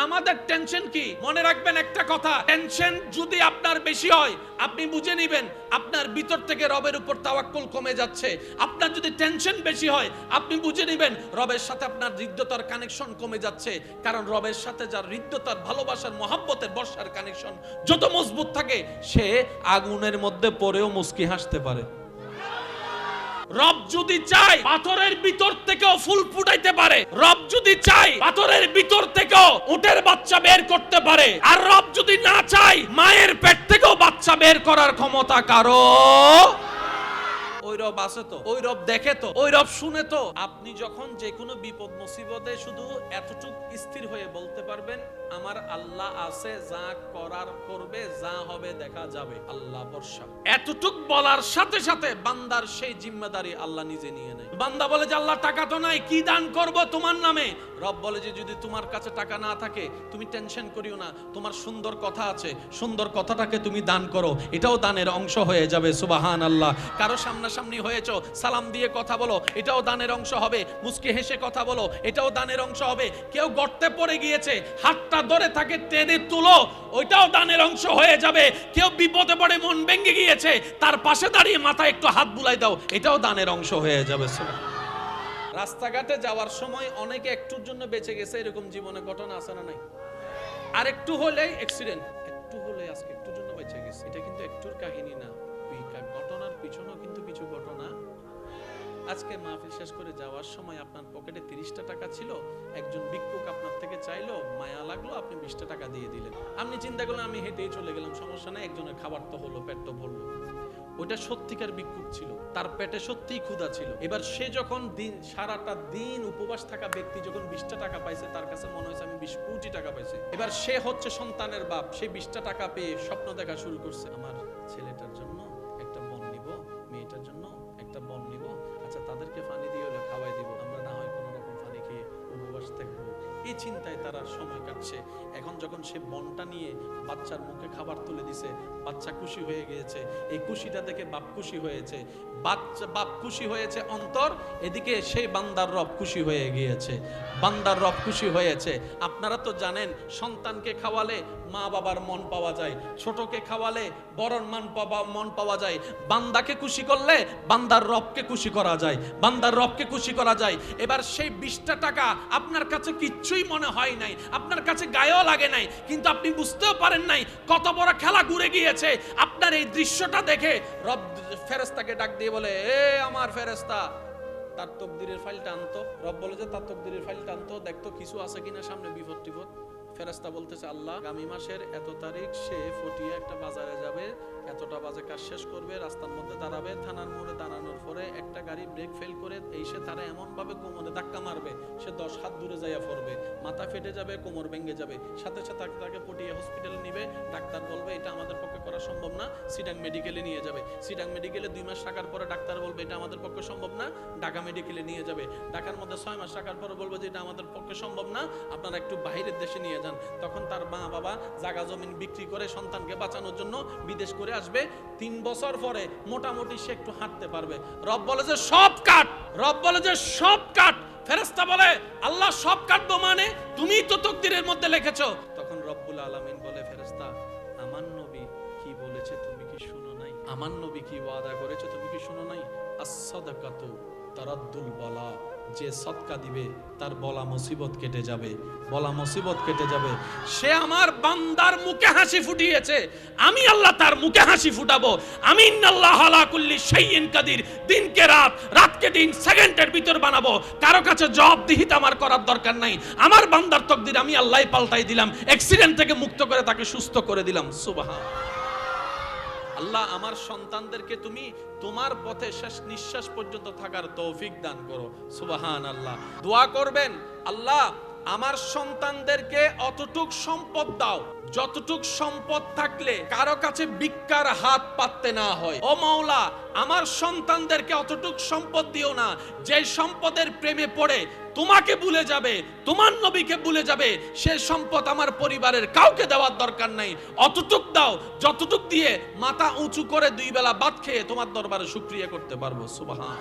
আমাদের টেনশন কি? মনে রাখবেন একটা কথা, টেনশন যদি আপনার বেশি হয় আপনি বুঝে নেবেন আপনার ভিতর থেকে রবের উপর তাওয়াক্কুল কমে যাচ্ছে। আপনার যদি টেনশন বেশি হয় আপনি বুঝে নেবেন রবের সাথে আপনার হৃদ্যতার কানেকশন কমে যাচ্ছে। কারণ রবের সাথে যার হৃদ্যতার, ভালোবাসার, মহব্বতের, বর্ষার কানেকশন যত মজবুত থাকে সে আগুনের মধ্যে পড়েও মুস্কি হাসতে পারে। রব যদি চায় পাথরের ভিতর থেকেও ফুল ফুটাইতে পারে, রব যদি চায় পাথরের ভিতর থেকেও উটের বাচ্চা বের করতে পারে, আর রব যদি না চায় মায়ের পেট থেকেও বাচ্চা বের করার ক্ষমতা কারো। ওই রব আছে তো, ওই রব দেখে তো, ওই রব শুনে তো। আপনি যখন যে কোনো বিপদ মুসিবতে শুধু এতটুক স্থির হয়ে বলতে পারবেন আমার আল্লাহ আছে, যা করার করবে, যা হবে দেখা যাবে, আল্লাহ ভরসা। এতটুক বলার সাথে সাথে বান্দার সেই জিম্মেদারি আল্লাহ নিজে নিয়ে নেয়। বান্দা বলে যে আল্লাহ টাকা তো নাই, কি দান করব তোমার নামে? রব বলে যে যদি তোমার কাছে টাকা না থাকে তুমি টেনশন করিও না, তোমার সুন্দর কথা আছে, সুন্দর কথাটাকে তুমি দান করো, এটাও দানের অংশ হয়ে যাবে। সুবহানাল্লাহ। কারো সামনাসামনি হয়েছো, সালাম দিয়ে কথা বলো, এটাও দানের অংশ হবে। মুস্কি হেসে কথা বলো, এটাও দানের অংশ হবে। কেউ গর্তে পড়ে গিয়েছে, হাতটা ধরে তাকে টেনে তুলো, ওইটাও দানের অংশ হয়ে যাবে। কেউ বিপদে পড়ে মন ভেঙে গিয়েছে, তার পাশে দাঁড়িয়ে মাথায় একটু হাত বুলাই দাও, এটাও দানের অংশ হয়ে যাবে। রাস্তাঘাটে যাওয়ার সময় অনেকে একটুর জন্য বেঁচে গেছে, এরকম জীবনে ঘটনা আছে না নাই? আর একটু হলেই অ্যাক্সিডেন্ট, একটু হলে আজকে একটুর জন্য বেঁচে গেছে। এটা কিন্তু একটুর কাহিনী না, ঘটনার পিছনেও কিন্তু কিছু ঘটনা। আজকে মাহফিল শেষ করে যাওয়ার সময় আপনার পকেটে 30টা টাকা ছিল, একজন ভিক্ষুক আপনার থেকে চাইলো, মায়া লাগলো, আপনি 20টা টাকা দিয়ে দিলেন। আপনি চিন্তা করলেন আমি হেঁটেই চলে গেলাম, সমস্যা নাই, একজনের খাবার তো হলো, পেট তো ভরলো। ওইটা সত্যিকার ভিক্ষুক ছিল, তার পেটে সত্যিই ক্ষুধা ছিল। এবার সে যখন সারাটা দিন উপবাস থাকা ব্যক্তি যখন 20টা টাকা পাইছে, তার কাছে মনে হয়েছে আমি 20 কোটি টাকা পাইছি। এবার সে হচ্ছে সন্তানের বাপ, সে 20টা টাকা পেয়ে স্বপ্ন দেখা শুরু করছে, আমার ছেলেটার জন্য একটা বন নিব, মেয়েটার জন্য একটা বন নিব, আচ্ছা তাদেরকে পানি দিয়ে হলে খাওয়াই দিব, আমরা না হয় কোনো রকম পানি খেয়ে উপবাস থাকবো। এই চিন্তায় তারা সময় কাটছে। এখন যখন সে বনটা নিয়ে বাচ্চার মুখে খাবার তুলে দিছে, বাচ্চা খুশি হয়ে গিয়েছে। এই খুশিটা দেখে বাপ খুশি হয়েছে, বাপ খুশি হয়েছে অন্তর, এদিকে সেই বান্দার রব খুশি হয়ে গিয়েছে, বান্দার রব খুশি হয়েছে। আপনারা তো জানেন সন্তানকে খাওয়ালে মা বাবার মন পাওয়া যায়, ছোটকে খাওয়ালে বড়র মন পাওয়া যায়, বান্দাকে খুশি করলে বান্দার রবকে খুশি করা যায়, বান্দার রবকে খুশি করা যায়। এবার সেই 20টা টাকা আপনার কাছে কিচ্ছুই মনে হয় নাই, আপনার কাছে গায়েও লাগে নাই, কিন্তু আপনি বুঝতেও পারেন নাই কত বড় খেলা ঘুরে গিয়েছে। আপনার এই দৃশ্যটা দেখে রব ফেরেশতাকে ডাক দিয়ে বলে, এ আমার ফেরেশতা, তার তকদিরের ফাইলটা আনতো। রব বলে যে তার তকদিরের ফাইলটা আনতো, দেখতো কিছু আছে কিনা সামনে বিপদ টিপদ। ফেরেশতা বলতেছে আল্লাহ আগামী মাসের এত তারিখ সে ফটিয়া একটা বাজারে যাবে, এতটা বাজে কাজ শেষ করবে, রাস্তার মধ্যে দাঁড়াবে, থানার মোড়ে দাঁড়ানোর পরে একটা গাড়ি ব্রেক ফেল করে এসে তারা এমন ভাবে কোমরে ধাক্কা মারবে, সে 10 হাত দূরে যাইয়া পড়বে, মাথা ফেটে যাবে, কোমর ভেঙে যাবে। সাথে সাথে তাকে পটিয়া হসপিটালে নিবে, ডাক্তার বলবে এটা আমাদের পক্ষে করা সম্ভব না, সিটাং মেডিকেলে নিয়ে যাবে। সিটাং মেডিকেলে 2 মাস রাখার পরে ডাক্তার বলবে এটা আমাদের পক্ষে সম্ভব না, ঢাকা মেডিকেলে নিয়ে যাবে। ঢাকার মধ্যে 6 মাস রাখার পরে বলবে যে এটা আমাদের পক্ষে সম্ভব না, আপনারা একটু বাইরের দেশে নিয়ে যান। তখন তার মা বাবা জায়গা জমিন বিক্রি করে সন্তানকে বাঁচানোর জন্য বিদেশ করে আসবে। 3 বছর পরে মোটামুটি সে একটু হাঁটতে পারবে। রব বলে যে সব কাট, রব বলে যে সব কাট। ফেরেশতা বলে আল্লাহ সব কাটবো মানে? তুমিই তো তকদিরের মধ্যে লিখেছো। তখন রব্বুল আলামিন বলে ফেরেশতা আমার নবী কি বলেছে তুমি কি শুনো নাই? আমার নবী কি ওয়াদা করেছে তুমি কি শুনো নাই? as-সাদাকাতু তারাদ্দুল বালা, যে সদকা দিবে তার বলা মুসিবত কেটে যাবে, বলা মুসিবত কেটে যাবে। সে আমার বান্দার মুখে হাসি ফুটিয়েছে, আমি আল্লাহ তার মুখে হাসি ফুটাবো। আমি ইন্নাল্লাহা আলা কুল্লি শাইইন কাদির, দিনকে রাত, রাতকে দিন, সেকেন্ডের ভিতর বানাবো। কারো কাছে জবাবদিহিতা আমার করার দরকার নাই। আমার বান্দার তকদির আমি আল্লাহই পাল্টাই দিলাম, অ্যাক্সিডেন্ট থেকে মুক্ত করে তাকে সুস্থ করে দিলাম। সুবহানাল্লাহ। আল্লাহ আমার সন্তানদেরকে তুমি তোমার পথে শেষ নিঃশ্বাস পর্যন্ত থাকার তৌফিক দান করো। সুবহানাল্লাহ। দোয়া করবেন আল্লাহ আমার সন্তানদেরকে অতটুক সম্পদ দাও যতটুক সম্পদ থাকলে কারো কাছে ভিক্ষার হাত পাততে না হয়। ও মাওলা আমার সন্তানদেরকে অতটুক সম্পদ দিও না যে সম্পদের প্রেমে পড়ে তোমাকে ভুলে যাবে, তোমার নবীকে ভুলে যাবে। সে সম্পদ আমার পরিবারের কাউকে দেওয়ার দরকার নাই, অতটুক দাও যতটুক দিয়ে মাথা উঁচু করে 2 বেলা ভাত খেয়ে তোমার দরবারে শুকরিয়া করতে পারবো। সুবহান।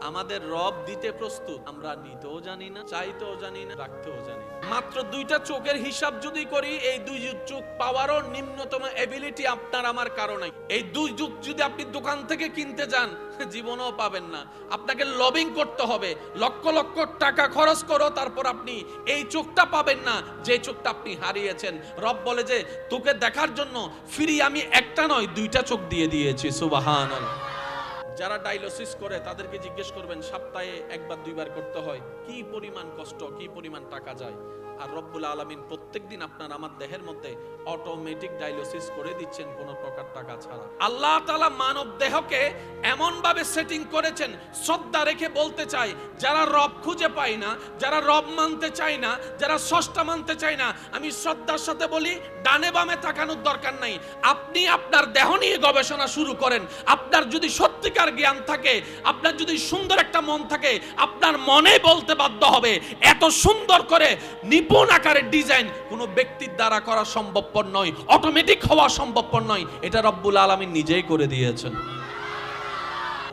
আমাদের রব দিতে প্রস্তুত, আমরা নিতেও জানি না, চাইতেও জানি না, রাখতেও জানি না। মাত্র দুইটা চোখের হিসাব যদি করি, এই দুই চোখ পাওয়ারও নিম্নতম এবিলিটি আপনার আমার কারণে। এই দুই চোখ যদি আপনি দোকান থেকে কিনতে যান, জীবনেও পাবেন না। আপনাকে লবিং করতে হবে, লক্ষ লক্ষ টাকা খরচ করো, তারপর আপনি এই চোখটা পাবেন না যে চোখটা আপনি হারিয়েছেন। রব বলে যে তোকে দেখার জন্য ফ্রি আমি একটা নয় দুইটা চোখ দিয়ে দিয়েছি। সুবহানাল্লাহ। যারা ডায়ালিসিস করে তাদেরকে জিজ্ঞেস করবেন সপ্তাহে একবার দুইবার করতে হয়, কি পরিমাণ কষ্ট, কি পরিমাণ টাকা যায়। আর রব্বুল আলামিন প্রত্যেকদিন আপনার আমার দেহের মধ্যে অটোমেটিক ডায়ালিসিস করে দিচ্ছেন কোনো প্রকার টাকা ছাড়া। আল্লাহ তাআলা মানব দেহকে এমন ভাবে সেটিং করেছেন, শ্রদ্ধা রেখে বলতে চাই, যারা রব খুঁজে পায় না, যারা রব মানতে চায় না, যারা স্রষ্টা মানতে চায় না, আমি শ্রদ্ধার সাথে বলি ডানে বামে তাকানোর দরকার নাই। আপনি আপনার দেহ নিয়ে গবেষণা শুরু করেন। আপনার যদি সত্যিকার জ্ঞান থাকে, আপনার যদি সুন্দর একটা মন থাকে, আপনার মনে বলতে বাধ্য হবে এত সুন্দর করে নিপুণ আকারের ডিজাইন কোনো ব্যক্তির দ্বারা করা সম্ভবপর নয়, অটোমেটিক হওয়া সম্ভবপর নয়। এটা রব্বুল আলামিন নিজেই করে দিয়েছেন।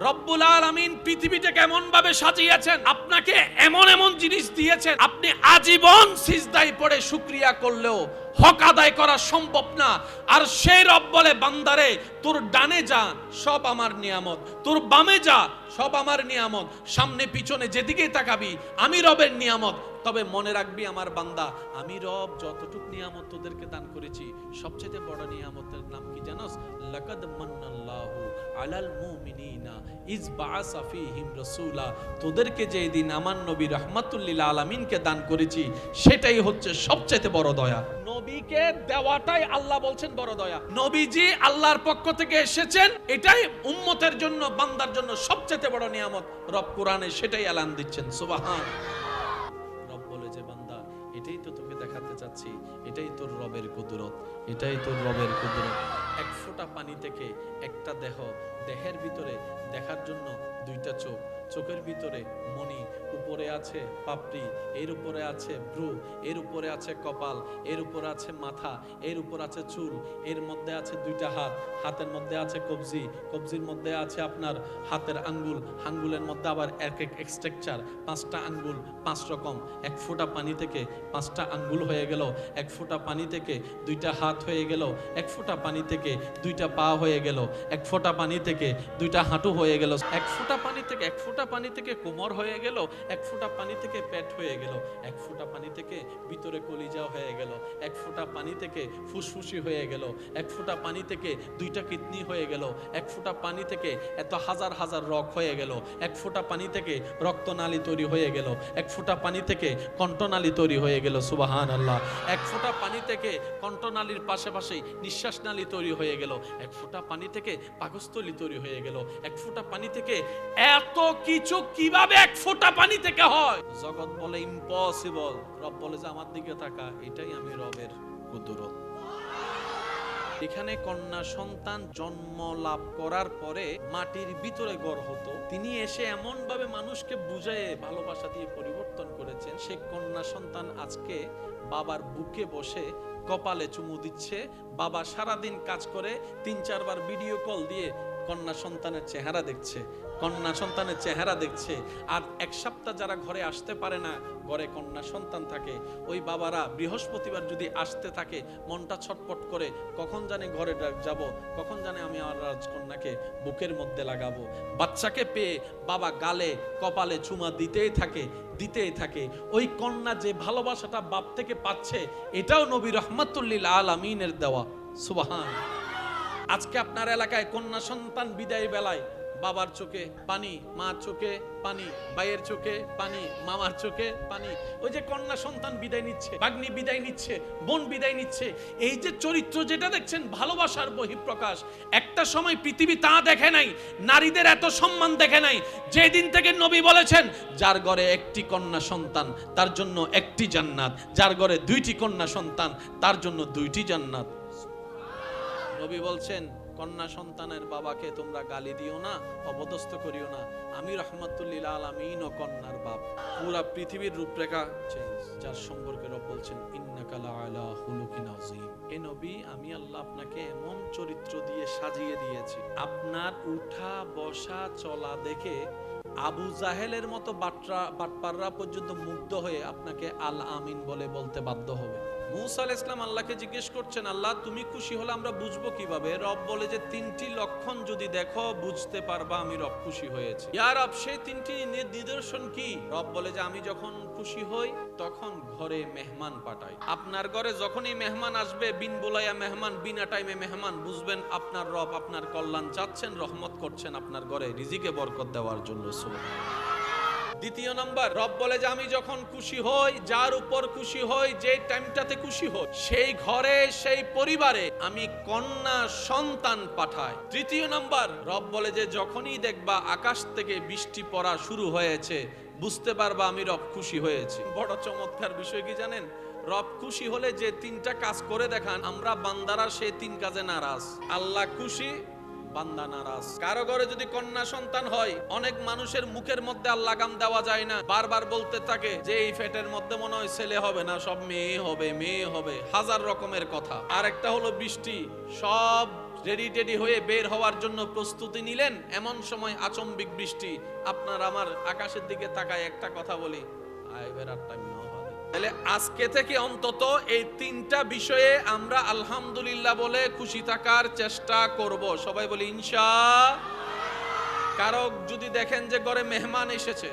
রব্বুল আলামিন পৃথিবীটাকে এমন ভাবে সাজিয়েছেন, আপনাকে এমন এমন জিনিস দিয়েছেন, আপনি আজীবন সিজদায় পড়ে শুকরিয়া করলেও হক আদায় করা সম্ভব না। আর সেই রব বলে বান্দারে তোর ডানে যা সব আমার নিয়ামত, তোর বামে যা সব আমার নিয়ামত, সামনে পিছনে যেদিকেই তাকাবি আমি রবের নিয়ামত। তবে মনে রাখবি আমার বান্দা, আমি রব যতটুকু নিয়ামত তোদেরকে দান করেছি, সবচেয়ে বড় নিয়ামতের নাম কি জানোস? লাকাদ মান্নাল্লাহু আলাল মুমিনিনা ইজ বাআসা ফীহিম রাসূলা। তোদেরকে যে দিন আমার নবী রাহমাতুল লিল আলামিনকে দান করেছি, সেটাই হচ্ছে সবচেয়ে বড় দয়া। নবীকে দেওয়াটাই আল্লাহ বলছেন বড় দয়া। নবীজি আল্লাহর পক্ষ থেকে এসেছেন, এটাই উম্মতের জন্য, বান্দার জন্য সবচেয়ে বড় নিয়ামত। রব কোরআনে সেটাই এলান দিচ্ছেন। সুবহান। রব বলে যে বান্দা, এটাই তো তোকে দেখাতে চাচ্ছি, এটাই তোর রবের কুদরত, এটাই তোর রবের কুদরত। এক ফোঁটা পানি থেকে একটা দেহ, দেহের ভিতরে দেখার জন্য দুইটা চোখ, চোখের ভিতরে মণি, উপরে আছে পাপড়ি, এর উপরে আছে ভ্রু, এর উপরে আছে কপাল, এর উপরে আছে মাথা, এর উপর আছে চুল, এর মধ্যে আছে দুইটা হাত, হাতের মধ্যে আছে কবজি, কবজির মধ্যে আছে আপনার হাতের আঙ্গুল, আঙ্গুলের মধ্যে আবার এক এক স্ট্রাকচার, পাঁচটা আঙ্গুল পাঁচ রকম। এক ফোঁটা পানি থেকে পাঁচটা আঙ্গুল হয়ে গেল, এক ফোঁটা পানি থেকে দুইটা হাত হয়ে গেল, এক ফোঁটা পানি থেকে দুইটা পা হয়ে গেল, এক ফোঁটা পানি থেকে দুইটা হাঁটু হয়ে গেল, এক ফোঁটা পানি থেকে এক ফোঁটা পানি থেকে কোমর হয়ে গেল, এক ফোঁটা পানি থেকে পেট হয়ে গেল, এক ফোঁটা পানি থেকে ভিতরে কলিজা হয়ে গেল, এক ফোঁটা পানি থেকে ফুসফুসি হয়ে গেল, এক ফোঁটা পানি থেকে দুইটা কিডনি হয়ে গেল, এক ফোঁটা পানি থেকে এত হাজার হাজার রগ হয়ে গেল, এক ফোঁটা পানি থেকে রক্তনালী তৈরি হয়ে গেল, এক ফোঁটা পানি থেকে কণ্ঠনালী তৈরি হয়ে গেল। সুবহানাল্লাহ। এক ফোঁটা পানি থেকে কণ্ঠনালীর পাশাপাশি নিঃশ্বাস নালী তৈরি হয়ে গেল, এক ফোঁটা পানি থেকে পাকস্থলী তৈরি হয়ে গেল, এক ফোঁটা পানি থেকে এত কিছু কিভাবে এক ফোঁটা পানি থেকে হয়? জগৎ বলে ইম্পসিবল, রব বলে যে আমার দিকে তাকা, এটাই আমি রবের কুদরত। এখানে কন্যা সন্তান জন্ম লাভ করার পরে মাটির ভিতরে গড় হতো, তিনি এসে এমন ভাবে মানুষকে বুঝায়ে ভালোবাসা দিয়ে পরিবর্তন করেছেন, সেই কন্যা সন্তান আজকে বাবার বুকে বসে কপালে চুমু দিচ্ছে। বাবা সারাদিন কাজ করে ৩-৪ বার ভিডিও কল দিয়ে কন্যা সন্তানের চেহারা দেখছে, কন্যা সন্তানের চেহারা দেখছে। আর এক সপ্তাহ যারা ঘরে আসতে পারে না, ঘরে কন্যা সন্তান থাকে, ওই বাবারা বৃহস্পতিবার যদি আসতে থাকে, মনটা ছটপট করে, কখন জানে ঘরে যাব, কখন জানে আমি আমার রাজকন্যাকে বুকের মধ্যে লাগাবো। বাচ্চাকে পেয়ে বাবা গালে কপালে চুমা দিতেই থাকে, দিতেই থাকে। ওই কন্যা যে ভালোবাসাটা বাপ থেকে পাচ্ছে, এটাও নবী রাহমাতুল লিল আলামিনের দেওয়া। সুবহান। আজকে আপনার এলাকায় কন্যা সন্তান বিদায় বেলায় বাবার চোখে পানি, মার চোখে পানি, ভাইয়ের চোখে পানি, মামার চোখে পানি। ওই যে কন্যা সন্তান বিদায় নিচ্ছে, ভাগ্নি বিদায় নিচ্ছে, বোন বিদায় নিচ্ছে। এই যে চরিত্র যেটা দেখছেন, ভালোবাসার বহিঃপ্রকাশ। একটা সময় পৃথিবী তা দেখে নাই, নারীদের এত সম্মান দেখে নাই। যেদিন থেকে নবী বলেছেন, যার ঘরে একটি কন্যা সন্তান তার জন্য একটি জান্নাত, যার ঘরে 2টি কন্যা সন্তান তার জন্য 2টি জান্নাত। নবী বলছেন, কন্যা সন্তানের বাবাকে তোমরা গালি দিও না, অপদস্থ করিও না। আমি রাহমাতুল লিল আলামিন ও কন্যার বাপ। পুরা পৃথিবীর রূপরেখা চেঞ্জ। যার সম্পর্কে রব বলছেন, ইন্নাকা লাআলা খুলুকিন আযীম। হে নবী, আমি আল্লাহ আপনাকে এমন চরিত্র দিয়ে সাজিয়ে দিয়েছি, আপনার উঠা বসা চলা দেখে আবু জাহেলের মতো বাটপাররা পর্যন্ত মুগ্ধ হয়ে আপনাকে আল আমিন বলে বলতে বাধ্য হবে। মুসা আলাইহিস সালাম আল্লাহকে জিজ্ঞেস করছেন, আল্লাহ তুমি খুশি হলে আমরা বুঝবো কিভাবে? রব বলে যে 3টি লক্ষণ যদি দেখো বুঝতে পারবা আমি রব খুশি হয়েছি। ইয়া রব সেই 3টি নিদর্শন কি? রব বলে যে আমি যখন খুশি হই তখন ঘরে মেহমান পাঠাই। আপনার ঘরে যখনই মেহমান আসবে, বিন বুলাইয়া মেহমান, বিনা টাইমে মেহমান, বুঝবেন আপনার রব আপনার কল্যাণ চাচ্ছেন, রহমত করছেন আপনার ঘরে রিজিকে বরকত দেওয়ার জন্য। সুবহানাল্লাহ। দ্বিতীয় নাম্বার, রব বলে যে আমি যখন খুশি হই, যার উপর খুশি হই, যে টাইমটাতে খুশি হই, সেই ঘরে সেই পরিবারে আমি কন্যা সন্তান পাঠাই। তৃতীয় নাম্বার, রব বলে যে যখনই দেখবা আকাশ থেকে বৃষ্টি পড়া শুরু হয়েছে বুঝতে পারবা আমি রব খুশি হয়েছি। বড় চমৎকার বিষয় কি জানেন? রব খুশি হলে যে 3টা কাজ করে দেখান, আমরা বান্দারা সেই 3 কাজে নারাজ। আল্লাহ খুশি, বান্দা নারাজ। কারো ঘরে যদি কন্যা সন্তান হয়, অনেক মানুষের মুখের মধ্যে আর লাগাম দেওয়া যায় না, বারবার বলতে থাকে যে এই ফেটের মধ্যে মনে হয় ছেলে হবে না, সব মেয়ে হবে, মেয়ে হবে, হাজার রকমের কথা। আর একটা হলো বৃষ্টি, সব রেডি হয়ে বের হওয়ার জন্য প্রস্তুতি নিলেন, এমন সময় আচম্বিক বৃষ্টি। আপনার আমার আকাশের দিকে তাকায় একটা কথা বলি, আইবের আটটা মিনিট। তাহলে আজকে থেকে অন্তত এই 3টা বিষয়ে আমরা আলহামদুলিল্লাহ বলে খুশি থাকার চেষ্টা করব। সবাই বলি ইনশাআল্লাহ। কারো যদি দেখেন যে ঘরে মেহমান এসেছে,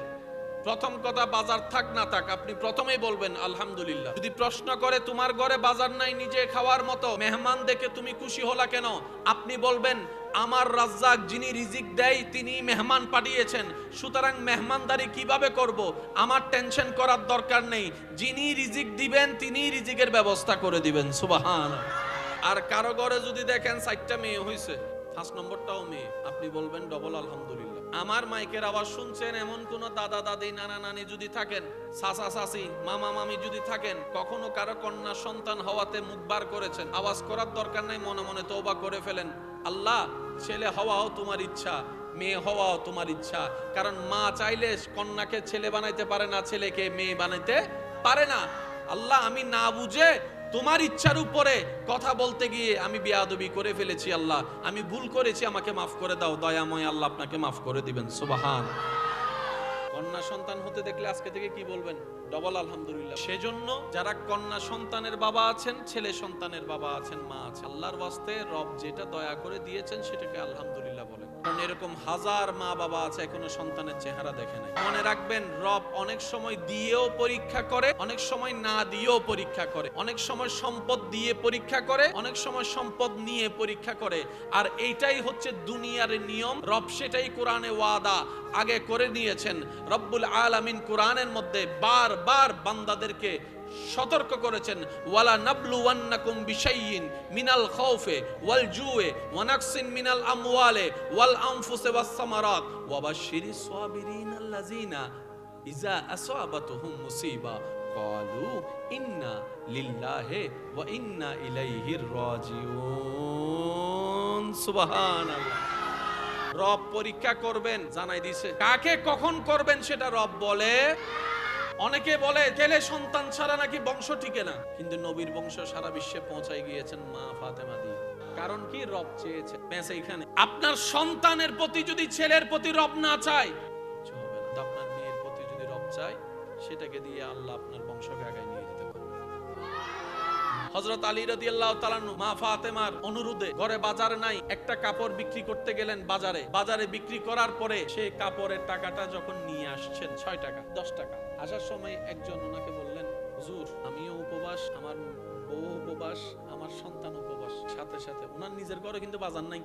প্রথম কথা বাজার থাক না থাক আপনি প্রথমেই বলবেন আলহামদুলিল্লাহ। যদি প্রশ্ন করে তোমার ঘরে বাজার নাই নিজে খাওয়ার মতো, মেহমান দেখে তুমি খুশি হলা কেন, আপনি বলবেন আমার রাজ্জাক যিনি রিজিক দেয় তিনি মেহমান পাঠিয়েছেন, সুতরাং মেহমানদারি কিভাবে করব আমার টেনশন করার দরকার নেই, যিনি রিজিক দিবেন তিনি রিজিকের ব্যবস্থা করে দিবেন। সুবহানাল্লাহ। আর কারো ঘরে যদি দেখেন 4টা মেয়ে হইছে, 5 নম্বরটাও মেয়ে, আপনি বলবেন ডবল আলহামদুলিল্লাহ। আমার মাইকের আওয়াজ শুনছেন এমন কোন দাদা দাদি নানা নানি যদি থাকেন, চাচা চাচি মামা মামি যদি থাকেন, কখনো কারো কন্যা সন্তান হওয়াতে মুখ বার করেছেন, আওয়াজ করার দরকার নাই, মনে মনে তওবা করে ফেলেন, আল্লাহ ছেলে হওয়াও তোমার ইচ্ছা, মেয়ে হওয়াও তোমার ইচ্ছা। কারণ মা চাইলে কন্যাকে ছেলে বানাইতে পারে না, ছেলেকে মেয়ে বানাইতে পারে না। আল্লাহ আমি না বুঝে তোমার ইচ্ছার উপরে কথা বলতে গিয়ে আমি বেয়াদবি করে ফেলেছি, আল্লাহ আমি ভুল করেছি, আমাকে মাফ করে দাও, দয়াময় আল্লাহ আপনাকে মাফ করে দিবেন। সুবহানাল্লাহ। কন্যা সন্তান হতে দেখলে আজকে থেকে কি বলবেন? ডবল আলহামদুলিল্লাহ। সেজন্য যারা কন্যা সন্তানের বাবা আছেন, ছেলে সন্তানের বাবা আছেন, মা আছেন, আল্লাহর ওয়াস্তে রব যেটা দয়া করে দিয়েছেন সেটাকে আলহামদুলিল্লাহ বলেন। কারণ এরকম হাজার মা বাবা আছে এখনো সন্তানের চেহারা দেখে নাই। মনে রাখবেন রব অনেক সময় দিয়েও পরীক্ষা করে, অনেক সময় না দিয়েও পরীক্ষা করে, অনেক সময় সম্পদ দিয়ে পরীক্ষা করে, অনেক সময় সম্পদ নিয়ে পরীক্ষা করে। আর এইটাই হচ্ছে দুনিয়ার নিয়ম, রব সেটাই কোরআনে ওয়াদা আগে করে নিয়েছেন। রব্বুল আলামিন কোরআনের মধ্যে বারবার বান্দাদেরকে সতর্ক করেছেন, ওয়ালা নাবলুওয়ান্নাকুম বিশাইইন মিনাল খাউফি ওয়াল জুই ওয়া নাকসিন মিনাল আমওয়ালি ওয়াল আনফুসি ওয়াস সামারাত ওয়া বাশশিরিস সাবিরিনা আল্লাযিনা ইযা আসাবাতুহুম মুসিবা ক্বালু ইন্না লিল্লাহি ওয়া ইন্না ইলাইহি রাজিউন। সুবহানাল্লাহ। রব পরীক্ষা করবেন জানাই দিয়েছে, কাকে কখন করবেন সেটা রব বলে। অনেকে বলে ছেলে সন্তান ছাড়া নাকি বংশ টিকে না, কিন্তু নবীর বংশ সারা বিশ্বে পৌঁছায় গিয়েছেন মা ফাতেমা দিয়ে। কারণ কি? রব চেয়েছে। এইখানে আপনার সন্তানের প্রতি যদি ছেলের প্রতি রব না চায় কিছু হবে না, আপনার মেয়ের প্রতি যদি রব চায় সেটাকে দিয়ে আল্লাহ আপনার বংশকে আগায় নিয়ে যেতে পারে। হযরত আলী রাদিয়াল্লাহু তাআলা মা ফাতেমার অনুরোধে ঘরে বাজার নাই, একটা কাপড় বিক্রি করতে গেলেন বাজারে বিক্রি করার পরে সেই কাপড়ের টাকাটা যখন নিয়ে আসছেন 6 টাকা 10 টাকা, আসার সময় একজন ওনাকে বললেন, হুজুর আমিও উপবাস, আমার বউ উপবাস, আমার সন্তান উপবাস, সাথে সাথে ওনার নিজের ঘরে কিন্তু বাজার নাই।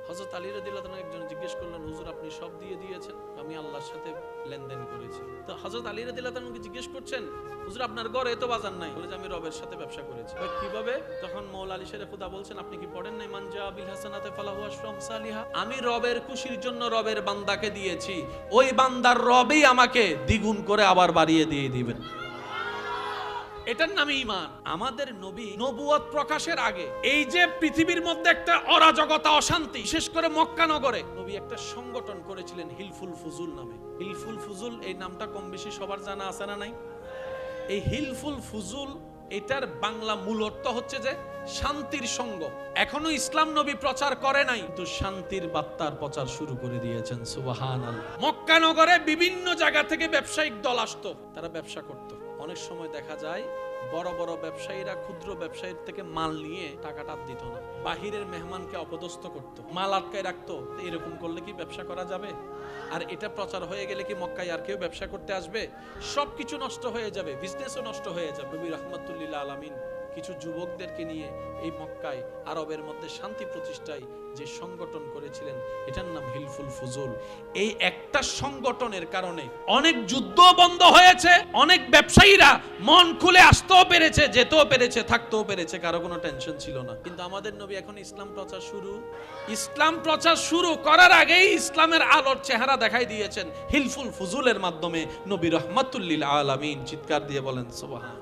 হযরত আলী রাদিয়াল্লাহু তাআলা একজন জিজ্ঞেস করলেন, হুজুর আপনি সব দিয়ে দিয়েছেন? আমি আল্লাহর সাথে লেনদেন করেছি। তো হযরত আলী রাদিয়াল্লাহু তাআলা জিজ্ঞেস করছেন, হুজুর আপনার ঘরে তো বাজার নাই? বলে যে আমি রবের সাথে ব্যবসা করেছি। কিভাবে? তখন মওলা আলী শেরে খুদা বলছেন, আপনি কি পড়েন নাই মান জা বিল হাসানাতি ফালাহু আশরু আমসালিহা? আমি রবের খুশির জন্য রবের বান্দাকে দিয়েছি, ওই বান্দার রবই আমাকে দ্বিগুণ করে আবার বাড়িয়ে দিয়ে দিবেন। এটার নামই ঈমান। আমাদের নবী নবুয়ত প্রকাশের আগে এই যে পৃথিবীর মধ্যে একটা অরাজকতা অশান্তি, বিশেষ করে মক্কা নগরে, নবী একটা সংগঠন করেছিলেন হিলফুল ফুজুল নামে। হিলফুল ফুজুল এই নামটা কম বেশি সবার জানা আছে না নাই? এই হিলফুল ফুজুল এটার বাংলা মূল অর্থ হচ্ছে যে শান্তির সঙ্গ। এখনো ইসলাম নবী প্রচার করে নাই, কিন্তু শান্তির বার্তার প্রচার শুরু করে দিয়েছেন। সুবহানাল্লাহ। মক্কা নগরে বিভিন্ন জায়গা থেকে ব্যবসায়িক দল আসতো, তারা ব্যবসা করত। অনেক সময় দেখা যায় বড় বড় ব্যবসায়ীরা ক্ষুদ্র ব্যবসায়ীর থেকে মাল নিয়ে টাকাটা দিত না, বাহিরের মেহমানকে অপদস্থ করত, মাল আটকায় রাখতো। এরকম করলে কি ব্যবসা করা যাবে? আর এটা প্রচার হয়ে গেলে কি মক্কায় আর কেউ ব্যবসা করতে আসবে? সবকিছু নষ্ট হয়ে যাবে, বিজনেসও নষ্ট হয়ে যাবে। নবী রাহমাতুল্লিল আলামিন কিছু যুবকদেরকে নিয়ে এই মক্কায় আরবের মধ্যে শান্তি প্রতিষ্ঠায় যে সংগঠন করেছিলেন, এটার নাম হিলফুল ফুজুল। এই একটা সংগঠনের কারণে অনেক যুদ্ধ বন্ধ হয়েছে, অনেক ব্যবসায়ীরা মন খুলে আসতেও পেরেছে, যেতেও পেরেছে, থাকতেও পেরেছে, কারো কোনো টেনশন ছিল না। কিন্তু আমাদের নবী এখন ইসলাম প্রচার শুরু করার আগেই ইসলামের আলোর চেহারা দেখাই দিয়েছেন হিলফুল ফুজুলের মাধ্যমে। নবী রাহমাতুল্লিল আলামিন চিৎকার দিয়ে বলেন সুবহান।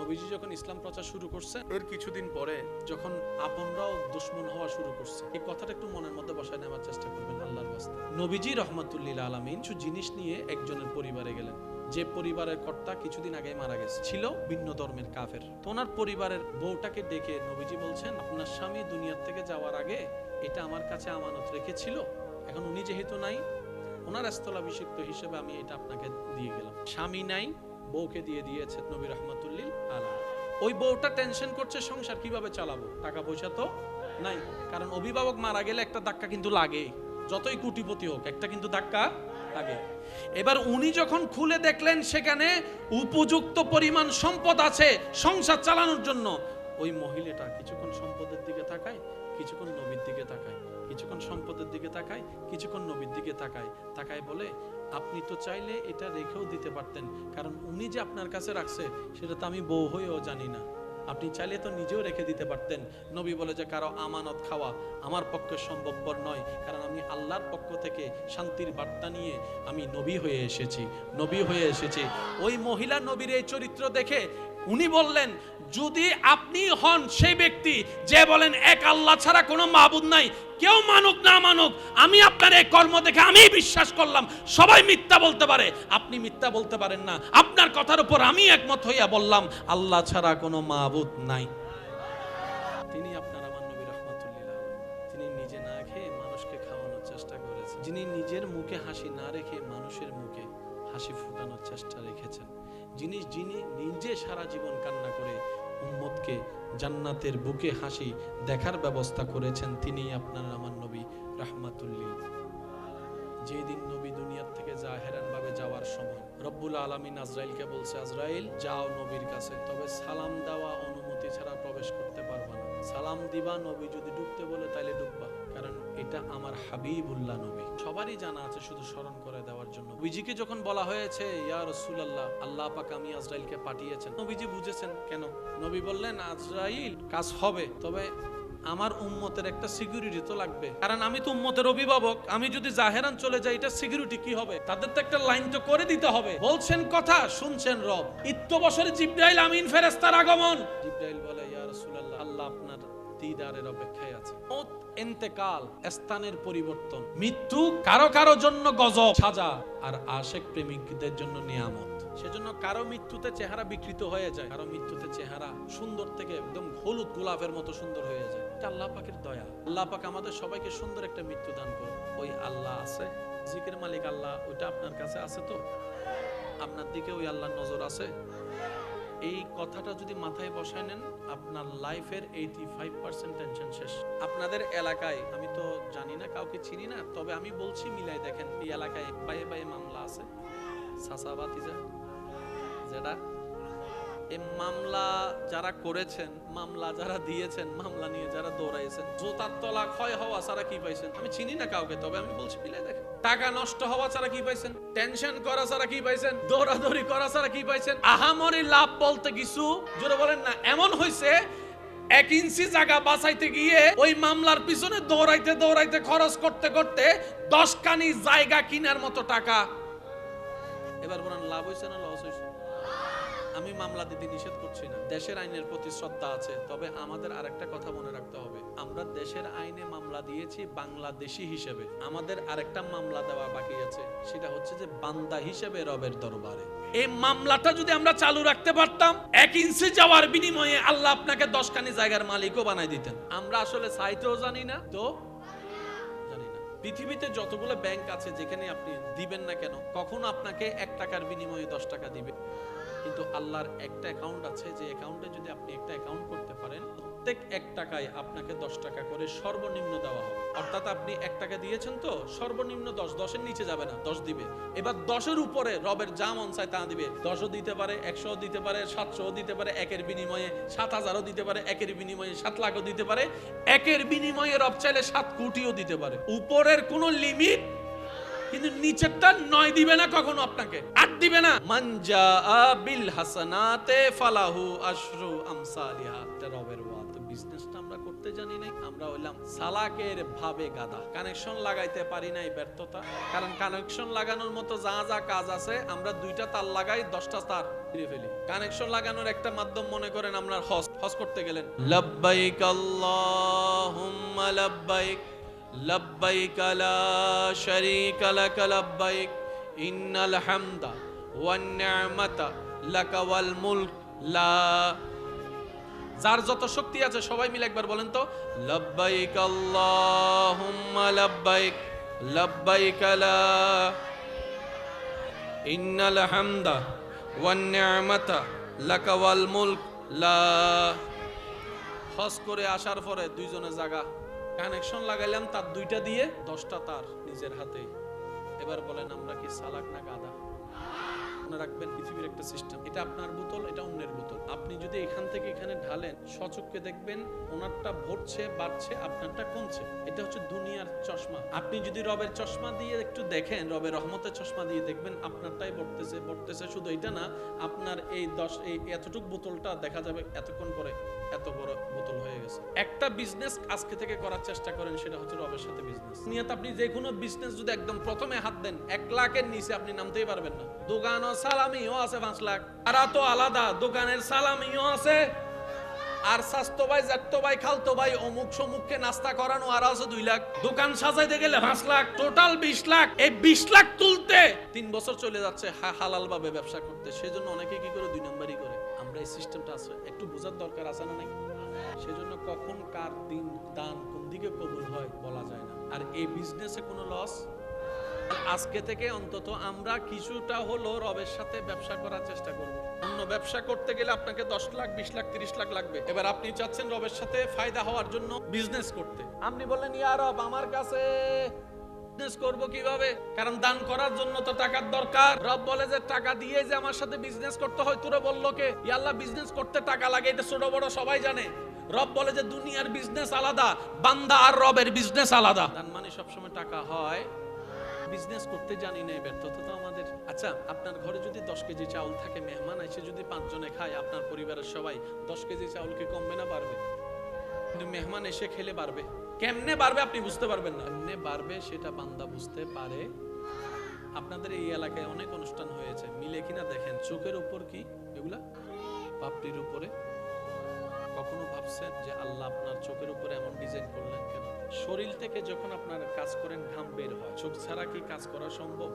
নবীজি যখন ইসলাম প্রচার শুরু করছে, এর কিছুদিন পরে যখন আপনরাও দুশমন হওয়া শুরু করছে, এই কথাটা একটু মনের মধ্যে বসায় নেওয়ার চেষ্টা করবেন আল্লাহর ওয়াস্তে। নবীজি রাহমাতুল্লিল আলামিন কিছু জিনিস নিয়ে একজনের পরিবারে গেলেন, যে পরিবারের কর্তা কিছুদিন আগে মারা গেছে, ছিল ভিন্ন ধর্মের কাফের। তো ওনার পরিবারের বউটাকে ডেকে নবীজি বলছেন, আপনার স্বামী দুনিয়ার থেকে যাওয়ার আগে এটা আমার কাছে আমানত রেখেছিল, এখন উনি যেহেতু নাই, ওনার স্থলাভিষিক্ত হিসেবে আমি এটা আপনাকে দিয়ে গেলাম। স্বামী নাই, বউকে দিয়ে দিয়েছে নবী রাহমাতুল্লিল আলামিন। ওই বউটা টেনশন করছে সংসার কিভাবে চালাবো, টাকা পয়সা তো নাই, কারণ অভিভাবক মারা গেলে একটা ধাক্কা কিন্তু লাগে, যতই কোটিপতি হোক একটা কিন্তু ধাক্কা লাগে। এবার উনি যখন খুলে দেখলেন সেখানে উপযুক্ত পরিমাণ সম্পদ আছে সংসার চালানোর জন্য, ওই মহিলাটা কিছুক্ষণ সম্পদের দিকে তাকায়, কিছুক্ষণ নবীর দিকে তাকায়, কিছুক্ষণ সম্পদের দিকে তাকায়, কিছুক্ষণ নবীর দিকে তাকায় বলে, আপনি তো চাইলে এটা রেখেও দিতে পারতেন, কারণ উনি যে আপনার কাছে রাখছে সেটা তো আমি বউ হয়েও জানি না, আপনি চাইলে তো নিজেও রেখে দিতে পারতেন। নবী বলে যে কারো আমানত খাওয়া আমার পক্ষে সম্ভবপর নয়, কারণ আমি আল্লাহর পক্ষ থেকে শান্তির বার্তা নিয়ে আমি নবী হয়ে এসেছি। ওই মহিলা নবীর এই চরিত্র দেখে উনি বললেন, যদি আপনি হন সেই ব্যক্তি যে বলেন এক আল্লাহ ছাড়া কোনো মাবুদ নাই, কেউ মানুক না মানুক, আমি আপনার এই কর্ম দেখে আমি বিশ্বাস করলাম, সবাই মিথ্যা বলতে পারে, আপনি মিথ্যা বলতে পারেন না, আপনার কথার উপর আমি একমত হইয়া বললাম আল্লাহ ছাড়া কোনো মাবুদ নাই। তিনি আপনার আমার নবী রাহমাতুল্লিল আলামিন, তিনি নিজে না খেয়ে মানুষকে খাওয়ানোর চেষ্টা করেছেন, যিনি নিজের মুখে হাসি না রেখে মানুষের মুখে হাসি ফোটানোর চেষ্টা রেখেছেন, যিনি নিজে সারা জীবন কান্না করে উম্মতকে জান্নাতের বুকে হাসি দেখার ব্যবস্থা করেছেন, তিনি আপনার আমার নবী রাহমাতুল্লিল। যেদিন নবী দুনিয়ার থেকে জাহেরান ভাবে যাওয়ার সময় রব্বুল আলামিন আজরাইলকে বলছে, আজরাইল যাও নবীর কাছে, তবে সালাম দেওয়া অনুমতি ছাড়া প্রবেশ করতে পারবা না, সালাম দিবা, নবী যদি ঢুকতে বলে তাইলে ঢুকবা, কারণ এটা আমার হাবিবুল্লাহ নবী। সবারই জানা আছে, শুধু স্মরণ করে দেওয়ার জন্য। নবীজিকে যখন বলা হয়েছে ইয়া রাসূলুল্লাহ, আল্লাহ পাক আমি আজরাইলকে পাঠিয়েছেন, নবীজি বুঝেছেন কেন। নবী বললেন, আজরাইল কাজ হবে, তবে আমার উম্মতের একটা সিকিউরিটি তো লাগবে, কারণ আমি তো উম্মতের অভিভাবক, আমি যদি জাহেরান চলে যাই এটা সিকিউরিটি কি হবে, তাদের তো একটা লাইন তো করে দিতে হবে। বলছেন কথা, শুনছেন রব। ইত্যবসরে জিবরাইল আমিন ফেরেশতার আগমন। জিবরাইল বলে, ইয়া রাসূলুল্লাহ, আল্লাহ আপনার দিদারের অপেক্ষায় আছে। মত, ইন্তেকাল, স্থানের পরিবর্তন, মৃত্যু কারো কারো জন্য গজব, সাজা, আর আশেক প্রেমিকদের জন্য নিয়ামত। সেজন্য কারো মৃত্যুতে চেহারা বিকৃত হয়ে যায়, কারো মৃত্যুতে চেহারা সুন্দর থেকে একদম হলুদ গোলাপের মতো সুন্দর হয়ে যায়। এটা আল্লাহ পাকের দয়া। আল্লাহ পাক আমাদের সবাইকে সুন্দর একটা মৃত্যু দান করুন। ওই আল্লাহ আছে, জিকির মালিক আল্লাহ, ওইটা আপনার কাছে আছে তো? আপনার দিকে ওই আল্লাহর নজর আছে? এই কথাটা যদি মাথায় বসায় নেন, আপনার লাইফের 85% টেনশন শেষ। আপনাদের এলাকায়, আমি তো জানি না, কাউকে চিনি না, তবে আমি বলছি মিলাই দেখেন, এই এলাকায় পায়ে পায়ে মামলা আছে, সাসাবাতিজা যেটা, এই মামলা যারা করেছেন, মামলা যারা দিয়েছেন, মামলা নিয়ে যারা দৌড়াইছেন, জোতার তলা ক্ষয় হওয়া ছাড়া কি পাইছেন? আমি চিনি না কাউকে, তবে আমি বলছি মিলাই দেখেন। টাকা নষ্ট হওয়া ছাড়া কি পাইছেন? টেনশন করা ছাড়া কি পাইছেন? দৌড়াদৌড়ি করা ছাড়া কি পাইছেন? আহামরি লাভ বলতে কিছু জোরে বলেন না। এমন হয়েছে 1 ইঞ্চি জায়গা বাঁচাইতে গিয়ে ওই মামলার পিছনে দৌড়াইতে খরচ করতে 10 কানি জায়গা কিনার মতো টাকা। এবার বলেন লাভ হয়েছে না লস হয়েছে? আমি মামলা দিতে নিষেধ করছি না, দেশের আইনের প্রতি শ্রদ্ধা আছে, তবে আমাদের আরেকটা কথা মনে রাখতে হবে, আমরা দেশের আইনে মামলা দিয়েছি বাংলাদেশী হিসেবে, আমাদের আরেকটা মামলা দেওয়া বাকি আছে, সেটা হচ্ছে যে বান্দা হিসেবে রবের দরবারে। এই মামলাটা যদি আমরা চালু রাখতে পারতাম, 1 ইঞ্চি যাওয়ার বিনিময়ে আল্লাহ আপনাকে 10 খানি জায়গার মালিকও বানাই দিতেন। আমরা আসলে চাইতেও জানি না, তো জানি না। পৃথিবীতে যতগুলো ব্যাংক আছে যেখানে আপনি দিবেন না কেন, কখনো আপনাকে 1 টাকার বিনিময়ে 10 টাকা দিবে, কিন্তু আল্লাহর একটা অ্যাকাউন্ট আছে, যে অ্যাকাউন্টে যদি আপনি একটা অ্যাকাউন্ট করতে পারেন, প্রত্যেক 1 টাকায় আপনাকে 10 টাকা করে সর্বনিম্ন দেওয়া হবে। অর্থাৎ আপনি 1 টাকা দিয়েছেন তো সর্বনিম্ন 10 এর নিচে যাবে না, 10 দিবে। এবার 10 এর উপরে রবের যা মন চায় তা দিবে। 10ও দিতে পারে, 100ও দিতে পারে, 700ও দিতে পারে, 1-এর বিনিময়ে 7000ও দিতে পারে, 1-এর বিনিময়ে 7 লাখও দিতে পারে, 1-এর বিনিময়ে রব চাইলে 7 কোটিও দিতে পারে। উপরের কোনো লিমিট, কিন্তু নিচেরটা 9 দিবে না কখনো, আপনাকে 8 দিবে না। মানজা বিল হাসানাতে ফালাহু আশরু আমসালিহা, এটা রবের ওয়াদ। বিজনেসটা আমরা করতে জানি নাই, আমরা হইলাম সালাকের ভাবে গাদা। কানেকশন লাগাইতে পারি নাই, ব্যর্থতা। কারণ কানেকশন লাগানোর মতো যা যা কাজ আছে, আমরা 2টা তার লাগাই, 10টা তার ফিরে ফেলি। কানেকশন লাগানোর একটা মাধ্যম মনে করেন আমরা হজ করতে গেলেন, লাব্বাইক আল্লাহুম্মা লাব্বাইক লব্বাইক লা শারীকা লাক লব্বাইক ইন্নাল হামদা ওয়ান নি'মাতা লাকা ওয়াল মুলক লা। যার যত শক্তি আছে সবাই মিলে একবার বলেন তো, লব্বাইক আল্লাহুম্মা লব্বাইক লব্বাইক লা ইন্নাল হামদা ওয়ান নি'মাতা লাকা ওয়াল মুলক লা। হজ করে আসার পরে 2 জনের জায়গা কানেকশন লাগাইলাম, তার 2টা দিয়ে 10টা তার নিজের হাতে। এবার বলেন আমরা কি সালাক না গাদা? মনে রাখবেন, পৃথিবীর একটা সিস্টেম, এটা আপনার বোতল, এটা অন্যের বোতল। আপনি যদি এখান থেকে এখানে ঢালেন, সচক্ষে দেখবেন ওনারটা ভরছে, বাড়ছে, আপনারটা কমছে। এটা হচ্ছে দুনিয়ার চশমা। আপনি যদি রবের চশমা দিয়ে একটু দেখেন, রবের রহমতের চশমা দিয়ে দেখবেন আপনারটাই বড়তেছে বড়তেছে। শুধু এটা না, আপনার এই এতটুক বোতলটা দেখা যাবে এতক্ষণ পরে এত বড় বোতল হয়ে গেছে। একটা বিজনেস আজকে থেকে করার চেষ্টা করেন, সেটা হচ্ছে রবের সাথে বিজনেস। দুনিয়াতে আপনি যে কোনো বিজনেস যদি একদম প্রথমে হাত দেন, 1 লাখের নিচে আপনি নামতেই পারবেন না। দোকান ও সালামিও আছে 5 লাখ, তারা তো আলাদা। দোকানের সালামিও আছে, আর স্বাস্থ্য ভাই, জাত্য ভাই, খালতো ভাই, অমুক সমুখকে নাস্তা করানো আর আছে 2 লাখ। দোকান সাজাইতে গেলে 5 লাখ, টোটাল 20 লাখ। এই 20 লাখ তুলতে 3 বছর চলে যাচ্ছে হালাল ভাবে ব্যবসা করতে। সেজন্য অনেকে কি করে 2 নম্বরই করে। আমরা এই সিস্টেমটা আছে, একটু বোঝার দরকার আছে না? নাই। সেজন্য কখন কার দিন দান কোন দিকে কবুল হয় বলা যায় না। আর এই বিজনেসে কোনো লস। আজকে থেকে অন্তত আমরা কিছুটা হলো রবের সাথে ব্যবসা করার চেষ্টা করব। অন্য ব্যবসা করতে গেলে আপনাকে 10 লাখ, 20 লাখ, 30 লাখ লাগবে। এবার আপনি চাচ্ছেন রবের সাথে ফায়দা হওয়ার জন্য বিজনেস করতে। আপনি বললেন, ইয়া রব, আমার কাছে বিজনেস করব কিভাবে? কারণ দান করার জন্য তো টাকার দরকার। রব বলে যে টাকা দিয়ে যে আমার সাথে বিজনেস করতে হয়, তোরে বললো কে? ইয়া আল্লাহ, বিজনেস করতে টাকা লাগে, এটা ছোট বড় সবাই জানে। রব বলে যে দুনিয়ার বিজনেস আলাদা, বান্দা আর রবের বিজনেস আলাদা। দান মানে সবসময় টাকা হয়। বিজনেস করতে জানি না, ব্যর্থতা তো আমাদের। আচ্ছা, আপনার ঘরে যদি 10 কেজি চাউল থাকে, মেহমান এসে যদি 5 জনে খায়, আপনার পরিবারের সবাই 10 কেজি চাউল কি কমবে না বাড়বে? কিন্তু মেহমান এসে খেলে বাড়বে। কেমনে বাড়বে আপনি বুঝতে পারবেন না। কেমনে বাড়বে সেটা বান্দা বুঝতে পারে। আপনাদের এই এলাকায় অনেক অনুষ্ঠান হয়েছে, মিলে কিনা দেখেন। চোখের উপর কি এগুলা? পাপড়ির উপরে। কখনো ভাবছেন যে আল্লাহ আপনার চোখের উপরে এমন ডিজাইন করলেন কেন? শরীর থেকে যখন আপনার কাজ করেন ঘাম বের হয়, চোখ ছাড়া কি কাজ করা সম্ভব?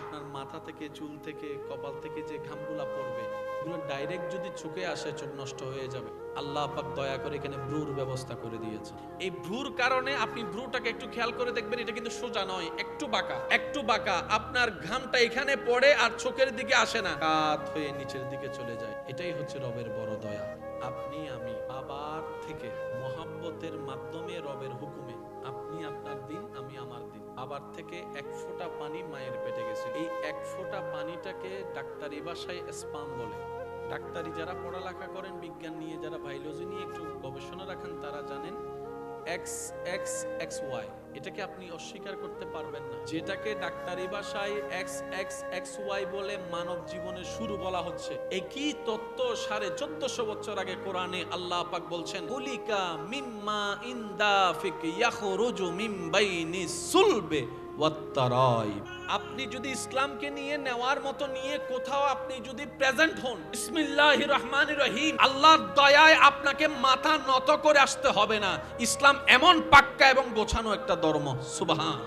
আপনার মাথা থেকে, চুল থেকে, কপাল থেকে যে ঘামগুলা পড়বে, এগুলো ডাইরেক্ট যদি চোখে আসে চোখ নষ্ট হয়ে যাবে। আল্লাহ পাক দয়া করে এখানে ভ্রুর ব্যবস্থা করে দিয়েছে। এই ভ্রুর কারণে আপনি ভ্রুটাকে একটু খেয়াল করে দেখবেন, এটা কিন্তু সোজা নয়, একটু বাঁকা, একটু বাঁকা। আপনার ঘামটা এখানে পড়ে আর চোখের দিকে আসে না, কাত হয়ে নিচের দিকে চলে যায়। এটাই হচ্ছে রবের বড় দয়া। আপনি আমি বাবার থেকে মহাব্বতের মাধ্যমে রবের হুকুমে, আপনি আপনার দিন, আমি আমার দিন। বাবার থেকে 1 ফোঁটা পানি মায়ের পেটে গেছে। এই 1 ফোঁটা পানিটাকে ডাক্তারি ভাষায় স্পাম বলে। ডাক্তারি যারা পড়ালেখা করেন, বিজ্ঞান নিয়ে যারা, বায়োলজি নিয়ে একটু গবেষণা রাখেন, তারা জানেন XXXY, এটাকে আপনি অস্বীকার করতে পারবেন না। যেটাকে ডাক্তারি ভাষায় XXXY বলে মানব জীবনের শুরু বলা হচ্ছে। একই তত্ত্ব 1450 বছর আগে কোরআনে আল্লাহ পাক বলছেন, কুলিকা মিম্মা ইনদাফিক ইয়াখরুজু মিন বাইনিস সুলবে ওয়াত-তারাইব। আপনি যদি ইসলামকে নিয়ে নেওয়ার মতো নিয়ে কোথাও আপনি যদি প্রেজেন্ট হন, বিসমিল্লাহির রহমানির রহিম, আল্লাহর দয়ায় আপনাকে মাথা নত করে আসতে হবে না। ইসলাম এমন পাক্কা এবং গোছানো একটা ধর্ম। সুবহান।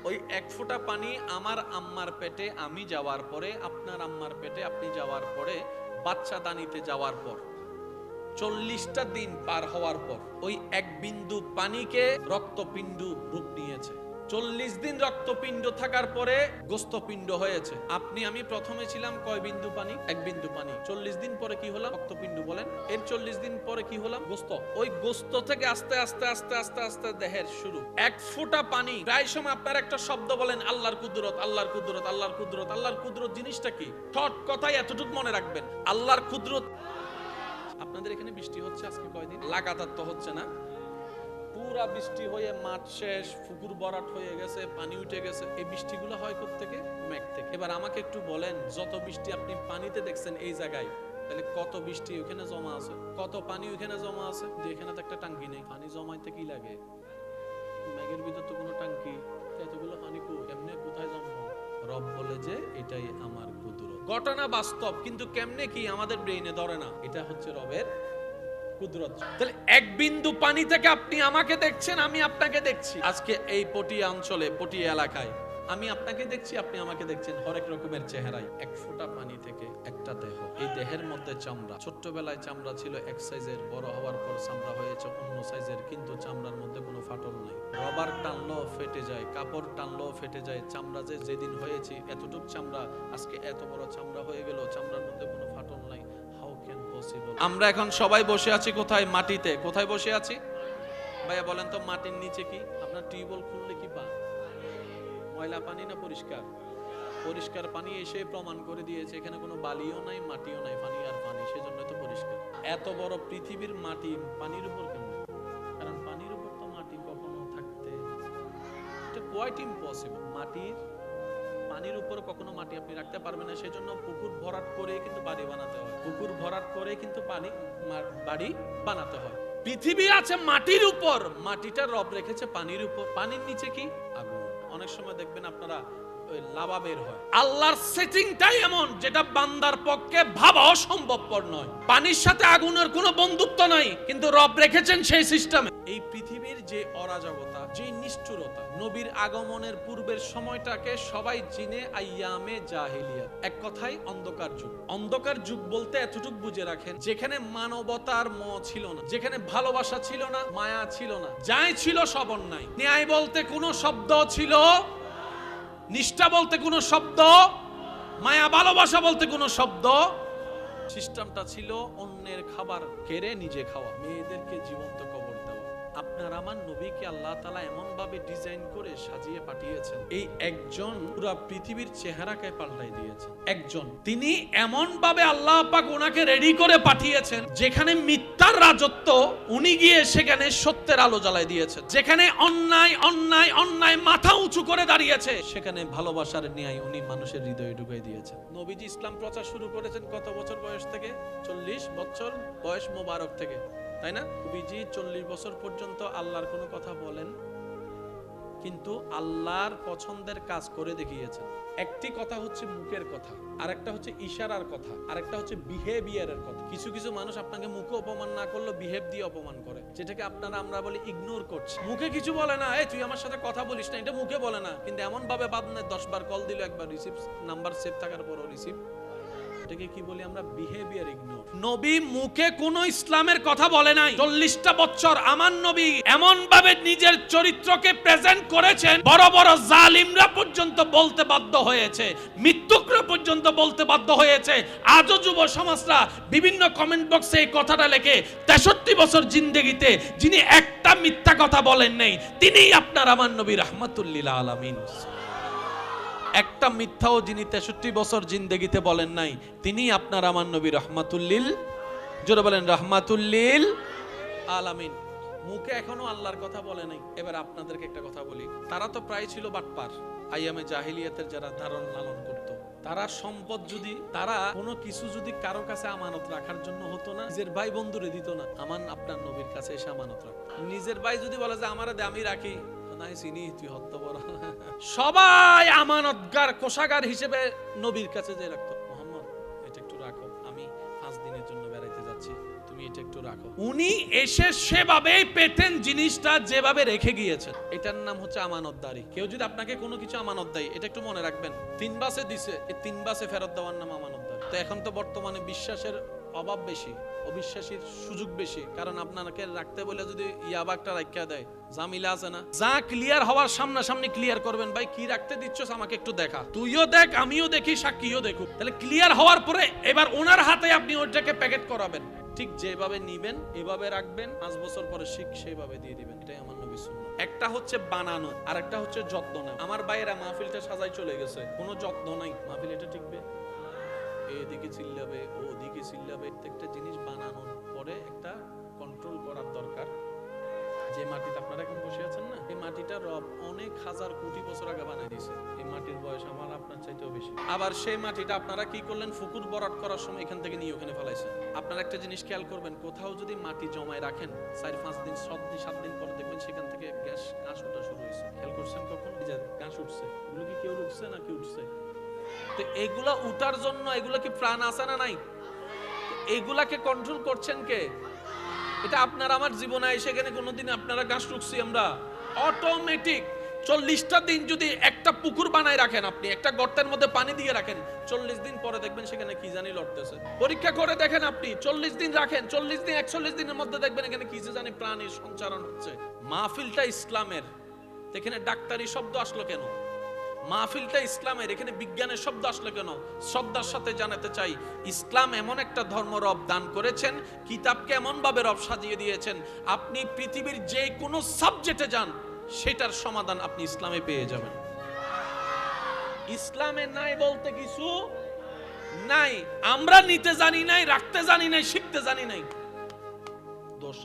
ওই এক ফোঁটা পানি আমার আম্মার পেটে আমি যাওয়ার পরে, আপনার আম্মার পেটে আপনি যাওয়ার পরে, বাচ্চা দানিতে যাওয়ার পর 40টা দিন পার হওয়ার পর ওই এক বিন্দু পানিকে রক্তপিণ্ড রূপ নিয়েছে। 40 দিন রক্তপিণ্ড থাকার পরে গোস্তপিণ্ড হয়েছে। আপনি আমি প্রথমে ছিলাম কয় বিন্দু পানি? এক বিন্দু পানি। 40 দিন পরে কি হলাম? রক্তপিণ্ড বলেন। এর 40 দিন পরে কি হলাম? গোস্ত। ওই গোস্ত থেকে আস্তে আস্তে আস্তে আস্তে আস্তে দেহের শুরু। এক ফোঁটা পানি। প্রায় সময় আপনার একটা শব্দ বলেন, আল্লাহর কুদরত, আল্লাহর কুদরত, আল্লাহর কুদরত। আল্লাহর কুদরত জিনিসটা কি? শর্ট কথায় এতটুকু মনে রাখবেন, আল্লাহর কুদরত। আপনাদের এখানে বৃষ্টি হচ্ছে আজকে কয়দিন? লাগাতার তো হচ্ছে না। পুরা বৃষ্টি হয়ে মাঠ শেষ, পুকুর ভরাট হয়ে গেছে, পানি উঠে গেছে। এই বৃষ্টিগুলো হয় কোত্থেকে? মেঘ থেকে। এবার আমাকে একটু বলেন, যত বৃষ্টি আপনি পানিতে দেখছেন এই জায়গায়, তাহলে কত বৃষ্টি ওখানে জমা আছে, কত পানি ওখানে জমা আছে? যে এখানে তো একটা টাঙ্কি নেই, পানি জমাইতে কি লাগে? মেঘের ভিতর তো কোনো টাঙ্কি, এতগুলো পানি কেমনে কোথায় জমা? রব বলে যে এটাই আমার কুদরত। ঘটনা বাস্তব, কিন্তু কেমনে কি আমাদের ব্রেইনে ধরে না। এটা হচ্ছে রবের কুদরত। তাহলে এক বিন্দু পানি থেকে আপনি আমাকে দেখছেন, আমি আপনাকে দেখছি। আজকে এই পটিয়া অঞ্চলে, পটিয়া এলাকায় আমি আপনাকে দেখছি, আপনি আমাকে দেখছেন, হরেক রকমের চেহারায়। এক ফোঁটা পানি থেকে একটা দেহ, এই দেহের মধ্যে চামড়া। ছোট্টবেলায় চামড়া ছিল এক সাইজের, বড় হওয়ার পর চামড়া হয়েছে অন্য সাইজের, কিন্তু চামড়ার মধ্যে কোনো ফাটল নাই। রবার টানলেও ফেটে যায়, কাপড় টানলেও ফেটে যায়। চামড়া যে যেদিন হয়েছে এতটুক চামড়া, আজকে এত বড় চামড়া হয়ে গেল, চামড়ার মধ্যে কোনো ফাটল নাই। How can possible? আমরা এখন সবাই বসে আছি কোথায়? মাটিতে। কোথায় বসে আছি ভাইয়া বলেন তো? মাটির নিচে কি আপনার টিউবওয়েল খুললে কি পান? ময়লা পানি না পরিষ্কার? পরিষ্কার পানি এসে প্রমাণ করে দিয়েছে এখানে কোনো বালিও নাই, মাটিও নাই, পানি আর পানি, সেজন্য তো পরিষ্কার। এত বড় পৃথিবীর মাটি পানির উপর কেমনে? কারণ পানির উপর তো মাটি কখনো থাকতে, এটা কোয়াইট ইম্পসিবল। পানির উপর কখনো মাটি আপনি রাখতে পারবেন না। সেজন্য পুকুর ভরাট করে কিন্তু বাড়ি বানাতে হয়, পুকুর ভরাট করে কিন্তু বাড়ি বানাতে হয়। পৃথিবী আছে মাটির উপর, মাটিটা রব রেখেছে পানির উপর। পানির নিচে কি? আগুন। অনেক সময় দেখবেন আপনারা লাভা বের হয়। আল্লাহর সেটিংটাই এমন যেটা বান্দার পক্ষে ভাবা অসম্ভবপর নয়। পানির সাথে আগুনের কোনো বন্ধুত্ব নাই, কিন্তু রব রেখেছেন সেই সিস্টেমে। এই পৃথিবীর যে অরাজকতা, যে নিষ্ঠুরতা, নবীর আগমনের পূর্বের সময়টাকে সবাই চিনে আইয়ামে জাহিলিয়াত। এক কথায় অন্ধকার যুগ। অন্ধকার যুগ বলতে এতটুকু বুঝে রাখেন, যেখানে মানবতার ছিল না, যেখানে ভালোবাসা ছিল না, মায়া ছিল না, যাই ছিল সব অন্যায়। ন্যায় বলতে কোনো শব্দ ছিল, নিষ্ঠা বলতে কোনো শব্দ, মায়া ভালোবাসা বলতে কোনো শব্দ। সিস্টেমটা ছিল অন্যের খাবার কেড়ে নিজে খাওয়া, মেয়েদেরকে জীবন্ত কবর দেওয়া। আপনার আমার নবীকে আল্লাহ তাআলা এমন ভাবে ডিজাইন করে সাজিয়ে পাঠিয়েছেন, এই একজন পুরো পৃথিবীর চেহারাকে পাল্টাই দিয়েছেন। একজন, তিনি এমন ভাবে আল্লাহ পাক ওনাকে রেডি করে পাঠিয়েছেন, যেখানে মিথ্যার রাজত্ব উনি গিয়ে সেখানে সত্যের আলো জ্বালায় দিয়েছেন। যেখানে অন্যায় অন্যায় অন্যায় মাথা উঁচু করে দাঁড়িয়েছে, সেখানে ভালোবাসার ন্যায় উনি মানুষের হৃদয়ে ঢুকিয়ে দিয়েছেন। নবীজি ইসলাম প্রচার শুরু করেছেন কত বছর বয়স থেকে? 40 বছর বয়স মোবারক থেকে, তাই না? নবীজি 40 বছর পর্যন্ত আল্লাহর কোনো কথা বলেন, কিন্তু আল্লাহর পছন্দের কাজ করে দেখিয়েছেন। একটি কথা হচ্ছে মুখের কথা, আর একটা হচ্ছে ইশারার কথা, আর একটা হচ্ছে বিহেভিয়ারের কথা। কিছু কিছু মানুষ আপনাকে মুখে অপমান না করলেও বিহেভ দিয়ে অপমান করে, যেটাকে আমরা বলি ইগনোর করছে। মুখে কিছু বলে না, এই তুই আমার সাথে কথা বলিস না, এটা মুখে বলে না, কিন্তু এমন ভাবে বাদ নেই 10 বার কল দিল, একবার রিসিভ, নাম্বার সেভ থাকার পরও রিসিভ। এটাকে কি বলি আমরা? Behaviour ignore. নবী মুখে কোনো ইসলামের কথা বলে নাই। 40টা বছর আমার নবী এমন ভাবে নিজের চরিত্রকে প্রেজেন্ট করেছেন, বড় বড় জালিমরা পর্যন্ত বলতে বাধ্য হয়েছে, মৃত্যুকরা পর্যন্ত বলতে বাধ্য হয়েছে। আজও যুব সমাজরা বিভিন্ন কমেন্ট বক্সে এই কথাটা লেখে, 63 বছর জিন্দেগিতে যিনি একটা মিথ্যা কথা বলেন নাই, তিনিই আপনার আমার নবী রাহমাতুল লিল আলামিন। একটা মিথ্যাও যিনি 63 বছর জিন্দেগিতে বলেন নাই, তিনি আপনার আমার নবী রাহমাতুল লিল, জোরে বলেন রাহমাতুল লিল আলামিন। মুখে এখনো আল্লাহর কথা বলে নাই। এবার আপনাদেরকে একটা কথা বলি, তারা তো প্রায় ছিল বাটপার। আইয়ামে জাহিলিয়াতের যারা ধারণ লালন করত, তারা সম্পদ যদি, তারা কোনো কিছু যদি কারো কাছে আমানত রাখার জন্য হতো না, নিজের ভাই বন্ধুরে দিত না, আপনার নবীর কাছে এসে আমানত রাখ। নিজের ভাই যদি বলে যে আমারে দে, আমি রাখি, নাই চিনি তুই হত্য বড়। সবাই আমানতগার কোষাগার হিসেবে নবীর কাছে যে রাখতো, মোহাম্মদ এটা একটু রাখো, আমি 5 দিনের জন্য বেড়াইতে যাচ্ছি, তুমি এটা একটু রাখো। উনি এসে সেভাবেই পেতেন জিনিসটা যেভাবে রেখে গিয়েছেন। এটার নাম হচ্ছে আমানতদারি। কেউ যদি আপনাকে কোনো কিছু আমানত দেয়, এটা একটু মনে রাখবেন, 3 বাসে দিছে, এই 3 বাসে ফেরত দেওয়ার নাম আমানতদারি। তো এখন তো বর্তমানে বিশ্বাসের অভাব বেশি, অবিশ্বাসীর সুযোগ বেশি, কারণ আপনাকে রাখতে বলে যদি ইয়াবাকটা রাখা দেয়, জামিলা আছে না, যা ক্লিয়ার হওয়ার সামনাসামনি ক্লিয়ার করবেন, ভাই কি রাখতে দিচ্ছস আমাকে একটু দেখা, তুইও দেখ আমিও দেখি সাক্ষীও দেখুক, তাহলে ক্লিয়ার হওয়ার পরে এবার ওনার হাতে আপনি ওইটাকে প্যাকেট করাবেন, ঠিক যেভাবে নিবেন এভাবে রাখবেন, 5 বছর পরে ঠিক সেইভাবে দিয়ে দিবেন। এটাই আমার নবী সুন্নাহ। একটা হচ্ছে বানানো আর একটা হচ্ছে যত্ন নেওয়া। আমার ভাইয়েরা মাহফিলটা সাজাই চলে গেছে, কোনো যত্ন নাই, মাহফিল এটা টিকবে, এদিকে চিল্লাবে ওদিকে চিল্লাবে। প্রত্যেকটা জিনিস বানানোর পরে একটা কন্ট্রোল করার দরকার। যে মাটিতে আপনারা এখন বসে আছেন না, এই মাটিটা রব অনেক হাজার কোটি বছর আগে বানাই দিয়েছে। এই মাটির বয়স আমার আপনার চাইতেও বেশি। আবার সেই মাটিটা আপনারা কি করলেন, পুকুর ভরাট করার সময় এখান থেকে নিয়ে ওখানে ফেলাইছেন। আপনারা একটা জিনিস খেয়াল করবেন, কোথাও যদি মাটি জমায় রাখেন 4-5 দিন 7 দিন পর দেখবেন সেখান থেকে ঘাস ওঠা শুরু হয়েছে। খেয়াল করছেন কখন ঘাস উঠছে? এগুলো কি কেউ উঠছে না কি উঠছে? তো এগুলা উঠার জন্য এগুলা কি প্রাণ আছে না নাই? এগুলাকে কন্ট্রোল করছেন কে? এটা আপনার আমার জীবনে এসে এখানে কোনোদিন আপনারা গাছ রুখছি আমরা? অটোমেটিক 40টা দিন যদি একটা পুকুর বানায় রাখেন, আপনি একটা গর্তের মধ্যে পানি দিয়ে রাখেন, 40 দিন পরে দেখবেন সেখানে কি জানি লড়তেছে। পরীক্ষা করে দেখেন আপনি, 40 দিন রাখেন, 40 দিন 41 দিনের মধ্যে দেখবেন এখানে কি জানি প্রাণীর সঞ্চারণ হচ্ছে। মাহফিলটা ইসলামের, এখানে ডাক্তারি শব্দ আসলো কেন? মাহফিলটা ইসলামের, এখানে বিজ্ঞানের শব্দ আসলো কেন? শ্রদ্ধার সাথে জানাতে চাই, ইসলাম এমন একটা ধর্ম রব দান করেছেন, কিতাবকে এমন ভাবে রব সাজিয়ে দিয়েছেন, আপনি পৃথিবীর যে কোনো সাবজেক্টে যান সেটার সমাধান আপনি ইসলামে পেয়ে যাবেন। ইসলামে নাই বলতে কিছু নাই, আমরা নিতে জানি নাই, রাখতে জানি নাই, শিখতে জানি নাই, দোষ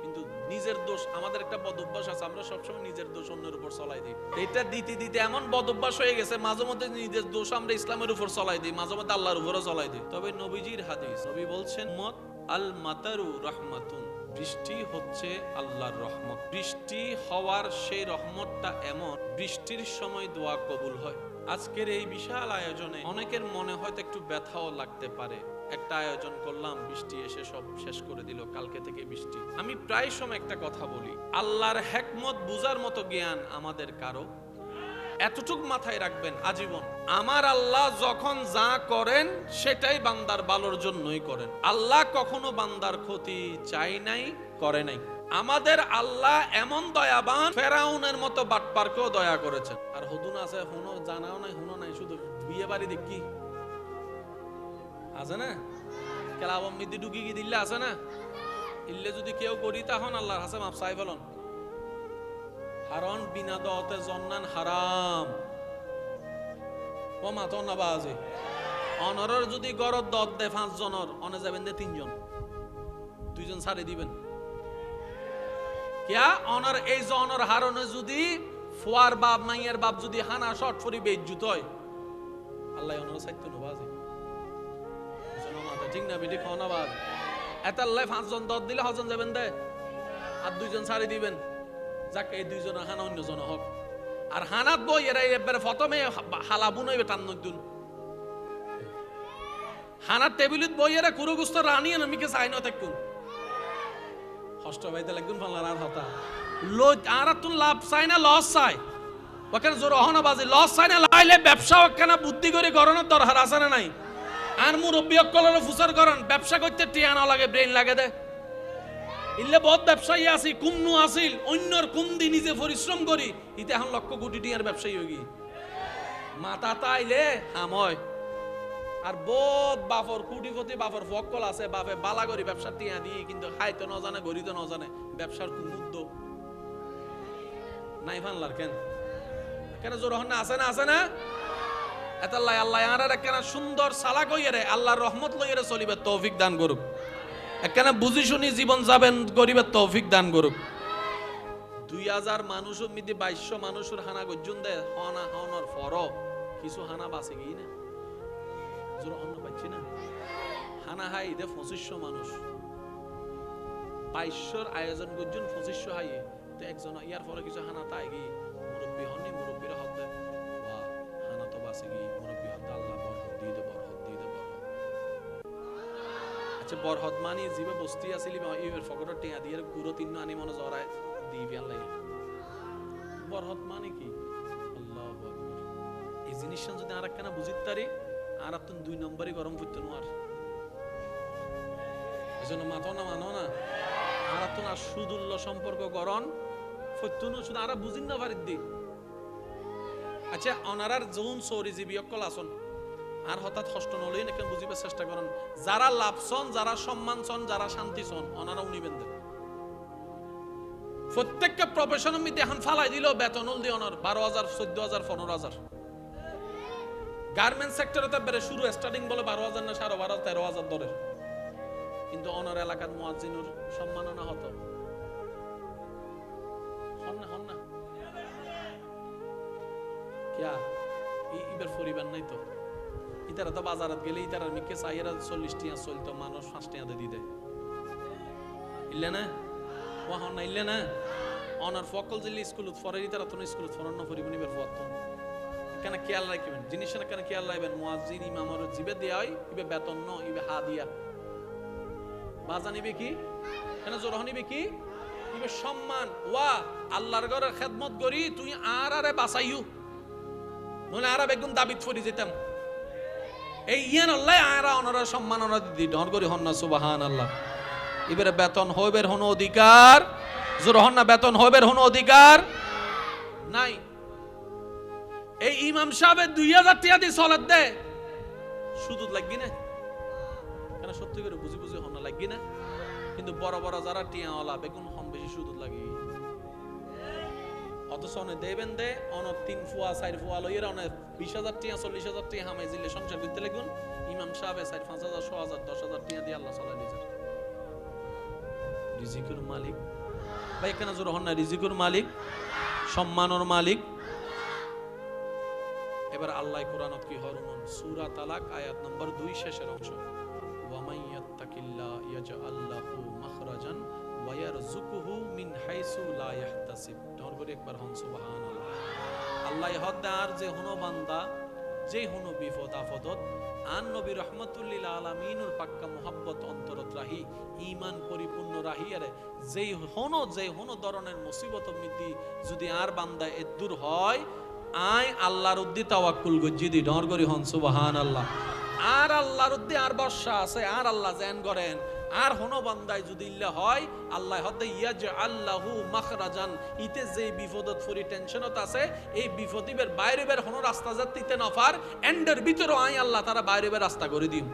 কিন্তু নিজের দোষ। আমাদের একটা বদ অভ্যাস আছে, আমরা সবসময় নিজের দোষ অন্যের উপর চলাই দিই। এটা দিতে দিতে এমন বদ অভ্যাস হয়ে গেছে, মাঝে মধ্যে নিজের দোষ আমরা ইসলামের উপর চলাই দিই, মাঝে মধ্যে আল্লাহর উপরও চলাই দিই। তবে নবীজির হাদিস, নবী বলছেন মত আল মাতারু রাহমাতুন, বৃষ্টি হচ্ছে আল্লাহর রহমত। বৃষ্টি হওয়ার সেই রহমতটা এমন, বৃষ্টির সময় দোয়া কবুল হয়। আজকের এই বিশাল আয়োজনে অনেকের মনে হয়তো একটু ব্যথাও লাগতে পারে, একটা আয়োজন করলাম, বৃষ্টি এসে সব শেষ করে দিল, কালকে থেকে বৃষ্টি। আমি প্রায় সময় একটা কথা বলি, আল্লাহর হিকমত বুঝার মতো জ্ঞান আমাদের কারো। এতটুক মাথায় রাখবেন আজীবন, আমার আল্লাহ যখন যা করেন সেটাই বান্দার ভালোর জন্যই করেন। আল্লাহ কখনো বান্দার ক্ষতি চাই নাই, করে নাই। আমাদের আল্লাহ এমন দয়াবান, ফেরাউনের মতো বাটপারকেও দয়া করেছেন। আর হুদুন আছে, হুনো জানাও নাই, হুনো নাই, শুধু বিয়ে বাড়ি দেখি আছে না, কেলাবম মিদি ঢুকি কি দিল্লে আছে না, ইল্লে যদি কেউ করি তখন আল্লাহর হাসে মাপ চাই ফেলন। হারন বিনা দতে জন্নান হারাম, ও মাথন না বাজে অনরের যদি গরত দত দে 5 জনের, অনে যাবেন দে 3 জন, 2 জন ছাড়ে দিবেন। কিয়া অনর এই জনর হারনে যদি ফুয়ার বাপ মাইয়ের বাপ যদি হানা শর্ট ফরি বেজ্জুত হয়, আল্লাহ অনর সাইতো না বাজে ঠিক না বেটি খাওয়া বাদ। এত আল্লাহ 5 জন দত দিলে হজন যাবেন দে, আর 2 জন ছাড়ি দিবেন, যাক এই 2 জনের হানা অন্য জন হোক। আর হানাত বই এরা একবারে প্রথমে হালাবুন হইবে টান নদুন, হানার টেবিলত বই এরা কুরুগুস্ত রানি নামিকে চাই না থাকুন, কষ্ট পাইতে লাগুন ফালার আর হতা লো। আর তুন লাভ চাই না লস চাই, ওখানে জোর অহনা বাজে লস চাই না, লাইলে ব্যবসা ওখানে বুদ্ধি করে গরনের দরকার আছে না নাই? আর মুরব্বী অকলের ফুসার করেন, ব্যবসা করতে টিয়া না লাগে, ব্রেন লাগে দে। ইল্লে বহুত ব্যবসায়ী আছি, কুমনু আসিল, অন্যর কুম দি নিজে পরিশ্রম করি, ইতে এখন লক্ষ কোটি টিয়ার ব্যবসায়ী হয়ে গি মাথা তাইলে হাময়। আর বহুত বাপর কুটিপতি বাপর ফকল আছে, বাপে বালা করি ব্যবসা টিয়া দিয়ে, কিন্তু খাইতে ন জানে, গড়িতে ন জানে, ব্যবসার কোন উদ্যোগ নাই ফানলার কেন কেন জোর হন না, আছে না, আছে না? এতাল্লাহ আল্লাহ আর একখানা সুন্দর সালাক হইয়ারে আল্লাহর রহমত লইয়ারে চলিবে তৌফিক দান করুক, একখানা বুঝি শুনি জীবন যাবেন গরিবের তৌফিক দান করুক। 2000 মানুষের মধ্যে 2200 মানুষের হানা গজ্জুন দেয়, হনা হনর ফর কিছু হানা বাঁচে গিয়ে না, জোর অন্য পাচ্ছি না, হানা হাই দে 2500 মানুষ, 2200 আয়োজন গজ্জুন 2500 হাইয়ে তো একজন ইয়ার পরে কিছু হানা তাই গি মুরব্বী হননি মুরব্বীরা হতে বা হানা তো বাসে গি মুরব্বী হতে আল্লাহ বরহত দিয়ে দে বরহত দিয়ে দে বরহত। আচ্ছা বরহত মানে জিবে বস্তি আসিলি ইবের ফকরের টিয়া দিয়ে গুরো তিন আনি মনে জরায় দিবি আল্লাহ। বরহত মানে কি? আল্লাহু আকবার। এই জিনিসটা যদি আর একখানা বুঝিত পারি আর আপনি 2 নম্বরই গরম করতে নোয়ার এজন্য মাথা না মানো না আর আপনি আর সুদুল্য সম্পর্ক গরম ফত্যুন শুধু আর বুঝিন না পারি দি। আচ্ছা অনারার যৌন সরি জীবী অকল আসন আর হঠাৎ হষ্ট নলই নাকি বুঝিবার চেষ্টা করেন যারা লাভ সন যারা সম্মান সন যারা শান্তি সন অনারা উনিবেন দেন প্রত্যেকটা প্রফেশনের মধ্যে এখন ফালাই দিল বেতন দিয়ে অনার 12,000 14,000 15,000। গার্মেন্টস সেক্টরে তো বেড়ে শুরু স্টার্টিং বলে 12,000 না 12,500 13,000 দরের, কিন্তু অনার এলাকার মুয়াজ্জিনুর সম্মাননা হতো হন না কিয়া ইবার পরিবার নাই তো ইতারা তো বাজারত গেলে ইতারার মিকে চাইরা 40 টিয়া চলতো মানুষ 5 টিয়া দিয়ে দেয় ইল্লে না ও হন না ইল্লে না অনার ফকল জিল্লি স্কুলত ফরে ইতারা তো স্কুলত ফরন না পরিবনি বের ফত কেন খেয়াল রাখবেন জিনিস না কেন খেয়াল রাখবেন মুয়াজ্জিন ইমামের জিবে দেয়া হয় ইবে বেতন ন ইবে হাদিয়া বাজা নিবে কি কেন জোরহ নিবে কি ইবে সম্মান ওয়া আল্লাহর ঘরের খেদমত করি তুই আর আরে বাঁচাইও নলে আর বেগুন দাবিত ফরি যেতাম এই ইয়ান আল্লাহ আরা অনরা সম্মান অনরা দি ডর করি হন না সুবহানাল্লাহ। ইবের বেতন হইবের হন অধিকার জোর হন না বেতন হইবের হন অধিকার নাই। এই ইমাম সাহেব 2,000 টাকা দিয়ে সলাত দে শুধু লাগি না কেন সত্যি করে বুঝি বুঝি হন না লাগি না, কিন্তু বড় বড় যারা টিয়াওয়ালা বেগুন হম বেশি শুধু লাগি অথচ অনে দেবেন দে অন 3 ফুয়া 4 ফুয়া লইরা অনে 20,000 টাকা 40,000 টাকা হামাই জিলে সংসার করতে লাগুন। ইমাম সাহেব 4-5,000 6,000 10,000 টাকা দিয়ে আল্লাহ সাল্লাল্লাহু আলাইহি রিজিকুর মালিক ভাই কেন জোর হন না রিজিকুর মালিক সম্মানের মালিক। এবার আল্লাহ কোরআনত কি হরমন সূরা তালাক আয়াত নম্বর 2 শেষের অংশ ওয়া মান ইয়াত্তাকিল্লাহ ইয়াজআল লাহু মাখরাজান ওয়া ইয়ারযুকুহু মিন হাইসু লা ইয়াহতাসিব। ডর করে একবার হন সুবহানাল্লাহ। আল্লাহ হদার যে হনো বান্দা যে হনো বিপদ আপদত আন নবী রাহমাতুল লিল আলামিনুর পাক্কা মুহাব্বত অন্তরত রাহি ঈমান পরিপূর্ণ রাহি আরে যেই হনো ধরনের মুসিবত মিদি যদি আর বান্দা এদুর হয় আয় আল্লাহর উদ্দি তাওয়াক্কুল গজ্জি দি ডর করি হন সুবহানাল্লাহ। আর আল্লাহর উদ্দি আর বর্ষা আছে আর আল্লাহ জান করেন আর হনো বান্দায় যদি ইল্লা হয় আল্লাহ হদে ইয়াজআল লাহু মাখরাজান ইতে যে বিপদত ফরি টেনশনত আছে এই বিপদিবের বাইরে বের হনো রাস্তা যাত্তিতে নফার এন্ডের ভিতর আয় আল্লাহ তারা বাইরে বের রাস্তা করে দিম।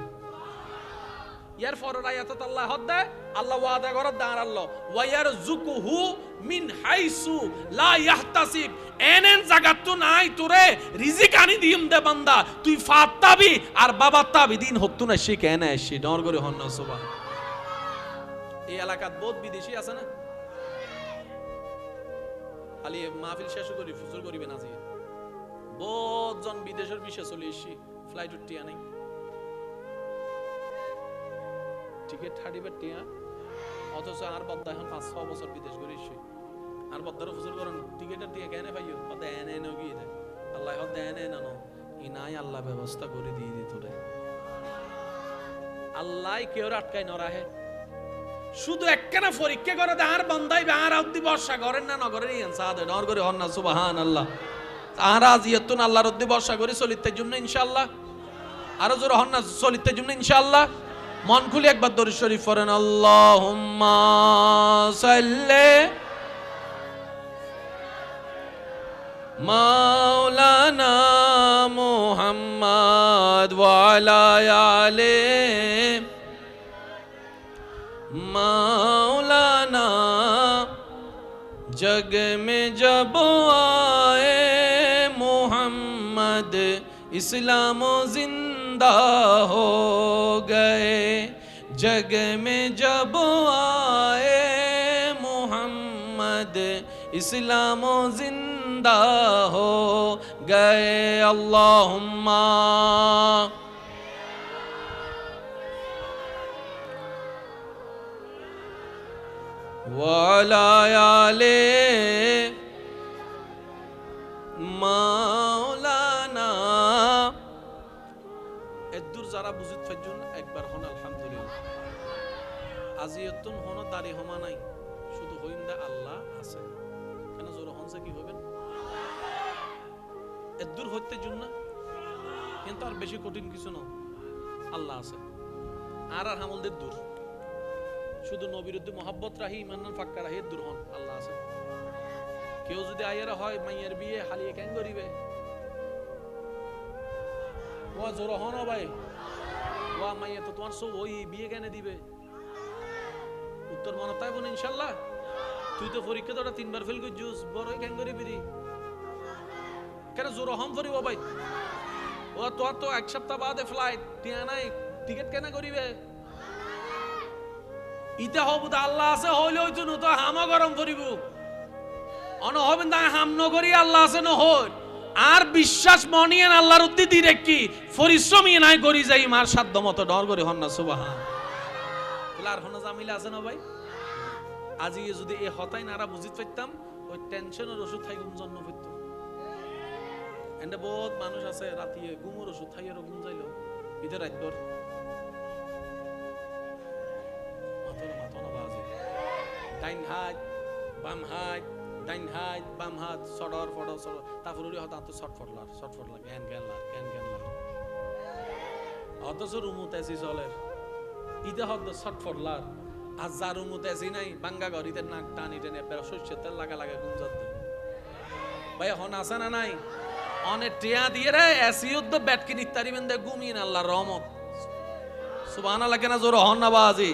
ইয়ার পরের আয়াতত আল্লাহ হদে আল্লাহ ওয়াদা করে দাঁড় আল্লাহ ওয়ায়ারযুকুহু মিন হাইসু লা ইয়াহতাসিব এনেন জাগাত তো নাই তোরে রিজিক আনি দিম দে বান্দা তুই ফাত্তাবি আর বাবা তাবি দিন হত্তু না সে কেন আসে ডর করে হন না সুবহান। এই এলাকাত বহুত বিদেশি আছে না খালি মাহফিল শেষ করি ফুজুর করিবে না জিয়ে বহুত জন বিদেশের বিষয় চলে এসি ফ্লাইট উঠিয়া নাই টিকিট ছাড়িবে টিয়া অথচ আর বদ্দা এখন 5-6 বছর বিদেশ করে এসে আর বদ্দারও ফুজুর করেন টিকিটের টিয়া কেন পাইও হতে এনে এনে গিয়ে দেয় আল্লাহ হতে এনে এনে ই নাই আল্লাহ ব্যবস্থা করে দিয়ে দিত রে আল্লাহ কেউ আটকায় নরাহে শুধু একখানা পরীক্ষা করে দে আর বন্দাইবে আর আউদ্দি বর্ষা করেন না নগরের ইনসাদ নর করে হন না সুবহানাল্লাহ। আর আজিয়াতুন আল্লাহর উদ্দি বর্ষা করে চলিতে জন্য ইনশাআল্লাহ আরো জোরে হন না চলিতে জন্য ইনশাআল্লাহ। মন খুলে একবার দরুদ শরীফ পড়েন আল্লাহুম্মা সাল্লি মাওলানা মুহাম্মদ ওয়া আলা আলি मौलाना जग में जब आए मोहम्मद इस्लाम जिंदा हो गए जग में जब आए मोहम्मद इस्लाम जिंदा हो गए अल्लाहुम्मा ওয়ালা আলে মাওলানা। এদুর যারা বুঝিত ফাইজুন একবার হন আলহামদুলিল্লাহ। আজিয়তুন হন দাড়ি হমা নাই, শুধু হইন্দা আল্লাহ আছে। কেন জোর হনছে কি হইবেন? এদুর হইতে জুন না, কিন্তু আর বেশি কঠিন কিছু না, আল্লাহ আছে। আর আর হামলদের দূর, শুধু নবীর উদ্দি মহাব্বত রাহি ইমানান ফাক্কা রাহি দূর হন, আল্লাহ আছে। কেউ যদি আয়ের হয় মাইয়ের বিয়ে হালিয়ে কেন করিবে? ও জোর হন ভাই, ওয়া মাইয়া তো তোমার সব ওই বিয়ে কেন দিবে? উত্তর মনে তাই বোন ইনশাল্লাহ। তুই তো পরীক্ষা তো 3বার ফেল করছিস, বড় কেন করিবি রে? কেন জোর হম করিব ভাই? ও তোর তো এক সপ্তাহ বাদে ফ্লাইট, টিয়া নাই, টিকিট কেন করিবে? ইতে হব আল্লাহ আছে হইলে ওই জন্য তো হামা গরম করিব। অন হবেন তাই হাম নগরী আল্লাহ আছে ন হই। আর বিশ্বাস মনিয়েন আল্লাহর উদ্দি ডিরেক্ট কি পরিশ্রমী নাই করি যাই মার সাধ্য মতো ডর করে হন না সুবহান। আর হন জামিলা আছে না ভাই? আজি যদি এ হতাই নারা বুঝিত পাইতাম, ওই টেনশনের ওষুধ খাই ঘুম জন্ম পেত। এন্ড বহুত মানুষ আছে রাতিয়ে ঘুমের ওষুধ খাই আর ঘুম যাইলো ঈদের রাত ভর মাথা বাজে। ডাইন হাত বাম হাত, ডাইন হাত বাম হাত, সডর ফডর সডর, তারপরে হঠাৎ তো শর্ট জ্ঞান জ্ঞান অথচ রুমুতে এসি চলের ইতে হদ শর্ট ফডলার। আর যা রুমুতে এসি নাই বাঙ্গা ঘরিতে নাক টানি টেনে শস্যের তেল লাগা ঘুম যাতে ভাই হন আছে না নাই? অনেক টিয়া দিয়ে রে এসি উদ্দ ব্যাটকি নিতারিবেন দে ঘুমিয়ে আল্লাহর রহমত সুবহানাল্লাহ। কেন জোর হন না বাজি?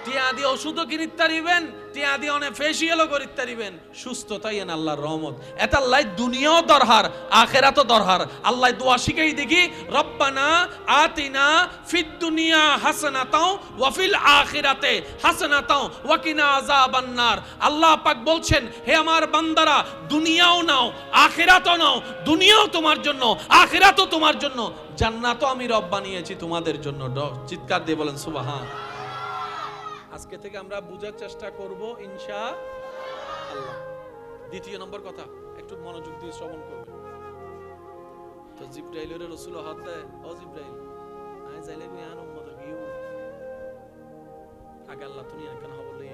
টিয়া দিয়ে ওষুধও কিনিতে পারিবেন, টিয়া দিয়ে অনেক ফেসিয়ালও করিতে পারিবেন, সুস্থতাই এন আল্লাহর রহমত। এটা আল্লাহ দুনিয়াও দরকার আখিরাতও দরকার। আল্লাহ দোয়া শিখাই দেখি, রব্বানা আতিনা ফিদ দুনিয়া হাসানাতাও ওয়া ফিল আখিরাতে হাসানাতাও ওয়া কিনা আযাবান নার। আল্লাহ পাক বলছেন, হে আমার বান্দারা দুনিয়াও নাও আখিরাতও নাও, দুনিয়াও তোমার জন্য আখিরাতও তোমার জন্য, জান্নাতও আমি রব বানিয়েছি তোমাদের জন্য। চিৎকার দিয়ে বলেন সুবহান। আজকে থেকে আমরা বুঝার চেষ্টা করব ইনশাআল্লাহ। দ্বিতীয় নম্বর কথা একটু মনোযোগ দিয়ে শ্রবণ করবেন। তো জিবরাইলের রাসূল হাত দেয়, ও জিবরাইল আই যাইলে বিয়ান উম্মত গিয়ে আগে আল্লাহ তুমি কেন বললে?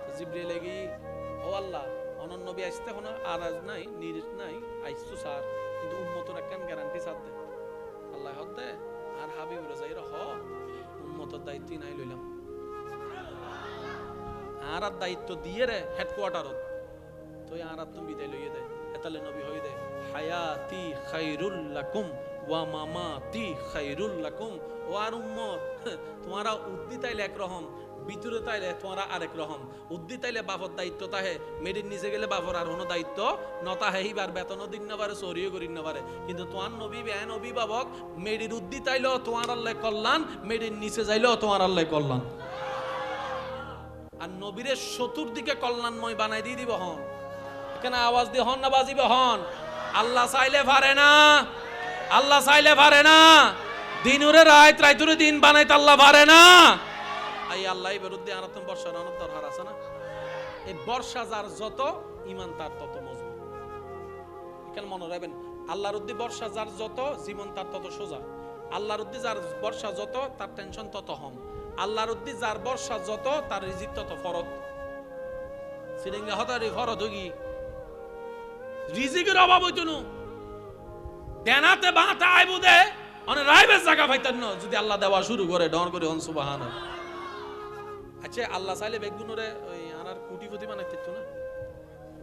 তো জিবরাইল লাগি, ও আল্লাহ অনন্য নবী আসতে হনা আরাজ নাই নিরিশ নাই আইসু স্যার, কিন্তু উম্মতর একখান গ্যারান্টি সাথ দেয়। আল্লাহ হাত দেয় আর হাবিব রাজাইর হ উম্মতের দায়িত্ব নাই লইলাম। আর দায়িত্ব দিয়ে রে হেডকোয়ার্টারত তো আর তুমি বিদায় লইয়ে দেয়। এতালে নবী হই দেয়, হায়াতি খায়রুল লাকুম ওয়া মামাতি খায়রুল লাকুম। ও আর উম্মত তোমারা উদ্দি তাইলে একরকম, ভিতরে তাইলে তোমারা আরেক রকম। উদ্দি তাইলে বাপর দায়িত্ব তাহে, মেডির নিচে গেলে বাপর আর কোনো দায়িত্ব নতা হেইবার বেতনও দিন না পারে, চরিও করিন না পারে। কিন্তু তোমার নবী বেন অভিভাবক, মেডির উদ্দি তাইলেও তোমার আল্লাহ কল্যাণ, মেডির নিচে যাইলেও তোমার আল্লাহ কল্যাণ। আর নবীরের চতুর্দিকে কল্যাণময় বানাই দিয়ে দিব হন। এখানে আওয়াজ দিয়ে হন না বাজিবে হন। আল্লাহ চাইলে পারে না, আল্লাহ চাইলে পারে না। দিনুরে রাত রাইতুরে দিন বানাইতে আল্লাহ পারে না। এই আল্লাহ বিরুদ্ধে আনতম বর্ষার অনেক দরকার আছে না? এই বর্ষা যার যত ইমান তার তত মজবুত। এখানে মনে রাখবেন, আল্লাহর উদ্দি বর্ষা যার যত জীবন তার তত সোজা। আল্লাহর উদ্দি যার বর্ষা যত তার টেনশন তত হম। আল্লাহর উদ্দি যার বর্ষা যত তার রিজিক তত ফরত। সিরিঙ্গা হতারি ফরত হগি রিজিকের অভাব হইতো না। দেনাতে বাঁতা আইবু দে অনেক রাইবের জায়গা পাইতেন না যদি আল্লাহ দেওয়া শুরু করে ডর করে হন সুবহানাল্লাহ। আচ্ছা আল্লাহ চাইলে বেগুনরে ওই আনার কোটিপতি বানাইতে না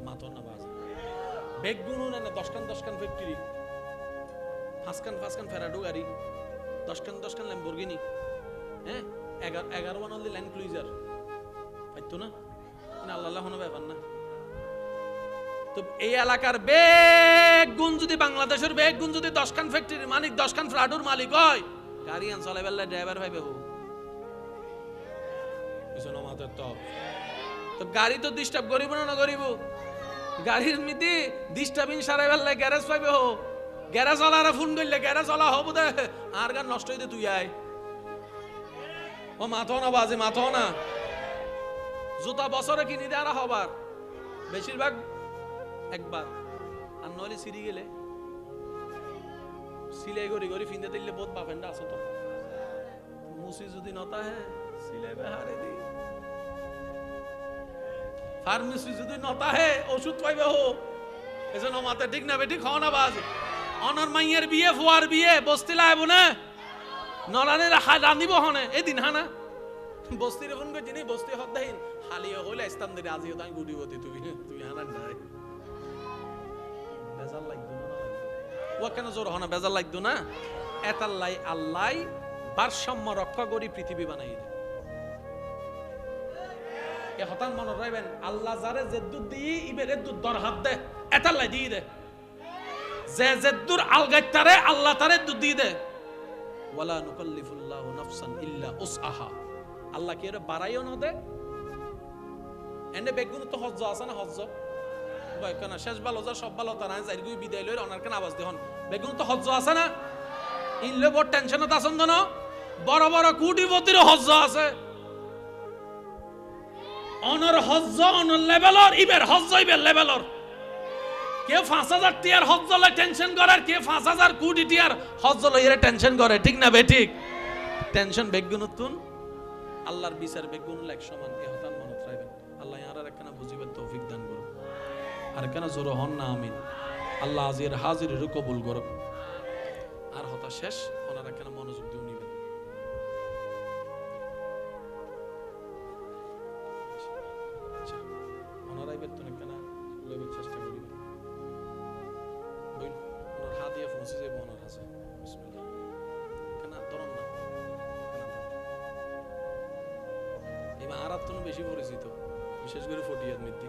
মাতর না বাজ বেগুন না 10 ফ্যাক্টরি 5 ফেরাডো গাড়ি 10 ল্যাম্বরগিনি, হ্যাঁ 11 অনলি ল্যান্ড ক্রুইজার পাইতো না। আল্লাহ কোনো ব্যাপার না। তো এই এলাকার বেগুন যদি বাংলাদেশের বেগুন যদি 10 ফ্যাক্টরির মালিক 10 ফ্লাডুর মালিক হয়, গাড়ি আন চলাই বেলা ড্রাইভার পাইবে হো পিছনে মাথার তো গাড়ি তো ডিস্টার্ব করিব না করিব? গাড়ির মিতি ডিস্টার্বিং সারাই বেলা গ্যারেজ পাইবে হো। গ্যারেজ ওয়ালারা ফোন করলে গ্যারেজ ওয়ালা হবো দে আর গান নষ্ট হইতে তুই আয় ও মাথো না বাজে, মাথো না। জুতা বছরে কিনে দেয় আর হবার বেশিরভাগ একবার, আর নইলে সিঁড়ি গেলে সিলাই গড়ি গড়ি ফিন্দে দিলে বহুত বাপেন্ডা আছে তো মুসি যদি নতা হ্যাঁ সিলাই হারে দি ফার্মেসি যদি নতা হে ওষুধ পাইবে হো এজন্য মাথা ঠিক না বেটি খাও না বাজ অনর মাইয়ের বিয়ে ফুয়ার বিয়ে বস্তি লাইব না নলানে রাঁধিব হনে এদিন হানা বস্তির ফোন করে যিনি বস্তি হত দেন হালিয়ে হইলে ইসলাম দিলে আজিও তাই গুডি হতে তুমি তুমি হানা নাই বেজাল লাগতো না ও কেন জোর হনা বেজাল লাগতো না এতাল্লাই আল্লাহ ভারসাম্য রক্ষা করি পৃথিবী বানাই দে এ হতান মনে রাখবেন আল্লাহ যারে জেদ্দুর দিয়ে ইবেরে দুধ দর হাত দে এতাল্লাই দিয়ে দে যে জেদ্দুর আলগাইতারে আল্লাহ তারে দুধ দিয়ে দে ওয়ালা নুকাল্লিফুল্লাহু নাফসান ইল্লা উসআহা আল্লাহ কি এর বাড়াইও না দে এনে বেগুন তো হজ্জ আছে না হজ্জ ভাই কেন শেষ ভালো যা সব ভালো তারা যাইগুই বিদায় লই অনার কেন আওয়াজ দেহন বেগুন তো হজ্জ আছে না ইনলে বড় টেনশনত আছেন না বড় বড় কোটিপতির হজ্জ আছে অনর হজ্জ অনর লেভেলর ইবের হজ্জ ইবের লেভেলর কে 5000 টিয়ার হজ্জ লয় টেনশন করে আর কে 5000 কোটি টিয়ার হজ্জ লয় এর টেনশন করে ঠিক না বে ঠিক টেনশন বেগুনতুন আল্লাহর বিচার বেগুন লাগ সমান এ হতান মনত রাখবেন আল্লাহ ইয়ারা রাখনা বুঝিবার তৌফিক দান করুন আর কেন জোর হন না আমিন আল্লাহ আজির হাজির কবুল করুন আর হতা শেষ ওনারা কেন মনোযোগ দিয়ে নিবেন ওনারাই বেতন কেন লইবার চেষ্টা করিবেন বইন ওনার হাত দিয়ে পৌঁছে যাবে ওনার কাছে বিসমিল্লাহ কেন ধরুন না এই মাহারাত তো বেশি পরিচিত বিশেষ করে ফটিয়ার মধ্যে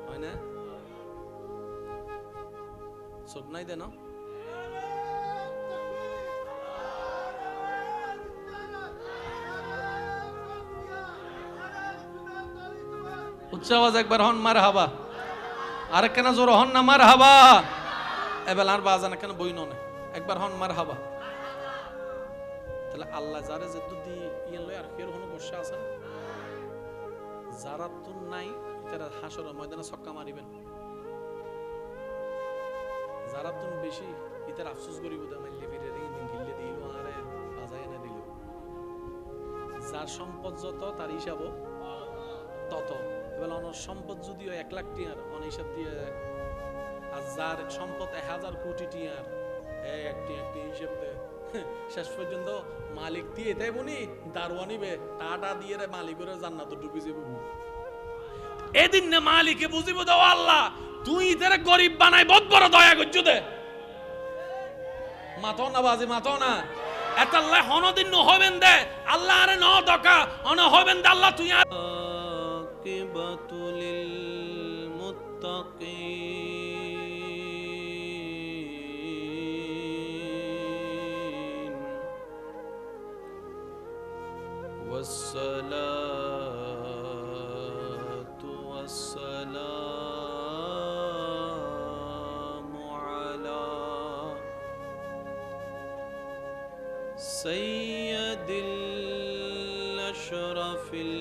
হয় না সব নাই দেন উচ্চ আওয়াজ একবার হন মারহাবা আর কেন জোর হন না মারহাবা এবেল আর বাজানা কেন বই ননে একবার হন মারহাবা তাহলে আল্লাহ যারে যে দুদি ইয়ে লয় আর ফের কোনো বর্ষা আছে না যারা তো নাই তারা হাসর ময়দানে ছক্কা মারিবেন যারা তো বেশি ইতার আফসোস করিব দা মাইলে ফিরে দিন গিল্লে দিল আরে বাজায় না দিল যার সম্পদ যত তার হিসাব তত এবার অনর সম্পদ যদিও 1 লাখ টিয়ার অন হিসাব দিয়ে আর যার সম্পদ 1000 কোটি টিয়ার একটি হিসাব দেয় শেষ পর্যন্ত মালিক দিয়ে তাই বনি দারওয়ানিবে টাটা দিয়ে রে মালিকের জান্নাত ডুবে যাবে এদিন না মালিকে বুঝিব দাও আল্লাহ তুই ইতারে গরিব বানাই বহুত বড় দয়া করছ দে মাথো না বাজি মাথো না এতাল্লাহ হনদিন ন হবেন দে আল্লাহ আরে ন দকা অন হবেন দে আল্লাহ তুই আকিবাতুল মুত্তাকিন ওয়াসসালাতু ওয়াসসালামু আলা সাইয়্যিদিল আশরাফিল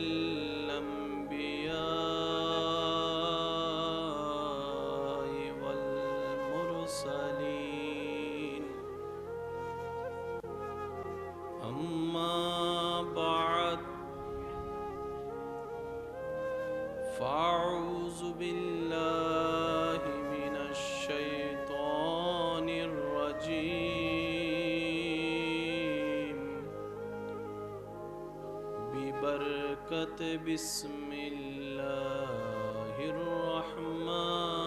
فأعوذ بالله من الشيطان الرجيم ببركة بسم الله الرحمن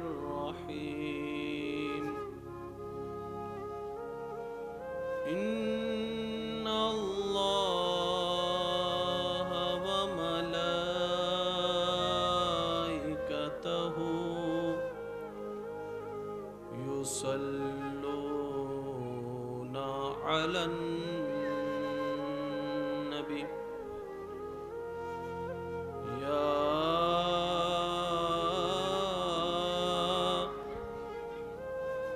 الرحيم إن الله يصلون على النبي يا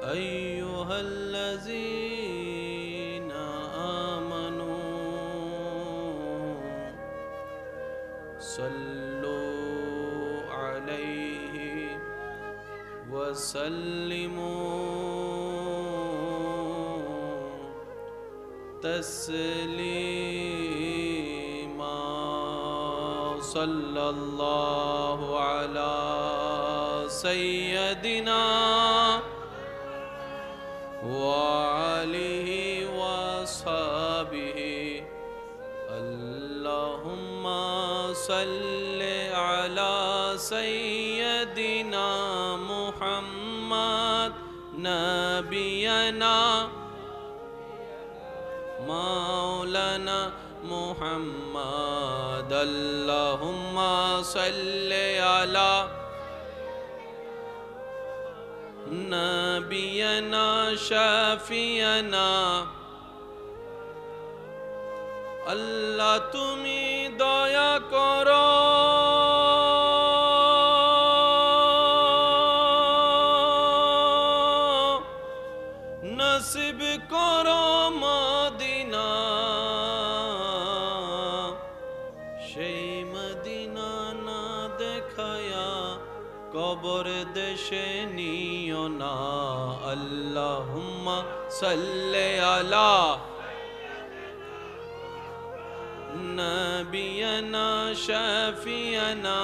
أيها الذين آمنوا صلوا عليه وسلموا تسليما صلى الله على سيدنا وآله وصحبه اللهم صل على سيدنا محمد نبينا مولانا محمد اللهم صل على نبينا شافينا আল্লাহ তুমি দয়া করো নসিব করো মদিনা সেই মদিনা না দেখায়া কবর দেশে নিও না আল্লাহুম্মা সাল্লি আলা নবিয়ানা শাফিয়ানা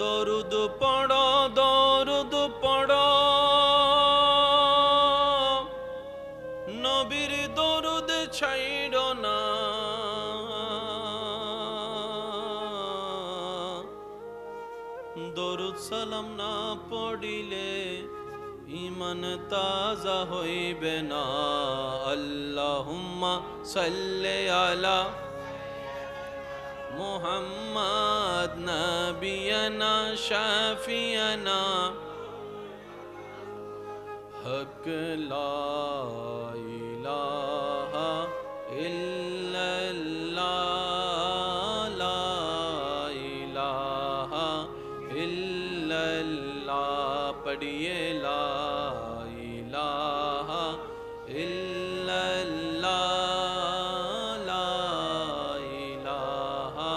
দরুদ পড়ো নবীর দরুদ ছাইড়ো না দরুদ সালাম না পড়িলে ইমান তাজা হইবে না আল্লাহুম্মা সাল্লি আলা মুহাম্মদ নবিয়ানা শাফিয়ানা হক লা ইলাহা ইল্লাল্লাহ লা ইলাহা ইল্লাল্লাহ পড়িয়ে লা ইলাহা ইল্লাল্লাহ লা ইলাহা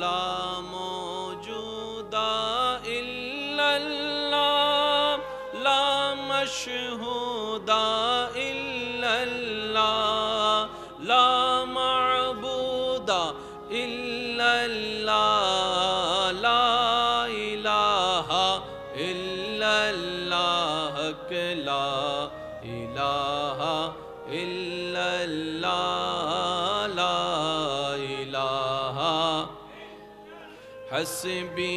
লা মওজুদা ইল্লাল্লাহ লা মাশহুদা ইল্লাল্লাহ লা মা'বুদা ইল্লাল্লাহ লা ইলাহা ইল্লাল্লাহ লা ইলাহা ইল্লাল্লাহ লা ইলাহা হাসবি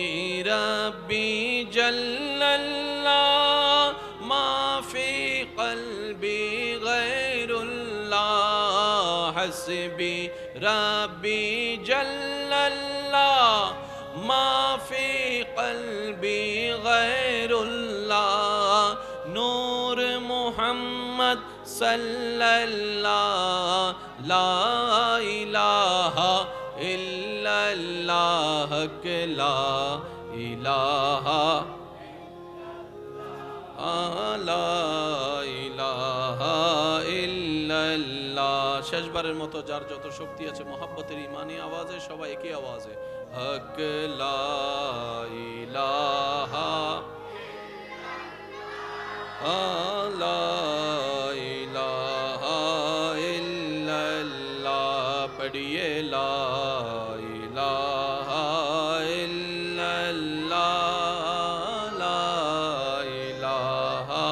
রাব্বি জাল্লাল্লাহ মা ফি কলবি গায়রুল্লাহ হাসবি রাব্বি জাল্লাল্লাহ মা ফি কলবি গায়রুল্লাহ নূর মুহাম্মদ সাল্লাল্লাহ লা ইলাহা ইল্লাল্লাহ লা ইলাহা লা ইলাহা ইল্লাল্লাহ শেষবারের মতো যার যত শক্তি আছে মোহাব্বতের ইমানি আওয়াজে সবাই একই আওয়াজে হক লা ইলাহা লা ইলাহা ইল্লাল্লাহ পড়িয়ে লা ইলাহা ইল্লাল্লাহ লা ইলাহা।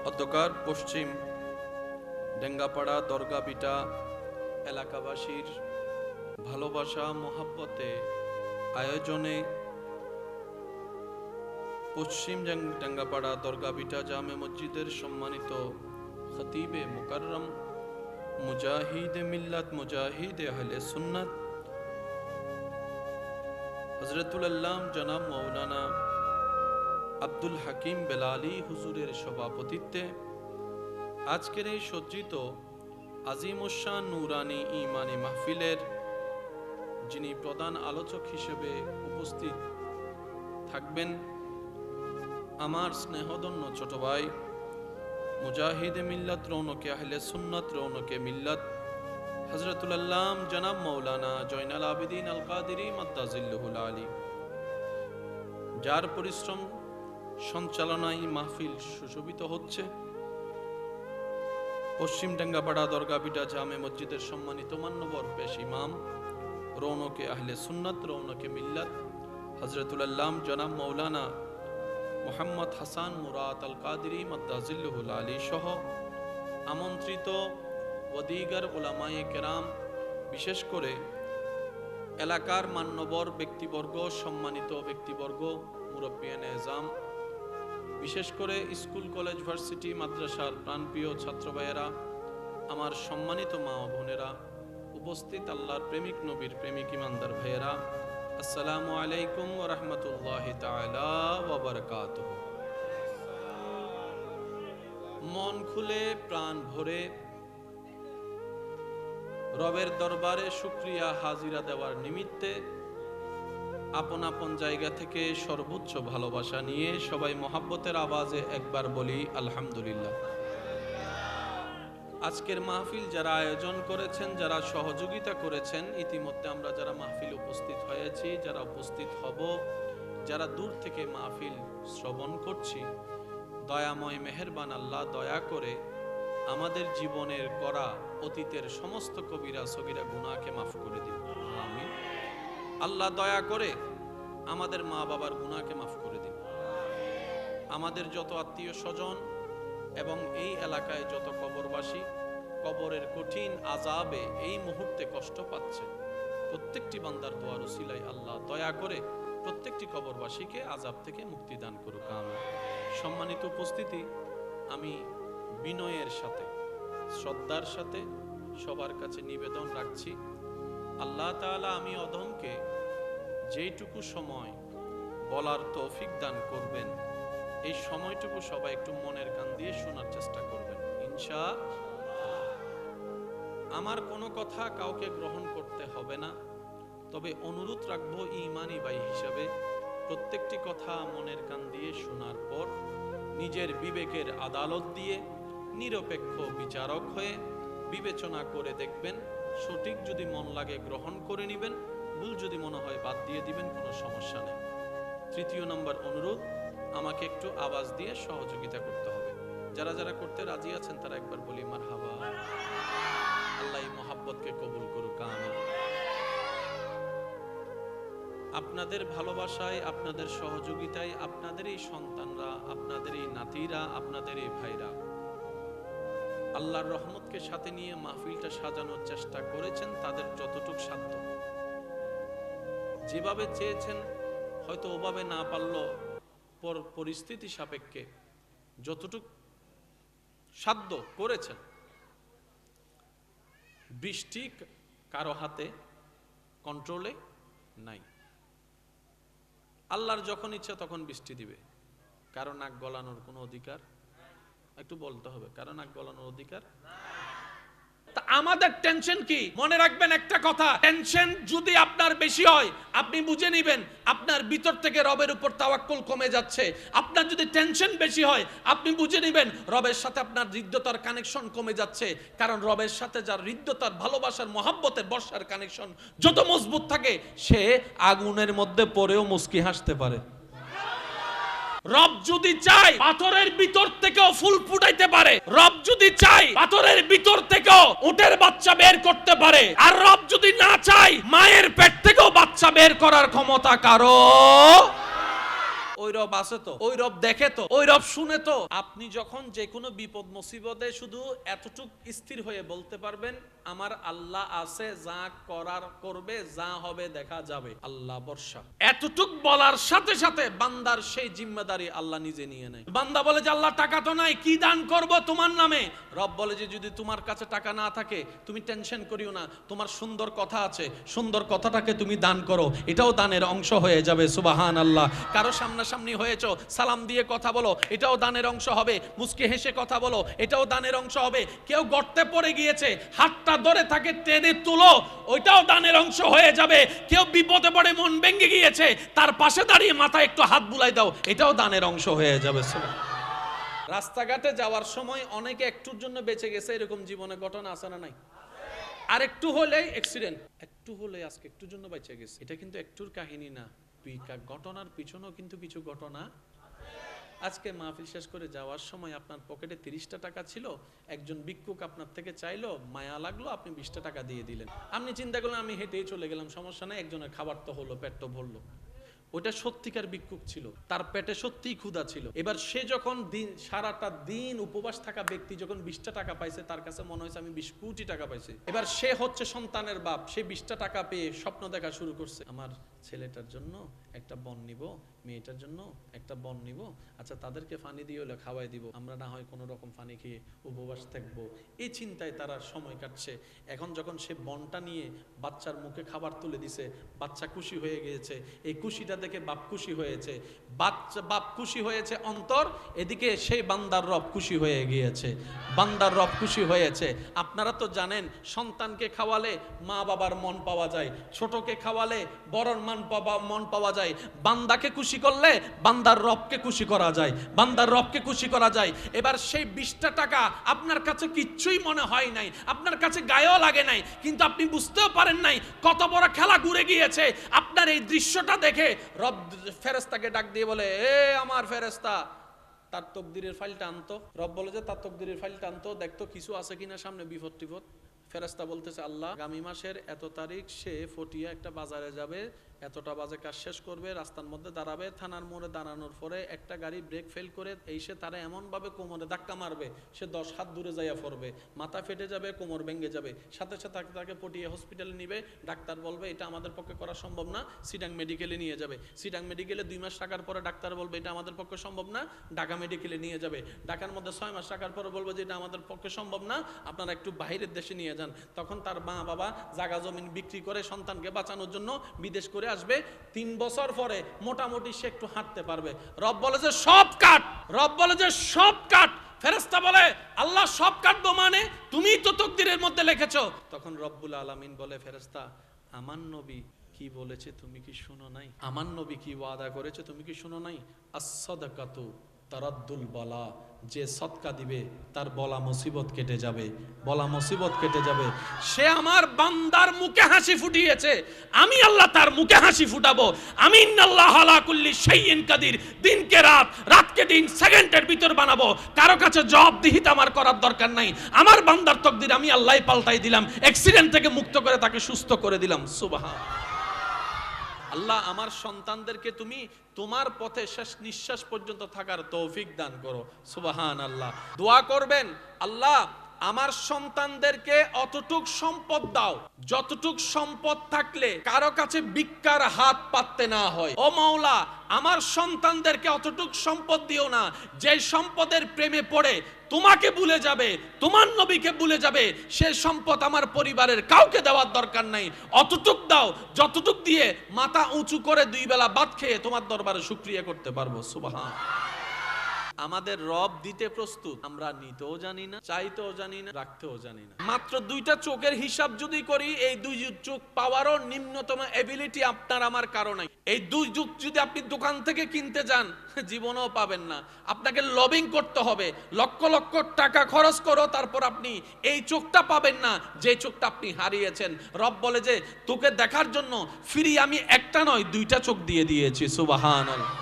অধ্যকার পশ্চিম ডেঙ্গাপাড়া দরগাবিটা এলাকাবাসীর ভালোবাসা মোহাব্বতে আয়োজনে পশ্চিম ডেঙ্গাপাড়া দরগাবিটা জামে মসজিদের সম্মানিত খতিবে মুকাররম মুজাহিদ মিল্লাত মুজাহিদ আহলে সুন্নাত হযরতুল আল্লাম জনাব মাওলানা আব্দুল হাকিম বেলালী হুজুরের সভাপতিত্বে আজকের এই সজ্জিত আজিমুশান নুরানি ইমানি মাহফিলের যিনি প্রধান আলোচক হিসেবে উপস্থিত থাকবেন আমার স্নেহধন্য ছোট ভাই মুজাহিদ মিল্লাত রৌনকে আহলে সুন্নাত রৌনকে মিল্লাত হযরতুল আল্লাম জনাব মাওলানা জয়নাল আবেদিন আল কাদেরী মাদ্দাজিল্লুহুল আলী, যার পরিশ্রম সঞ্চালনায় মাহফিল সুশোভিত হচ্ছে, পশ্চিম ডাঙ্গাপাড়া দরগাবিটা জামে মসজিদের সম্মানিত মান্যবর পেশ ইমাম রৌনকে আহলে সুন্নাত রৌনকে মিল্লাত হযরতুল আল্লাম জনাব মাওলানা মুহাম্মদ হাসান মুরাদ আল কাদেরী মাদ্দাজিল্লুহুল আলী সহ আমন্ত্রিত ওয়াদিগার উলামায়ে কেরাম, বিশেষ করে এলাকার মান্যবর ব্যক্তিবর্গ, সম্মানিত ব্যক্তিবর্গ, মুরব্বিয়ানে এজাম, বিশেষ করে স্কুল কলেজ ভার্সিটি মাদ্রাসার প্রাণপ্রিয় ছাত্র ভাইয়েরা, আমার সম্মানিত মা ও বোনেরা, উপস্থিত আল্লাহর প্রেমিক নবীর প্রেমিক ইমানদার ভাইয়েরা, আসসালামু আলাইকুম ওয়া রাহমাতুল্লাহি তাআলা ওয়া বারাকাতুহু। মন খুলে প্রাণ ভরে রবের দরবারে শুকরিয়া হাজিরা দেওয়ার নিমিত্তে আপন আপন জায়গা থেকে সর্বোচ্চ ভালোবাসা নিয়ে সবাই মহাব্বতের আওয়াজে একবার বলি আলহামদুলিল্লাহ। আজকের মাহফিল যারা আয়োজন করেছেন, যারা সহযোগিতা করেছেন, ইতিমধ্যে আমরা যারা মাহফিল উপস্থিত হয়েছি, যারা উপস্থিত হব, যারা দূর থেকে মাহফিল শ্রবণ করছি, দয়াময় মেহেরবান আল্লাহ দয়া করে আমাদের জীবনের করা অতীতের সমস্ত কবিরা সগীরা গুনাহকে মাফ করে দিন, আমিন। আল্লাহ দয়া করে আমাদের মা বাবার গুনাহকে মাফ করে দিন। আমাদের যত আত্মীয় স্বজন এবং এই এলাকায় যত কবরবাসী কবরের কঠিন আযাবে এই মুহূর্তে কষ্ট পাচ্ছে, প্রত্যেকটি বান্দার দোয়ার উসিলায় আল্লাহ দয়া করে প্রত্যেকটি কবরবাসীকে আযাব থেকে মুক্তি দান করুক, আমিন। সম্মানিত উপস্থিতি, আমি বিনয়ের সাথে শ্রদ্ধার সাথে সবার কাছে নিবেদন রাখছি, আল্লাহ তাআলা আমি অধমকে যেইটুকু সময় বলার তৌফিক দান করবেন, এই সময়টুকু সবাই একটু মনের কান দিয়ে শোনার চেষ্টা করবেন ইনশাআল্লাহ। আমার কোনো কথা কাউকে গ্রহণ করতে হবে না, তবে অনুরোধ রাখবো ঈমানি ভাই হিসাবে প্রত্যেকটি কথা মনের কান দিয়ে শোনার পর নিজের বিবেকের আদালত দিয়ে নিরপেক্ষ বিচারক হয়ে বিবেচনা করে দেখবেন, সঠিক যদি মন লাগে গ্রহণ করে নেবেন, ভুল যদি মনে হয় বাদ দিয়ে দিবেন, কোনো সমস্যা নেই। তৃতীয় নম্বর অনুরোধ, আমাকে একটু আওয়াজ দিয়ে সহযোগিতা করতে হবে। যারা যারা করতে রাজি আছেন তারা একবার বলি মারহাবা। আল্লাহ এই মহাব্বতকে কবুল করুক, আমিন। আপনাদের ভালোবাসায়, আপনাদের সহযোগিতায়, আপনাদের এই সন্তানরা, আপনাদের এই নাতিরা, আপনাদের এই ভাইরা আল্লাহর রহমতকে সাথে নিয়ে মাহফিলটা সাজানোর চেষ্টা করেছেন, তাদের যতটুক সাধ্য, যেভাবে চেয়েছেন, হয়তো ওভাবে না পারলো পরিস্থিতি সাপেক্ষে যতটুক সাধ্য করেছেন। বৃষ্টি কারো হাতে কন্ট্রোলে নাই, আল্লাহর যখন ইচ্ছা তখন বৃষ্টি দিবে, কারো নাক গলানোর কোনো অধিকার, একটু বলতে হবে, কারো নাক গলানোর অধিকার। আমাদের টেনশন কি? মনে রাখবেন একটা কথা, টেনশন যদি আপনার বেশি হয় আপনি বুঝে নেবেন আপনার ভিতর থেকে রবের উপর তাওয়াক্কুল কমে যাচ্ছে। আপনার যদি টেনশন বেশি হয় আপনি বুঝে নেবেন রবের সাথে আপনার হৃদ্যতার কানেকশন কমে যাচ্ছে, কারণ রবের সাথে যার হৃদ্যতার, ভালোবাসার, মহাব্বতের, বর্ষার কানেকশন যত মজবুত থাকে সে আগুনের মধ্যে পড়েও মুস্কি হাসতে পারে। রব যদি চায় পাথরের ভিতর থেকেও ফুল ফুটাইতে পারে, রব যদি চায় পাথরের ভিতর থেকেও উটের বাচ্চা বের করতে পারে, আর রব যদি না চায় মায়ের পেট থেকেও বাচ্চা বের করার ক্ষমতা কারো। ওই রব আছে তো, ওই রব দেখে তো, ওই রব শুনে তো। আপনি যখন যে কোনো বিপদ মুসিবতে শুধু এতটুক স্থির হয়ে বলতে পারবেন আমার আল্লাহ আছে, যা করার করবে, যা হবে দেখা যাবে, আল্লাহ ভরসা। এতটুক বলার সাথে সাথে বান্দার সেই জিম্মেদারি আল্লাহ নিজে নিয়ে নেয়। বান্দা বলে যে আল্লাহ টাকা তো নাই, কি দান করব তোমার নামে? রব বলে যে যদি তোমার কাছে টাকা না থাকে তুমি টেনশন করিও না, তোমার সুন্দর কথা আছে, সুন্দর কথাটাকে তুমি দান করো, এটাও দানের অংশ হয়ে যাবে। সুবহানাল্লাহ। কারো সামনাসামনি হয়েছো, সালাম দিয়ে কথা বলো, এটাও দানের অংশ হবে। মুস্কি হেসে কথা বলো, এটাও দানের অংশ হবে। কেউ গর্তে পড়ে গিয়েছে, হাতটা ধরে তাকে টেনে তুলো, ওইটাও দানের অংশ হয়ে যাবে। কেউ বিপদে পড়ে মন ভেঙে গিয়েছে, তার পাশে দাঁড়িয়ে মাথায় একটু হাত বুলাই দাও, এটাও দানের অংশ হয়ে যাবে। রাস্তাঘাটে যাওয়ার সময় অনেকে একটুর জন্য বেঁচে গেছে, এরকম জীবনে ঘটনা আছে না নাই? আর একটু হলেই অ্যাক্সিডেন্ট, একটু হলে আজকে একটুর জন্য বেঁচে গেছে। এটা কিন্তু একটুর কাহিনী না, ঘটনার পিছনেও কিন্তু কিছু ঘটনা। আজকে মাহফিল শেষ করে যাওয়ার সময় আপনার পকেটে 30টা টাকা ছিল, একজন ভিক্ষুক আপনার থেকে চাইলো, মায়া লাগলো, আপনি 20টা টাকা দিয়ে দিলেন। আপনি চিন্তা করলেন আমি হেঁটেই চলে গেলাম, সমস্যা নাই, একজনের খাবার তো হলো, পেট তো ভরলো। ওটা সত্যিকার ভিক্ষুক ছিল, তার পেটে সত্যিই ক্ষুধা ছিল। এবার সে যখন সারাটা দিন উপবাস থাকা ব্যক্তি যখন 20টা টাকা পাইছে, তার কাছে মনে হয়েছে আমি 20 কোটি টাকা পাইছি। এবার সে হচ্ছে সন্তানের বাপ, সে 20টা টাকা পেয়ে স্বপ্ন দেখা শুরু করছে, আমার ছেলেটার জন্য একটা বন নিব, মেয়েটার জন্য একটা বন নিব, আচ্ছা তাদেরকে পানি দিয়ে হলে খাওয়াই দিব, আমরা না হয় কোনো রকম পানি খেয়ে উপবাস থাকবো। এই চিন্তায় তারা সময় কাটছে। এখন যখন সে বনটা নিয়ে বাচ্চার মুখে খাবার তুলে দিছে, বাচ্চা খুশি হয়ে গিয়েছে। এই খুশিটা দেখে বাপ খুশি হয়েছে, বাপ খুশি হয়েছে অন্তর, এদিকে সেই বান্দার রব খুশি হয়ে গিয়েছে, বান্দার রব খুশি হয়েছে। আপনারা তো জানেন সন্তানকে খাওয়ালে মা বাবার মন পাওয়া যায়, ছোটকে খাওয়ালে বড়র মন পাওয়া যায়। বান্দাকে খুশি করলে বান্দার রবকে খুশি করা যায়, বান্দার রবকে খুশি করা যায়। এবার সেই 20টা টাকা আপনার কাছে কিচ্ছুই মনে হয় নাই, আপনার কাছে গায়েও লাগে নাই, কিন্তু আপনি বুঝতেও পারেন নাই কত বড় খেলা ঘুরে গিয়েছে। আপনার এই দৃশ্যটা দেখে রব ফেরেশতাকে ডাক দিয়ে বলে, এ আমার ফেরেশতা, তার তকদিরের ফাইলটা আনতো। রব বলে যে তার তকদিরের ফাইলটা আনতো, দেখতো কিছু আছে কিনা সামনে বিপদ টিপদ। ফেরেশতা বলতেছে, আল্লাহ আগামী মাসের এত তারিখ সে ফটিয়া একটা বাজারে যাবে, এতটা বাজে কাজ শেষ করবে, রাস্তার মধ্যে দাঁড়াবে, থানার মোড়ে দাঁড়ানোর পরে একটা গাড়ি ব্রেক ফেল করে সে তারা এমন ভাবে কোমরে ধাক্কা মারবে, সে 10 হাত দূরে যাইয়া পড়বে, মাথা ফেটে যাবে, কোমর ভেঙে যাবে। সাথে সাথে তাকে পটিয়া হসপিটালে নিবে, ডাক্তার বলবে এটা আমাদের পক্ষে করা সম্ভব না, সিডাং মেডিকেলে নিয়ে যাবে। সিডাং মেডিকেলে 2 মাস থাকার পরে ডাক্তার বলবে এটা আমাদের পক্ষে সম্ভব না, ঢাকা মেডিকেলে নিয়ে যাবে। ঢাকার মধ্যে 6 মাস থাকার পরে বলবে যে এটা আমাদের পক্ষে সম্ভব না, আপনারা একটু বাইরের দেশে নিয়ে যান। তখন তার মা বাবা জায়গা জমিন বিক্রি করে সন্তানকে বাঁচানোর জন্য বিদেশ করে আসবে। 3 বছর পরে মোটামুটি সে একটু হাঁটতে পারবে। রব বলে যে সব কাট, রব বলে যে সব কাট। ফেরেশতা বলে আল্লাহ সব কাটবো মানে তুমিই তো তকদিরের মধ্যে লিখেছো। তখন রব্বুল আলামিন বলে, ফেরেশতা আমার নবী কি বলেছে তুমি কি শুনো নাই? আমার নবী কি ওয়াদা করেছে তুমি কি শুনো নাই? as-সাদাকাতু তারাদ্দুল বালা, যে সদকা দিবে তার বলা মুসিবত কেটে যাবে, বলা মুসিবত কেটে যাবে। সে আমার বান্দার মুখে হাসি ফুটিয়েছে, আমি আল্লাহ তার মুখে হাসি ফুটাবো। আমি ইন্নাল্লাহ আলা কুল্লি শাইইন কাদির, দিনকে রাত, রাতকে দিন, সেকেন্ডের ভিতর বানাবো। কারো কাছে জবাবদিহিতা আমার করার দরকার নাই। আমার বান্দার তকদির আমি আল্লাহই পাল্টাই দিলাম, অ্যাক্সিডেন্ট থেকে মুক্ত করে তাকে সুস্থ করে দিলাম। সুবহান আল্লাহ, আমার সন্তানদেরকে তুমি তোমার পথে শেষ নিঃশ্বাস পর্যন্ত থাকার তৌফিক দান করো। সুবহান আল্লাহ। দোয়া করবেন, আল্লাহ আমার সন্তানদেরকে অতটুক সম্পদ দাও যতটুক সম্পদ থাকলে কারো কাছে ভিক্ষার হাত পাততে না হয়। ও মাওলা, আমার সন্তানদেরকে অতটুক সম্পদ দিও না যে সম্পদের প্রেমে পড়ে তোমাকে ভুলে যাবে, তোমার নবীকে ভুলে যাবে। সে সম্পদ আমার পরিবারের কাউকে দেওয়ার দরকার নাই। অতটুক দাও যতটুক দিয়ে মাথা উঁচু করে 2 বেলা ভাত খেয়ে তোমার দরবারে শুকরিয়া করতে পারবো। সুবহান। আমাদের রব দিতে প্রস্তুত, আমরা নিতেও জানি না, চাইতেও জানি না, রাখতেও জানি না। মাত্র 2টা চোখের হিসাব যদি করি, এই 2 চোখ পাওয়ারও নিম্নতম এবিলিটি আপনার আমার কারো নাই। এই 2 চোখ যদি আপনি দোকান থেকে কিনতে যান জীবনেও পাবেন না, আপনাকে লবিং করতে হবে, লক্ষ লক্ষ টাকা খরচ করো, তারপর আপনি এই চোখটা পাবেন না যে চোখটা আপনি হারিয়েছেন। রব বলে যে তোকে দেখার জন্য ফ্রি আমি একটা নয় 2টা চোখ দিয়ে দিয়েছি। সুবহানাল্লাহ।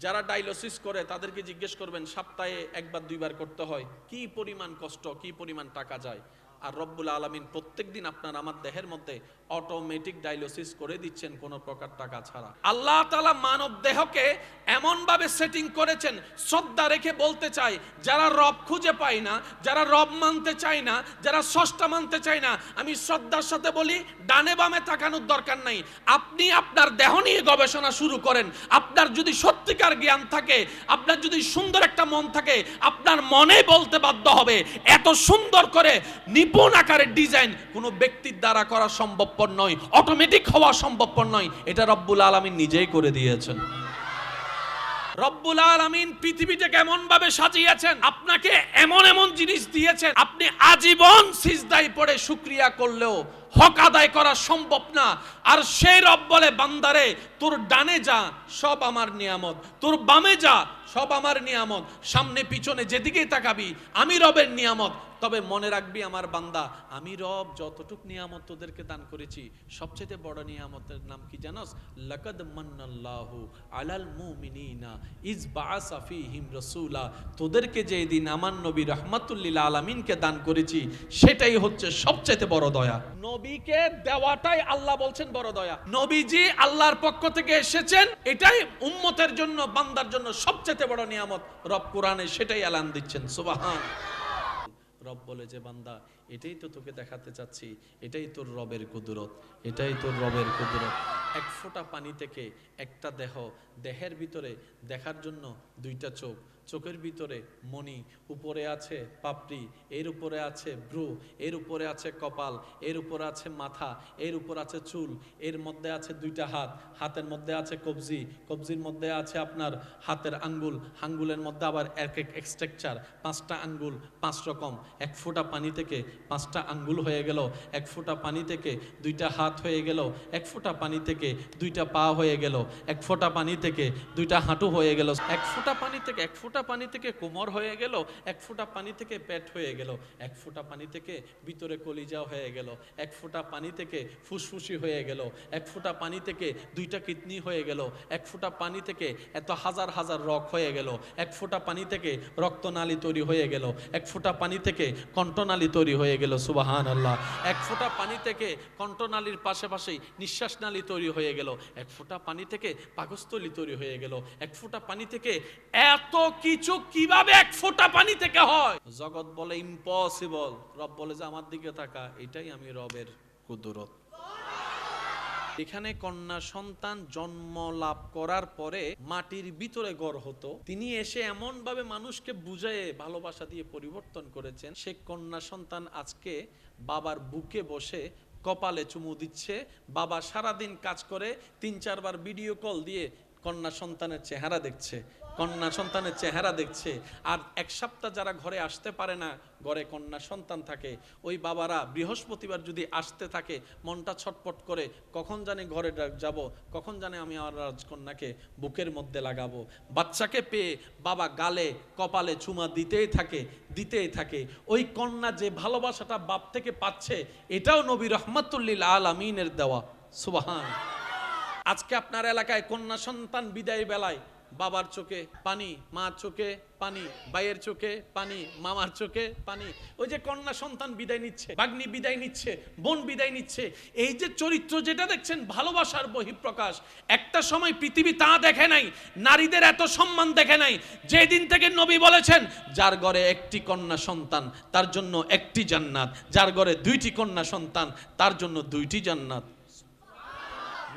যারা ডায়ালিসিস করে তাদেরকে জিজ্ঞেস করবেন সপ্তাহে 1বার 2বার করতে হয়, কি পরিমাণ কষ্ট, কি পরিমাণ টাকা যায়। আর রব্বুল আলামিন প্রত্যেকদিন আপনার আমার দেহের মধ্যে অটোমেটিক ডায়ালিসিস করে দিচ্ছেন কোনো প্রকার টাকা ছাড়া। আল্লাহ তাআলা মানব দেহকে এমন ভাবে সেটিং করেছেন, শ্রদ্ধা রেখে বলতে চাই, যারা রব খুঁজে পায় না, যারা রব মানতে চায় না, যারা স্রষ্টা মানতে চায় না, আমি শ্রদ্ধার সাথে বলি ডানে বামে তাকানোর দরকার নাই। আপনি আপনার দেহ নিয়ে গবেষণা শুরু করেন। আপনার যদি সত্যিকার জ্ঞান থাকে, আপনার যদি সুন্দর একটা মন থাকে, আপনার মনে বলতে বাধ্য হবে এত সুন্দর করে নিপুণ আকারের ডিজাইন কোনো ব্যক্তির দ্বারা করা সম্ভবপর নয়, অটোমেটিক হওয়া সম্ভবপর নয়। এটা রব্বুল আলামিন নিজেই করে দিয়েছেন। রব্বুল আলামিন পৃথিবীটাকে এমন ভাবে সাজিয়েছেন, আপনাকে এমন এমন জিনিস দিয়েছেন, আপনি আজীবন সিজদায় পড়ে শুকরিয়া করলেও হক আদায় করা সম্ভব না। আর সেই রব বলে, বান্দারে তোর ডানে যা সব আমার নিয়ামত, তোর বামে যা সব আমার নিয়ামত, সামনে পিছনে যেদিকেই তাকাবি আমি রবের নিয়ামত। তবে মনে রাখবি আমার বান্দা, আমি রব যতটুক নিয়ামত তোদেরকে দান করেছি, সবচেয়ে বড় নিয়ামতের নাম কি জানোস? লাকাদ মান্নাল্লাহু আলাল মুমিনিনা ইজ বাআসা ফীহিম রাসূলা। তোদেরকে যে দিন আমার নবী রাহমাতুল লিল আলামিনকে দান করেছি, সেটাই হচ্ছে সবচেয়ে বড় দয়া। নবীকে দেওয়াটাই আল্লাহ বলছেন বড় দয়া। নবীজি আল্লাহর পক্ষ থেকে এসেছেন, এটাই উম্মতের জন্য, বান্দার জন্য সবচেয়ে বড় নিয়ামত। রব কোরআনে সেটাই এলান দিচ্ছেন, সুবহান। রব বলে যে বান্দা, এটাই তো তোকে দেখাতে চাচ্ছি, এটাই তোর রবের কুদরত, এটাই তোর রবের কুদরত। এক ফোঁটা পানি থেকে একটা দেহ, দেহের ভিতরে দেখার জন্য দুইটা চোখ, চোখের ভিতরে মণি, উপরে আছে পাপড়ি, এর উপরে আছে ভ্রু, এর উপরে আছে কপাল, এর উপরে আছে মাথা, এর উপর আছে চুল, এর মধ্যে আছে দুইটা হাত, হাতের মধ্যে আছে কবজি, কবজির মধ্যে আছে আপনার হাতের আঙ্গুল, আঙ্গুলের মধ্যে আবার এক এক স্ট্রাকচার, 5টা আঙ্গুল 5 রকম। এক ফোঁটা পানি থেকে 5টা আঙ্গুল হয়ে গেল, এক ফোঁটা পানি থেকে 2টা হাত হয়ে গেল, এক ফোঁটা পানি থেকে 2টা পা হয়ে গেল, এক ফোঁটা পানি থেকে 2টা হাঁটু হয়ে গেল, এক ফোঁটা পানি থেকে পানি থেকে কোমর হয়ে গেল, এক ফোঁটা পানি থেকে পেট হয়ে গেল, এক ফোঁটা পানি থেকে ভিতরে কলিজা হয়ে গেল, এক ফোঁটা পানি থেকে ফুসফুসি হয়ে গেল, এক ফোঁটা পানি থেকে 2টা কিডনি হয়ে গেল, এক ফোঁটা পানি থেকে এত হাজার হাজার রগ হয়ে গেল, এক ফোঁটা পানি থেকে রক্তনালী তৈরি হয়ে গেল, এক ফোঁটা পানি থেকে কণ্ঠনালী তৈরি হয়ে গেল, সুবহান আল্লাহ। এক ফোঁটা পানি থেকে কণ্ঠনালীর পাশাপাশি নিঃশ্বাস নালী তৈরি হয়ে গেল, এক ফোঁটা পানি থেকে পাকস্থলী তৈরি হয়ে গেল, এক ফোঁটা পানি থেকে এত কিছু কিভাবে এক ফোঁটা পানি থেকে হয়? জগৎ বলে ইম্পসিবল, রব বলে যে আমার দিকে তাকা, এটাই আমি রবের কুদরত। এখানে কন্যা সন্তান জন্ম লাভ করার পরে মাটির ভিতরে গড় হতো, তিনি এসে এমন ভাবে মানুষকে বুঝায়ে ভালোবাসা দিয়ে পরিবর্তন করেছেন, সে কন্যা সন্তান আজকে বাবার বুকে বসে কপালে চুমু দিচ্ছে। বাবা সারাদিন কাজ করে 3-4 বার ভিডিও কল দিয়ে কন্যা সন্তানের চেহারা দেখছে, কন্যা সন্তানের চেহারা দেখছে। আর 1 সপ্তাহ যারা ঘরে আসতে পারে না, ঘরে কন্যা সন্তান থাকে, ওই বাবারা বৃহস্পতিবার যদি আসতে থাকে, মনটা ছটপট করে, কখন জানে ঘরে যাব, কখন জানে আমি আমার রাজকন্যাকে বুকের মধ্যে লাগাবো। বাচ্চাকে পেয়ে বাবা গালে কপালে চুমা দিতেই থাকে। ওই কন্যা যে ভালোবাসাটা বাপ থেকে পাচ্ছে, এটাও নবী রাহমাতুল লিল আলামিনের দেওয়া, সুবহান। আজকে আপনার এলাকায় কন্যা সন্তান বিদায় বেলায় বাবার চোখে পানি, মার চোখে পানি, ভাইয়ের চোখে পানি, মামার চোখে পানি। ওই যে কন্যা সন্তান বিদায় নিচ্ছে, ভাগ্নি বিদায় নিচ্ছে, বোন বিদায় নিচ্ছে, এই যে চরিত্র যেটা দেখছেন ভালোবাসার বহিঃপ্রকাশ। একটা সময় পৃথিবী তা দেখে নাই, নারীদের এত সম্মান দেখে নাই, যেদিন থেকে নবী বলেছেন যার ঘরে একটি কন্যা সন্তান তার জন্য একটি জান্নাত, যার ঘরে 2টি কন্যা সন্তান তার জন্য 2টি জান্নাত।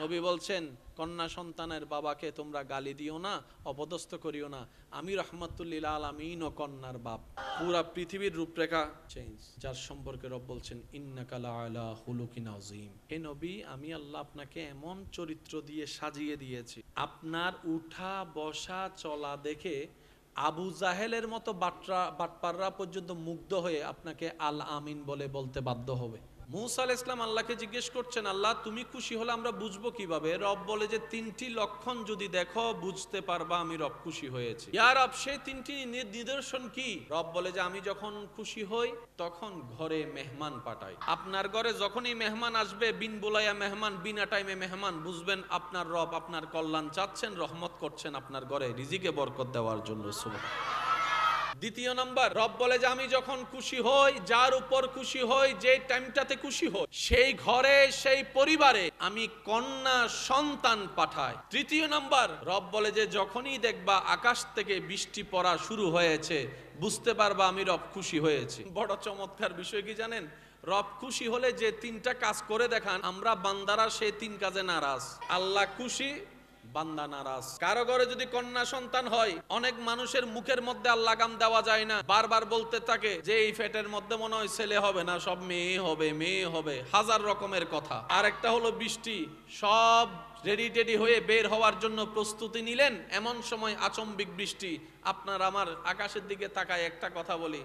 নবী বলছেন কন্যা সন্তানের বাবাকে তোমরা গালি দিও না, অপদস্থ করিও না, আমি রাহমাতুল লিল আলামিন ও কন্যার বাপ। পুরা পৃথিবীর রূপরেখা চেঞ্জ। যার সম্পর্কে রব বলছেন ইন্নাকা লাআলা খুলুকিন আযীম। হে নবী, আমি আল্লাহ আপনাকে এমন চরিত্র দিয়ে সাজিয়ে দিয়েছি, আপনার উঠা বসা চলা দেখে আবু জাহেলের মতো বাটপাররা পর্যন্ত মুগ্ধ হয়ে আপনাকে আল আমিন বলতে বাধ্য হবে। মুসা আলাইহিস সালাম আল্লাহকে জিজ্ঞেস করছেন, আল্লাহ তুমি খুশি হলে আমরা বুঝবো কিভাবে? রব বলে যে 3টি লক্ষণ যদি দেখো বুঝতে পারবা আমি রব খুশি হয়েছি। ইয়া রব, সেই 3টি নিদর্শন কি? রব বলে যে আমি যখন খুশি হই তখন ঘরে মেহমান পাঠাই। আপনার ঘরে যখনই মেহমান আসবে, বিন বোলাইয়া মেহমান, বিনা টাইমে মেহমান, বুঝবেন আপনার রব আপনার কল্যাণ চাচ্ছেন, রহমত করছেন আপনার ঘরে রিজিকে বরকত দেওয়ার জন্য। সুবহানাল্লাহ। 2 নাম্বার, রব বলে যে আমি যখন খুশি হই, যার উপর খুশি হই, যে টাইমটাতে খুশি হই, সেই ঘরে সেই পরিবারে আমি কন্যা সন্তান পাঠাই। 3 নাম্বার, রব বলে যে যখনই দেখবা আকাশ থেকে বৃষ্টি পড়া শুরু হয়েছে, বুঝতে পারবা আমি রব খুশি হয়েছি। বড় চমৎকার বিষয় কি জানেন? রব খুশি হলে যে 3টা কাজ করে দেখান, আমরা বান্দারা সেই 3 কাজে নারাজ। আল্লাহ খুশি, বান্দা নারাজ। কারো ঘরে যদি কন্যা সন্তান হয়, অনেক মানুষের মুখের মধ্যে আর লাগাম দেওয়া যায় না, বারবার বলতে থাকে যে এই ফেটের মধ্যে মনে হয় ছেলে হবে না, সব মেয়ে হবে, হাজার রকমের কথা। আর একটা হলো বৃষ্টি, সব রেডি হয়ে বের হওয়ার জন্য প্রস্তুতি নিলেন, এমন সময় আচম্বিক বৃষ্টি। আপনার আমার আকাশের দিকে তাকায় একটা কথা বলি,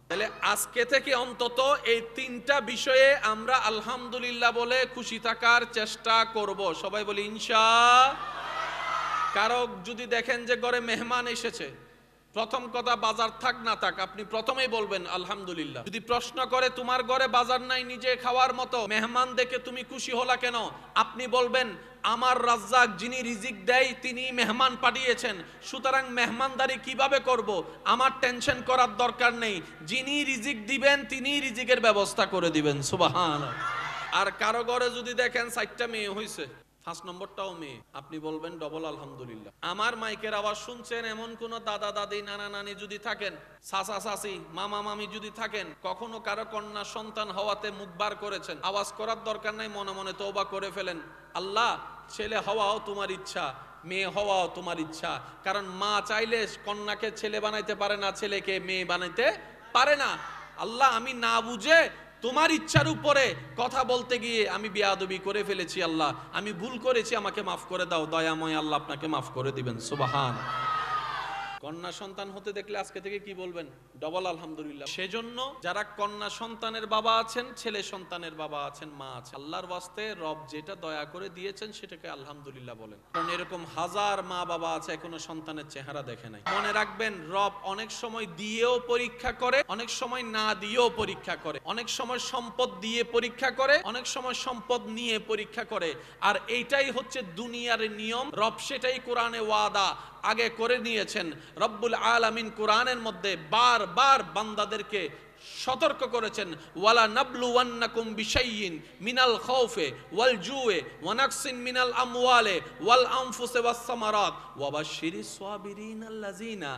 তাহলে আজকে থেকে অন্তত এই 3টা বিষয়ে আমরা আলহামদুলিল্লাহ বলে খুশি থাকার চেষ্টা করব। সবাই বলি ইনশাআল্লাহ। কারো যদি দেখেন যে ঘরে মেহমান এসেছে, প্রথম কথা বাজার থাক না থাক আপনি প্রথমেই বলবেন আলহামদুলিল্লাহ। যদি প্রশ্ন করে তোমার ঘরে বাজার নাই নিজে খাওয়ার মতো, মেহমান দেখে তুমি খুশি হলা কেন, আপনি বলবেন আমার রাজ্জাক যিনি রিজিক দেয় তিনি মেহমান পাঠিয়েছেন, সুতরাং মেহমানদারি কিভাবে করব আমার টেনশন করার দরকার নেই, যিনি রিজিক দিবেন তিনি রিজিকের ব্যবস্থা করে দিবেন। সুবহানাল্লাহ। আর কারো ঘরে যদি দেখেন 4টা মেয়ে হইছে, 5 নম্বরটাও মেয়ে, আপনি বলবেন ডবল আলহামদুলিল্লাহ। আমার মাইকের আওয়াজ শুনছেন এমন কোন দাদা দাদি নানা নানি যদি থাকেন, চাচা চাচি মামা মামি যদি থাকেন, কখনো কারো কন্যা সন্তান হওয়াতে মুখ বার করেছেন, আওয়াজ করার দরকার নাই, মনে মনে তওবা করে ফেলেন, আল্লাহ ছেলে হওয়াও তোমার ইচ্ছা, মেয়ে হওয়াও তোমার ইচ্ছা। কারণ মা চাইলে কন্যাকে ছেলে বানাইতে পারে না, ছেলেকে মেয়ে বানাইতে পারে না। আল্লাহ আমি না বুঝে তোমার ইচ্ছার উপরে কথা বলতে গিয়ে আমি বেয়াদবি করে ফেলেছি, আল্লাহ আমি ভুল করেছি, আমাকে মাফ করে দাও, দয়াময় আল্লাহ আপনাকে মাফ করে দিবেন। সুবহান। কন্যা সন্তান হতে দেখলে আজকে থেকে কি বলবেন? ডবল আলহামদুলিল্লাহ। সেজন্য যারা কন্যা সন্তানের বাবা আছেন, ছেলে সন্তানের বাবা আছেন, মা আছে, আল্লাহর ওয়াস্তে রব যেটা দয়া করে দিয়েছেন সেটাকে আলহামদুলিল্লাহ বলেন। কারণ এরকম হাজার মা বাবা আছে এখনো সন্তানের চেহারা দেখে নাই। মনে রাখবেন রব অনেক সময় দিয়েও পরীক্ষা করে, অনেক সময় না দিয়েও পরীক্ষা করে, অনেক সময় সম্পদ দিয়ে পরীক্ষা করে, অনেক সময় সম্পদ নিয়ে পরীক্ষা করে। আর এইটাই হচ্ছে দুনিয়ার নিয়ম, রব সেটাই কোরআনে ওয়াদা আগে করে নিয়েছেন। রব্বুল আলামিন কোরআনের মধ্যে বারবার বান্দাদেরকে সতর্ক করেছেন, ওয়ালা নাবলুওয়ান্নাকুম বিশাইইন মিনাল খাউফি ওয়াল জুই ওয়া নাকসিন মিনাল আমওয়ালি ওয়াল আনফুসি ওয়াস সামারাত ওয়া বাশশিরিস সাবিরিনাল্লাযিনা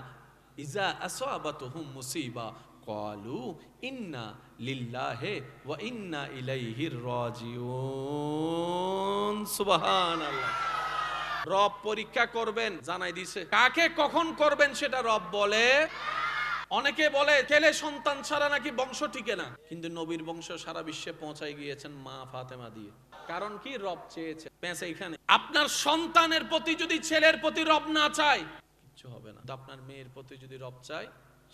ইযা আসাবাতুহুম মুসিবা ক্বালু ইন্না লিল্লাহি ওয়া ইন্না ইলাইহির রাজিউন। সুবহানাল্লাহ। রব পরীক্ষা করবেন জানাই দিছে, কাকে কখন করবেন সেটা রব বলে। অনেকে বলে ছেলে সন্তান ছাড়া নাকি বংশ টিকে না, কিন্তু নবীর বংশ সারা বিশ্বে পৌঁছায় গিয়েছেন মা ফাতেমা দিয়ে। কারণ কি? রব চেয়েছে। পেঁচে এখানে আপনার সন্তানের প্রতি যদি ছেলের প্রতি রব না চায় কিচ্ছু হবে না, আপনার মেয়ের প্রতি যদি রব চায়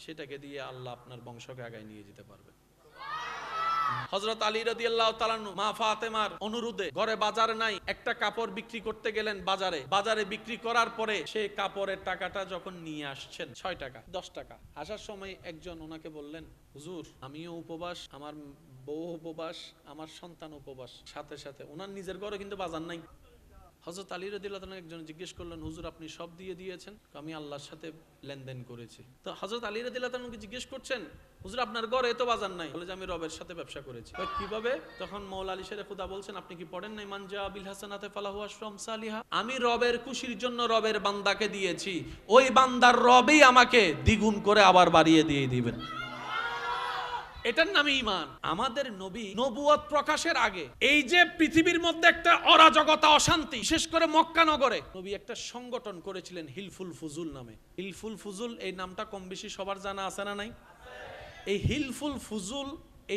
সেটাকে দিয়ে আল্লাহ আপনার বংশকে আগায় নিয়ে যেতে পারবে। হযরত আলী রাদিয়াল্লাহু তাআলা মা ফাতেমার অনুরোধে ঘরে বাজার নাই, একটা কাপড় বিক্রি করতে গেলেন বাজারে বিক্রি করার পরে সেই কাপড়ের টাকাটা যখন নিয়ে আসছেন 6 টাকা 10 টাকা, আসার সময় একজন ওনাকে বললেন, হুজুর আমিও উপবাস, আমার বউ উপবাস, আমার সন্তান উপবাস, সাথে সাথে ওনার নিজের ঘরে কিন্তু বাজার নাই। হযরত আলী রাদিয়াল্লাহু তাআলা একজন জিজ্ঞেস করলেন, হুজুর আপনি সব দিয়ে দিয়েছেন? আমি আল্লাহর সাথে লেনদেন করেছি। তো হযরত আলী রাদিয়াল্লাহু তাআলাকে জিজ্ঞেস করছেন, হুজুর আপনার ঘরে তো বাজার নাই? বলে যে আমি রবের সাথে ব্যবসা করেছি। কিভাবে? তখন মওলা আলী শেরে খুদা বলছেন, আপনি কি পড়েন নাই মান জা বিল হাসানাতি ফালাহু আশরাম সালিহা? আমি রবের খুশির জন্য রবের বান্দাকে দিয়েছি, ওই বান্দার রবই আমাকে দ্বিগুণ করে আবার বাড়িয়ে দিয়ে দিবেন। এটার নামই ঈমান। আমাদের নবী নবুয়ত প্রকাশের আগে এই যে পৃথিবীর মধ্যে একটা অরাজকতা অশান্তি, বিশেষ করে মক্কা নগরে, নবী একটা সংগঠন করেছিলেন হিলফুল ফুজুল নামে। হিলফুল ফুজুল এই নামটা কম বেশি সবার জানা আছে না নাই? এই হিলফুল ফুজুল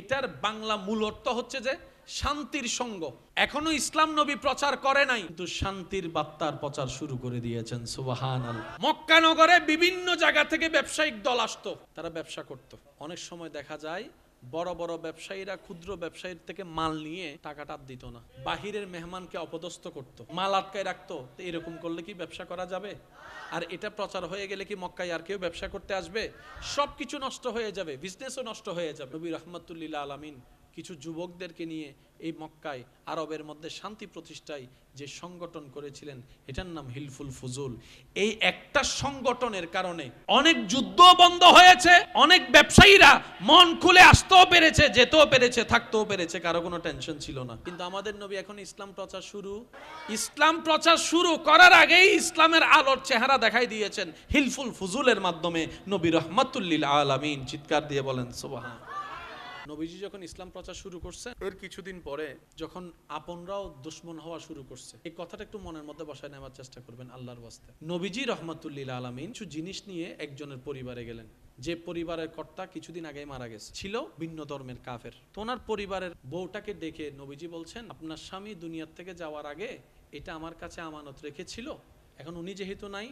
এটার বাংলা মূল অর্থ হচ্ছে যে শান্তির সঙ্গ। এখনো ইসলাম নবী প্রচার করে নাই, কিন্তু শান্তির বার্তার প্রচার শুরু করে দিয়েছেন। সুবহানাল্লাহ। মক্কা নগরে বিভিন্ন জায়গা থেকে ব্যবসায়িক দল আসতো, তারা ব্যবসা করত। অনেক সময় দেখা যায় বড় বড় ব্যবসায়ীরা ক্ষুদ্র ব্যবসায়ীর থেকে মাল নিয়ে টাকাটা দিত না, বাহিরের মেহমানকে অপদস্থ করত, মাল আটকায় রাখতো। তো এরকম করলে কি ব্যবসা করা যাবে? আর এটা প্রচার হয়ে গেলে কি মক্কায় আর কেউ ব্যবসা করতে আসবে? সবকিছু নষ্ট হয়ে যাবে, বিজনেসও নষ্ট হয়ে যাবে। নবী রাহমাতুল লিল আলামিন কিছু যুবকদেরকে নিয়ে এই মক্কায় আরবের মধ্যে শান্তি প্রতিষ্ঠায় যে সংগঠন করেছিলেন এটার নাম হিলফুল ফুজুল। এই একটা সংগঠনের কারণে অনেক যুদ্ধ বন্ধ হয়েছে, অনেক ব্যবসায়ীরা মন খুলে আসতেও পেরেছে, যেতেও পেরেছে, থাকতেও পেরেছে, কারো কোনো টেনশন ছিল না। কিন্তু আমাদের নবী এখন ইসলাম প্রচার শুরু করার আগেই ইসলামের আলোর চেহারা দেখাই দিয়েছেন হিলফুল ফুজুলের মাধ্যমে। নবী রাহমাতুল লিল আলামিন চিৎকার দিয়ে বলেন সুবহান। নবীজি যখন ইসলাম প্রচার শুরু করছে এর কিছুদিন পরে যখন আপনরাও দুশমন হওয়া শুরু করছে, এই কথাটা একটু মনের মধ্যে বসায় নেওয়ার চেষ্টা করবেন আল্লাহর ওয়াস্তে। নবীজি রাহমাতুল লিল আলামিন কিছু জিনিস নিয়ে একজনের পরিবারে গেলেন, যে পরিবারের কর্তা কিছুদিন আগে মারা গেছে, ছিল ভিন্ন ধর্মের কাফের। তো ওনার পরিবারের বউটাকে ডেকে নবীজি বলছেন, আপনার স্বামী দুনিয়ার থেকে যাওয়ার আগে এটা আমার কাছে আমানত রেখেছিল, এখন উনি যেহেতু নাই,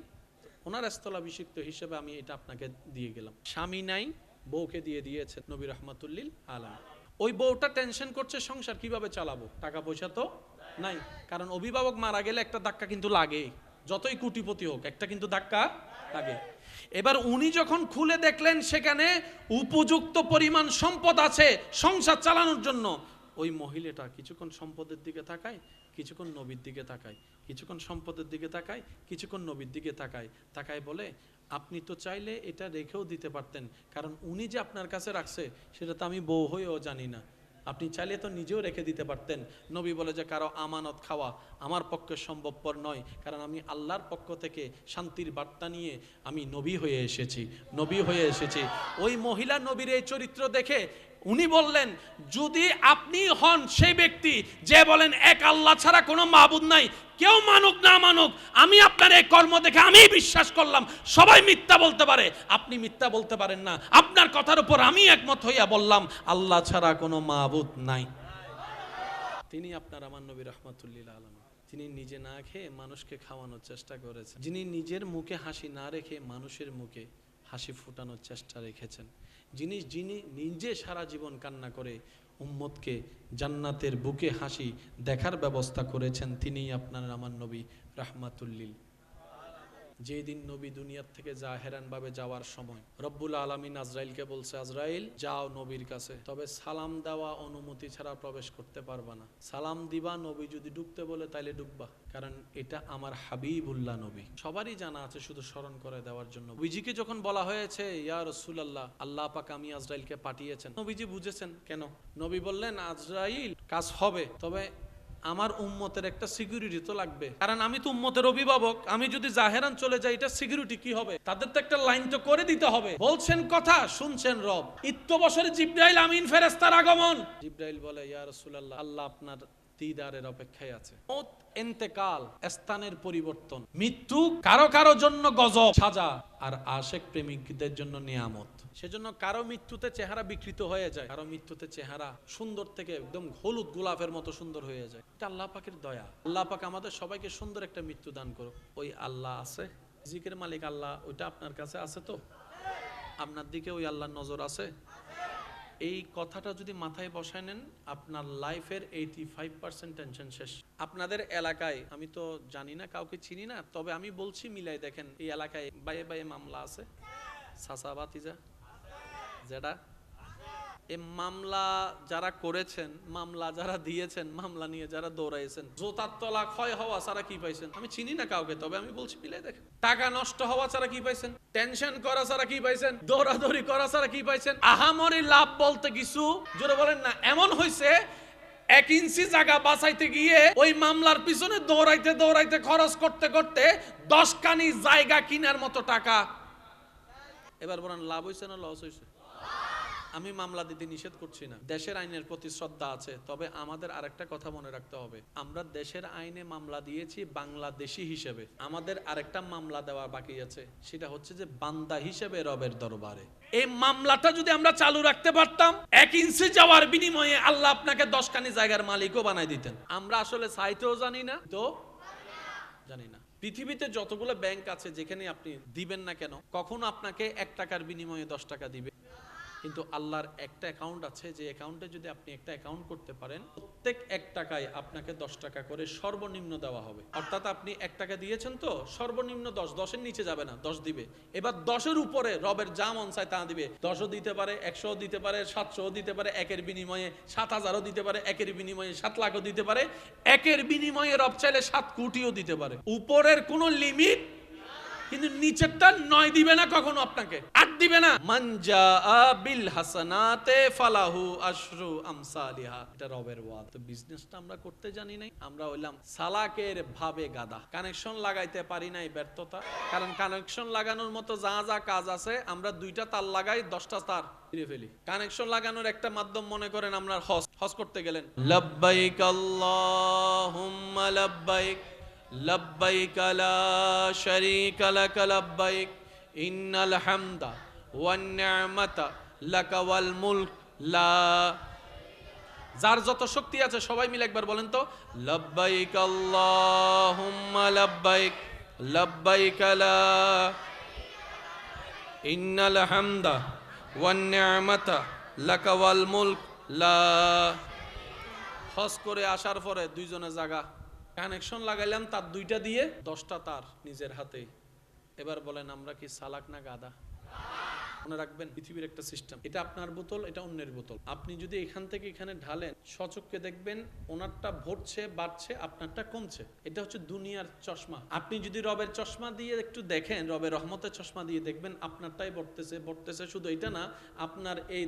ওনার স্থলাভিষিক্ত হিসেবে আমি এটা আপনাকে দিয়ে গেলাম। স্বামী নাই, বউকে দিয়ে দিয়েছে নবী রাহমাতুল লিল আলামিন। ওই বউটা টেনশন করছে সংসার কিভাবে চালাবো, টাকা পয়সা তো নাই, কারণ অভিভাবক মারা গেলে একটা ধাক্কা কিন্তু লাগে। যতই কোটিপতি হোক, একটা কিন্তু ধাক্কা লাগে। এবার উনি যখন খুলে দেখলেন সেখানে উপযুক্ত পরিমাণ সম্পদ আছে সংসার চালানোর জন্য, ওই মহিলাটা কিছুক্ষণ সম্পদের দিকে তাকায়, কিছুক্ষণ নবীর দিকে তাকায়, কিছুক্ষণ সম্পদের দিকে তাকায়, কিছুক্ষণ নবীর দিকে তাকায়, তাকায় বলে, আপনি তো চাইলে এটা রেখেও দিতে পারতেন, কারণ উনি যে আপনার কাছে রাখছে সেটা তো আমি বউ হয়েও জানি না, আপনি চাইলে তো নিজেও রেখে দিতে পারতেন। নবী বলে যে কারো আমানত খাওয়া আমার পক্ষে সম্ভবপর নয়, কারণ আমি আল্লাহর পক্ষ থেকে শান্তির বার্তা নিয়ে আমি নবী হয়ে এসেছি, নবী হয়ে এসেছি। ওই মহিলা নবীর এই চরিত্র দেখে উনি বললেন, যদি আপনি হন সেই ব্যক্তি যে বলেন এক আল্লাহ ছাড়া কোনো মাবুদ নাই, কেউ মানুক না মানুক, আমি আপনার এই কর্ম দেখে আমি বিশ্বাস করলাম, সবাই মিথ্যা বলতে পারে, আপনি মিথ্যা বলতে পারেন না, আপনার কথার উপর আমি একমত হইয়া বললাম আল্লাহ ছাড়া কোনো মাবুদ নাই। তিনি আপনার আমার নবী রাহমাতুল্লিল আলামিন, তিনি নিজে না খেয়ে মানুষকে খাওয়ানোর চেষ্টা করেছেন, যিনি নিজের মুখে হাসি না রেখে মানুষের মুখে হাসি ফোটানোর চেষ্টা রেখেছেন, যিনি নিজে সারা জীবন কান্না করে উম্মতকে জান্নাতের বুকে হাসি দেখার ব্যবস্থা করেছেন, তিনিই আপনার আমার নবী রাহমাতুল্লিল। যেদিন নবী দুনিয়ার থেকে জাহেরান ভাবে যাওয়ার সময় রব্বুল আলামিন আজরাইলকে বলছে, আজরাইল যাও নবীর কাছে, তবে সালাম দেওয়া অনুমতি ছাড়া প্রবেশ করতে পারবা না, সালাম দিবা, নবী যদি ঢুকতে বলে তাইলে ঢুকবা, কারণ এটা আমার হাবিবুল্লাহ নবী। সবারই জানা আছে, শুধু স্মরণ করে দেওয়ার জন্য। নবীজিকে যখন বলা হয়েছে ইয়া রাসূলুল্লাহ, আল্লাহ পাক আমি আজরাইলকে পাঠিয়েছেন, নবীজি বুঝেছেন কেন। নবী বললেন, আজরাইল কাজ হবে, তবে আমার উম্মতের একটা সিকিউরিটি তো লাগবে, কারণ আমি তো উম্মতের অভিভাবক, আমি যদি জাহেরান চলে যাই এটা সিকিউরিটি কি হবে, তাদের তো একটা লাইন তো করে দিতে হবে। বলছেন কথা, শুনছেন রব। ইত্যবসরে জিবরাইল আমিন ফেরেশতার আগমন। জিবরাইল বলে, ইয়া রাসূলুল্লাহ, আল্লাহ আপনার দিদারের অপেক্ষায় আছে। মত, ইন্তেকাল, স্থানের পরিবর্তন, মৃত্যু কারো কারো জন্য গজব, সাজা, আর আশেক প্রেমিকদের জন্য নিয়ামত। সেজন্য কারো মৃত্যুতে চেহারা বিকৃত হয়ে যায়, কারো মৃত্যুতে চেহারা সুন্দর থেকে একদম হলুদ গোলাপের মতো সুন্দর হয়ে যায়। এটা আল্লাহ পাকের দয়া। আল্লাহ পাক আমাদের সবাইকে সুন্দর একটা মৃত্যু দান করুক। ওই আল্লাহ আছে, জিকের মালিক আল্লাহ, ওইটা আপনার কাছে আছে তো? আপনার দিকে ওই আল্লাহর নজর আছে? এই কথাটা যদি মাথায় বসায় নেন, আপনার লাইফের 85% টেনশন শেষ। আপনাদের এলাকায়, আমি তো জানি না, কাউকে চিনি না, তবে আমি বলছি মিলাই দেখেন, এই এলাকায় বাইয়ে বাইয়ে মামলা আছে, সাসা বাতিজা যেটা, এই মামলা যারা করেছেন, মামলা যারা দিয়েছেন, মামলা নিয়ে যারা দৌড়াইছেন, জোতার তলা ক্ষয় হওয়া ছাড়া কি পাইছেন? আমি চিনি না কাউকে, তবে আমি বলছি মিলাই দেখেন। টাকা নষ্ট হওয়া ছাড়া কি পাইছেন? টেনশন করা ছাড়া কি পাইছেন? দৌড়াদৌড়ি করা ছাড়া কি পাইছেন? আহামরি লাভ বলতে কিছু জোরে বলেন না। এমন হয়েছে 1 ইঞ্চি জায়গা বাঁচাইতে গিয়ে ওই মামলার পিছনে দৌড়াইতে দৌড়াইতে খরচ করতে করতে 10 কানি জায়গা কিনার মতো টাকা। এবার বলেন লাভ হয়েছে না লস হয়েছে? আমি মামলা দিতে নিষেধ করছি না, দেশের আইনের প্রতি শ্রদ্ধা আছে, তবে আমাদের আরেকটা কথা মনে রাখতে হবে, আমরা দেশের আইনে মামলা দিয়েছি বাংলাদেশি হিসেবে, আমাদের আরেকটা মামলা দেওয়া বাকি আছে, সেটা হচ্ছে যে বান্দা হিসেবে রবের দরবারে। এই মামলাটা যদি আমরা চালু রাখতে পারতাম, 1 ইঞ্চি যাওয়ার বিনিময়ে আল্লাহ আপনাকে 10 কানি জায়গার মালিকও বানাই দিতেন। আমরা আসলে চাইতেও জানি না, তো জানি না। পৃথিবীতে যতগুলো ব্যাংক আছে, যেখানে আপনি দিবেন না কেন, কখনো আপনাকে 1 টাকার বিনিময়ে 10 টাকা দিবে, কিন্তু আল্লাহর একটা অ্যাকাউন্ট আছে, যে অ্যাকাউন্টে যদি আপনি একটা অ্যাকাউন্ট করতে পারেন, প্রত্যেক 1 টাকায় আপনাকে 10 টাকা করে সর্বনিম্ন দেওয়া হবে। অর্থাৎ আপনি 1 টাকা দিয়েছেন তো, সর্বনিম্ন 10, 10-এর নিচে যাবে না, 10 দিবে। এবার 10-এর উপরে রবের যা মন চায় তা দিবে। 10ও দিতে পারে, 100ও দিতে পারে, 700ও দিতে পারে, 1-এর বিনিময়ে 7,000ও দিতে পারে, 1-এর বিনিময়ে 7 লাখও দিতে পারে, 1-এর বিনিময়ে রব চাইলে 7 কোটিও দিতে পারে। উপরের কোনো লিমিট, কিন্তু নিচেরটা 9 দিবে না কখনো, আপনাকে 8 দিবে না। মানজা বিল হাসানাতে ফালাহু আশরু আমসালিহা, এটা রবের ওয়াদ। তো বিজনেসটা আমরা করতে জানি নাই, আমরা হইলাম সালাকের ভাবে গাদা। কানেকশন লাগাইতে পারি নাই, ব্যর্থতা। কারণ কানেকশন লাগানোর মতো যা যা কাজ আছে, আমরা 2টা তার লাগাই, 10টা তার ফিরে ফেলি। কানেকশন লাগানোর একটা মাধ্যম মনে করেন, আমরা হজ করতে গেলেন, লাব্বাইক আল্লাহুম্মা লাব্বাইক লব্বাইক লা শারীকা লাক লব্বাইক ইন্নাল হামদা ওয়ান নি'মাতা লাকা ওয়াল মুলক লা। যার যত শক্তি আছে সবাই মিলে একবার বলেন তো, লব্বাইক আল্লাহুম্মা লব্বাইক লব্বাইক লা ইন্নাল হামদা ওয়ান নি'মাতা লাকা ওয়াল মুলক লা। হজ করে আসার পরে 2 জনের জায়গা কানেকশন লাগাইলাম তার 2টা দিয়ে, 10টা তার নিজের হাতে। এবার বলেন আমরা কি চালাক না গাধা? মনে রাখবেন পৃথিবীর একটা সিস্টেম, এটা আপনার বোতল, এটা অন্যের বোতল। আপনি যদি এখান থেকে এখানে ঢালেন, সচক্ষে দেখবেন ওনারটা ভরছে, বাড়ছে, আপনারটা কমছে। এটা হচ্ছে দুনিয়ার চশমা। আপনি যদি রবের চশমা দিয়ে একটু দেখেন, রবের রহমতের চশমা দিয়ে দেখবেন আপনারটাই বড়তেছে বড়তেছে। শুধু এটা না, আপনার এই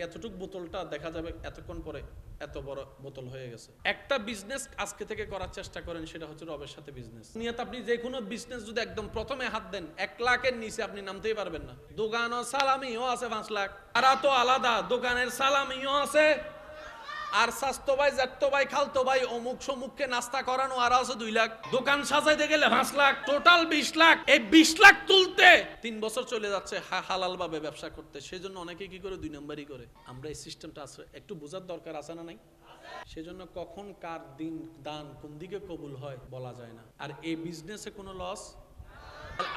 এতটুক বোতলটা দেখা যাবে এতক্ষণ পরে এত বড় বোতল হয়ে গেছে। একটা বিজনেস আজকে থেকে করার চেষ্টা করেন, সেটা হচ্ছে রবের সাথে বিজনেস। দুনিয়াতে আপনি যে কোনো বিজনেস যদি একদম প্রথমে হাত দেন, 1 লাখের নিচে আপনি নামতেই পারবেন না। দোকান ও সালামিও আছে 5 লাখ, তারা তো আলাদা। দোকানের সালামিও আছে, আর স্বাস্থ্য ভাই, জ্যাঠতো ভাই, খালতো ভাই, অমুক সমুখকে নাস্তা করানো আর আছে 2 লাখ। দোকান সাজাইতে গেলে 5 লাখ, টোটাল 20 লাখ। এই 20 লাখ তুলতে 3 বছর চলে যাচ্ছে হালাল ভাবে ব্যবসা করতে। সেজন্য অনেকে কি করে 2 নম্বরই করে। আমরা এই সিস্টেমটা একটু বোঝার দরকার আছে না নাই? সেজন্য কখন কার দিন দান কোন দিকে কবুল হয় বলা যায় না। আর এই বিজনেসে কোনো লস।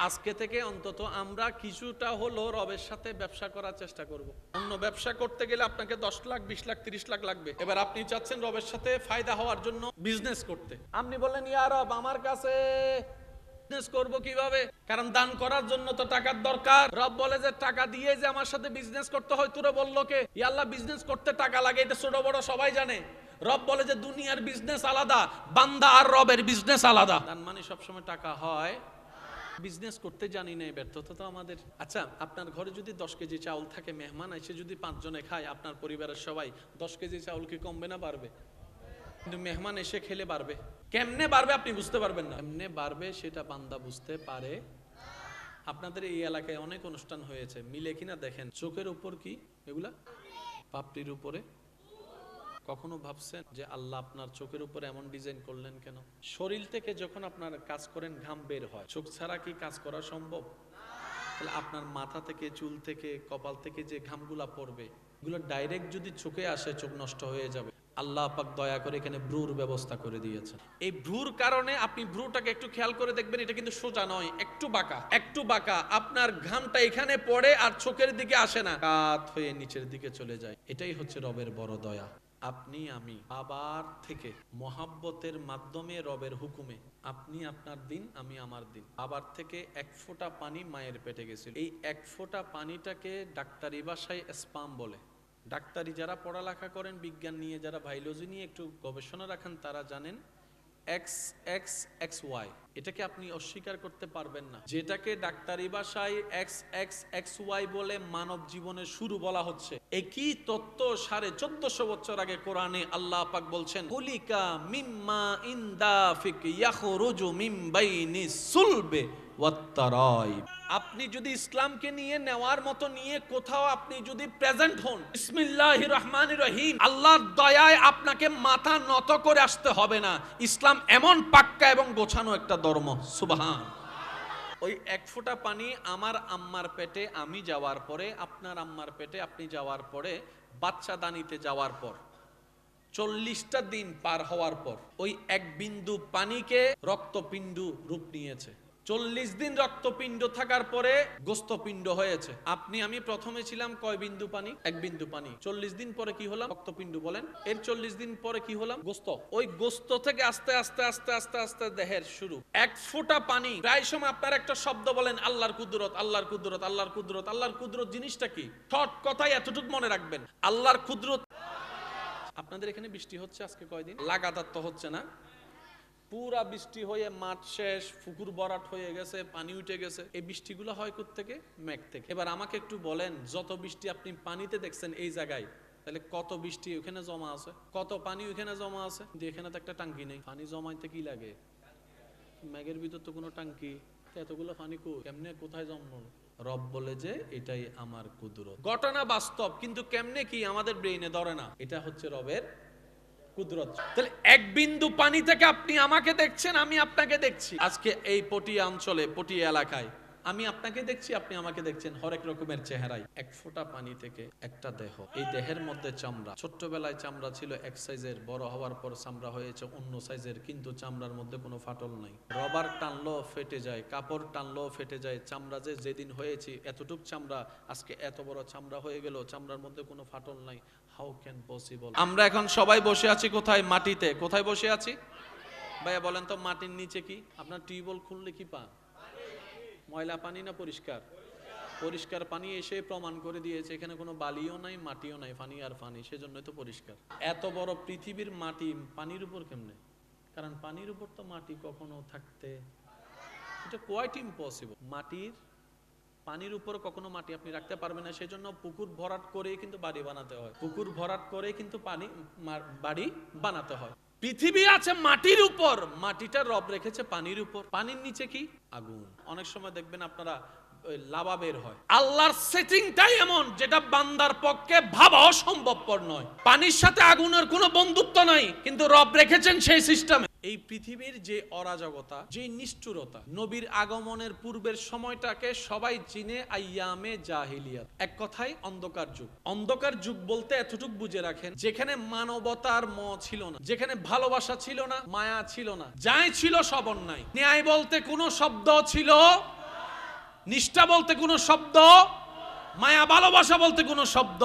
আজকে থেকে অন্তত আমরা কিছুটা হলো রবের সাথে ব্যবসা করার চেষ্টা করব। অন্য ব্যবসা করতে গেলে আপনাকে 10 লাখ, 20 লাখ, 30 লাখ লাগবে। এবার আপনি চাচ্ছেন রবের সাথে ফায়দা হওয়ার জন্য বিজনেস করতে। আপনি বললেন ইয়া রব, আমার কাছে বিজনেস করব কিভাবে? কারণ দান করার জন্য তো টাকার দরকার। রব বলে যে টাকা দিয়ে যে আমার সাথে বিজনেস করতে হয়। তোরে বললো কে? ইয়া আল্লাহ, বিজনেস করতে টাকা লাগে, এটা ছোট বড় সবাই জানে। রব বলে যে দুনিয়ার বিজনেস আলাদা, বান্দা আর রবের বিজনেস আলাদা। দান মানে সবসময় টাকা হয়। বিজনেস করতে জানি না, ব্যর্থতা তো আমাদের। আচ্ছা, আপনার ঘরে যদি 10 কেজি চাউল থাকে, মেহমান এসে যদি 5 জনে খায়, আপনার পরিবারের সবাই, 10 কেজি চাউল কি কমবে না বাড়বে? কিন্তু মেহমান এসে খেলে বাড়বে। কেমনে বাড়বে আপনি বুঝতে পারবেন না। কেমনে বাড়বে সেটা বান্দা বুঝতে পারে। আপনাদের এই এলাকায় অনেক অনুষ্ঠান হয়েছে, মিলে কিনা দেখেন। চোখের উপর কি এগুলা? পাপড়ির উপরে। কখনো ভাবছেন যে আল্লাহ আপনার চোখের উপরে এমন ডিজাইন করলেন কেন? শরীর থেকে যখন আপনার কাজ করেন ঘাম বের হয়, চোখ ছাড়া কি কাজ করা সম্ভব? তাহলে আপনার মাথা থেকে, চুল থেকে, কপাল থেকে যে ঘামগুলা পড়বে, এগুলো ডাইরেক্ট যদি চোখে আসে চোখ নষ্ট হয়ে যাবে। আল্লাহ পাক দয়া করে এখানে ভ্রুর ব্যবস্থা করে দিয়েছেন। এই ভ্রুর কারণে আপনি ভ্রুটাকে একটু খেয়াল করে দেখবেন, এটা কিন্তু সোজা নয়, একটু বাঁকা, একটু বাঁকা। আপনার ঘামটা এখানে পড়ে আর চোখের দিকে আসে না, কাত হয়ে নিচের দিকে চলে যায়। এটাই হচ্ছে রবের বড় দয়া। আপনি আমি বাবার থেকে মহাব্বতের মাধ্যমে রবের হুকুমে, আপনি আপনার দিন, আমি আমার দিন। বাবার থেকে 1 ফোঁটা পানি মায়ের পেটে গেছিল। এই 1 ফোঁটা পানিটাকে ডাক্তারি ভাষায় স্পাম বলে। ডাক্তারি যারা পড়ালেখা করেন, বিজ্ঞান নিয়ে যারা, বায়োলজি নিয়ে একটু গবেষণা রাখেন, তারা জানেন XXXY, এটাকে আপনি অস্বীকার করতে পারবেন না। যেটাকে ডাক্তারি ভাষায় XXXY বলে মানব জীবনের শুরু বলা হচ্ছে। একই তত্ত্ব 1450 বছর আগে কোরআনে আল্লাহ পাক বলছেন, কুলিকা মিম্মা ইনদাফিক ইয়াখরুজু মিন বাইনিস সুলবে ওয়াত তারাইব। আপনি যদি ইসলামকে নিয়ে নেওয়ার মতো নিয়ে কোথাও আপনি যদি প্রেজেন্ট হন, বিসমিল্লাহির রহমানির রহিম, আল্লাহর দয়ায় আপনাকে মাথা নত করে আসতে হবে না। ইসলাম এমন পাক্কা এবং গোছানো একটা ধর্ম। সুবহান। ওই 1 ফোঁটা পানি আমার আম্মার পেটে আমি যাওয়ার পরে, আপনার আম্মার পেটে আপনি যাওয়ার পরে, বাচ্চা দানিতে যাওয়ার পর, 40টা দিন পার হওয়ার পর, ওই 1 বিন্দু পানিকে রক্তপিণ্ড রূপ নিয়েছে। 40 দিন রক্তপিণ্ড থাকার পরে গোস্তপিণ্ড হয়েছে। আপনি আমি প্রথমে ছিলাম কয় বিন্দু পানি? 1 বিন্দু পানি। 40 দিন পরে কি হলাম? রক্তপিণ্ড। বলেন, এর 40 দিন পরে কি হলাম? গোস্ত। ওই গোস্ত থেকে আস্তে আস্তে আস্তে আস্তে আস্তে দেহের শুরু। 1 ফোঁটা পানি। প্রায় সময় আপনার একটা শব্দ বলেন, আল্লাহর কুদরত, আল্লাহর কুদরত, আল্লাহর কুদরত। আল্লাহর কুদরত জিনিসটা কি? শর্ট কথায় এতটুকু মনে রাখবেন, আল্লাহর কুদরত। আপনাদের এখানে বৃষ্টি হচ্ছে আজকে কয়দিন? লাগাতার তো হচ্ছে না। পুরা বৃষ্টি হয়ে মাঠ শেষ, পুকুর ভরাট হয়ে গেছে, পানি উঠে গেছে। এই বৃষ্টিগুলো হয় কোত্থেকে? মেঘ থেকে। এবার আমাকে একটু বলেন, যত বৃষ্টি আপনি পানিতে দেখছেন এই জায়গায়, তাহলে কত বৃষ্টি ওখানে জমা আছে, কত পানি ওখানে জমা আছে? কিন্তু এখানে তো একটা টাঙ্কি নেই। পানি জমাইতে কি লাগে? মেঘের ভিতর তো কোনো টাঙ্কি, এতগুলো পানি কেমনে কোথায় জমল? রব বলে যে এটাই আমার কুদরত। ঘটনা বাস্তব, কিন্তু কেমনে কি আমাদের ব্রেইনে ধরে না। এটা হচ্ছে রবের কুদরত। তাহলে 1 বিন্দু পানি থেকে আপনি আমাকে দেখছেন, আমি আপনাকে দেখছি। আজকে এই পটিয়া অঞ্চলে, পটিয়া এলাকায় আমি আপনাকে দেখছি, আপনি আমাকে দেখছেন, হরেক রকমের চেহারায়। 1 ফোঁটা পানি থেকে একটা দেহ। এই দেহের মধ্যে চামড়া। ছোট্টবেলায় চামড়া ছিল 1 সাইজের, বড় হওয়ার পর চামড়া হয়েছে অন্য সাইজের, কিন্তু চামড়ার মধ্যে কোনো ফাটল নাই। রবার টানলো ফেটে যায়, কাপড় টানলো ফেটে যায়। চামড়া যে যেদিন হয়েছে এতটুক চামড়া, আজকে এত বড় চামড়া হয়ে গেল, চামড়ার মধ্যে কোনো ফাটল নাই। How can possible? আমরা এখন সবাই বসে আছি কোথায়? মাটিতে। কোথায় বসে আছি? ভাইয়া বলেন তো মাটির নিচে কি? আপনার টিউবওয়েল খুললে কি পান? ময়লা পানি না পরিষ্কার? পরিষ্কার পানি এসে প্রমাণ করে দিয়েছে এখানে কোনো বালিও নাই, মাটিও নাই, পানি আর পানি, সেজন্যই তো পরিষ্কার। এত বড় পৃথিবীর মাটি পানির উপর কেমনে? কারণ পানির উপর তো মাটি কখনো থাকতে, এটা কোয়াইট ইম্পসিবল। পানির উপর কখনো মাটি আপনি রাখতে পারবেন না, সেজন্য পুকুর ভরাট করে কিন্তু বাড়ি বানাতে হয়, পুকুর ভরাট করে কিন্তু বাড়ি বানাতে হয়। পৃথিবী আছে মাটির উপর, মাটিটা রব রেখেছে পানির উপর। পানির নিচে কি? আগুন। অনেক সময় দেখবেন আপনারা লাভা বের হয়। আল্লাহর সেটিংটাই এমন যেটা বান্দার পক্ষে ভাবাও সম্ভবপর নয়। পানির সাথে আগুনের কোনো বন্ধুত্ব নাই, কিন্তু রব রেখেছেন সেই সিস্টেমে। এই পৃথিবীর যে অরাজকতা, যে নিষ্ঠুরতা, নবীর আগমনের পূর্বের সময়টাকে সবাই চিনে আইয়ামে জাহিলিয়াত, এক কথায় অন্ধকার যুগ। অন্ধকার যুগ বলতে এতটুকু বুঝে রাখেন, যেখানে মানবতার ছিল না, যেখানে ভালোবাসা ছিল না, মায়া ছিল না, যাই ছিল সব অন্যায়। ন্যায় বলতে কোনো শব্দ ছিল, নিষ্ঠা বলতে কোনো শব্দ, মায়া ভালোবাসা বলতে কোনো শব্দ।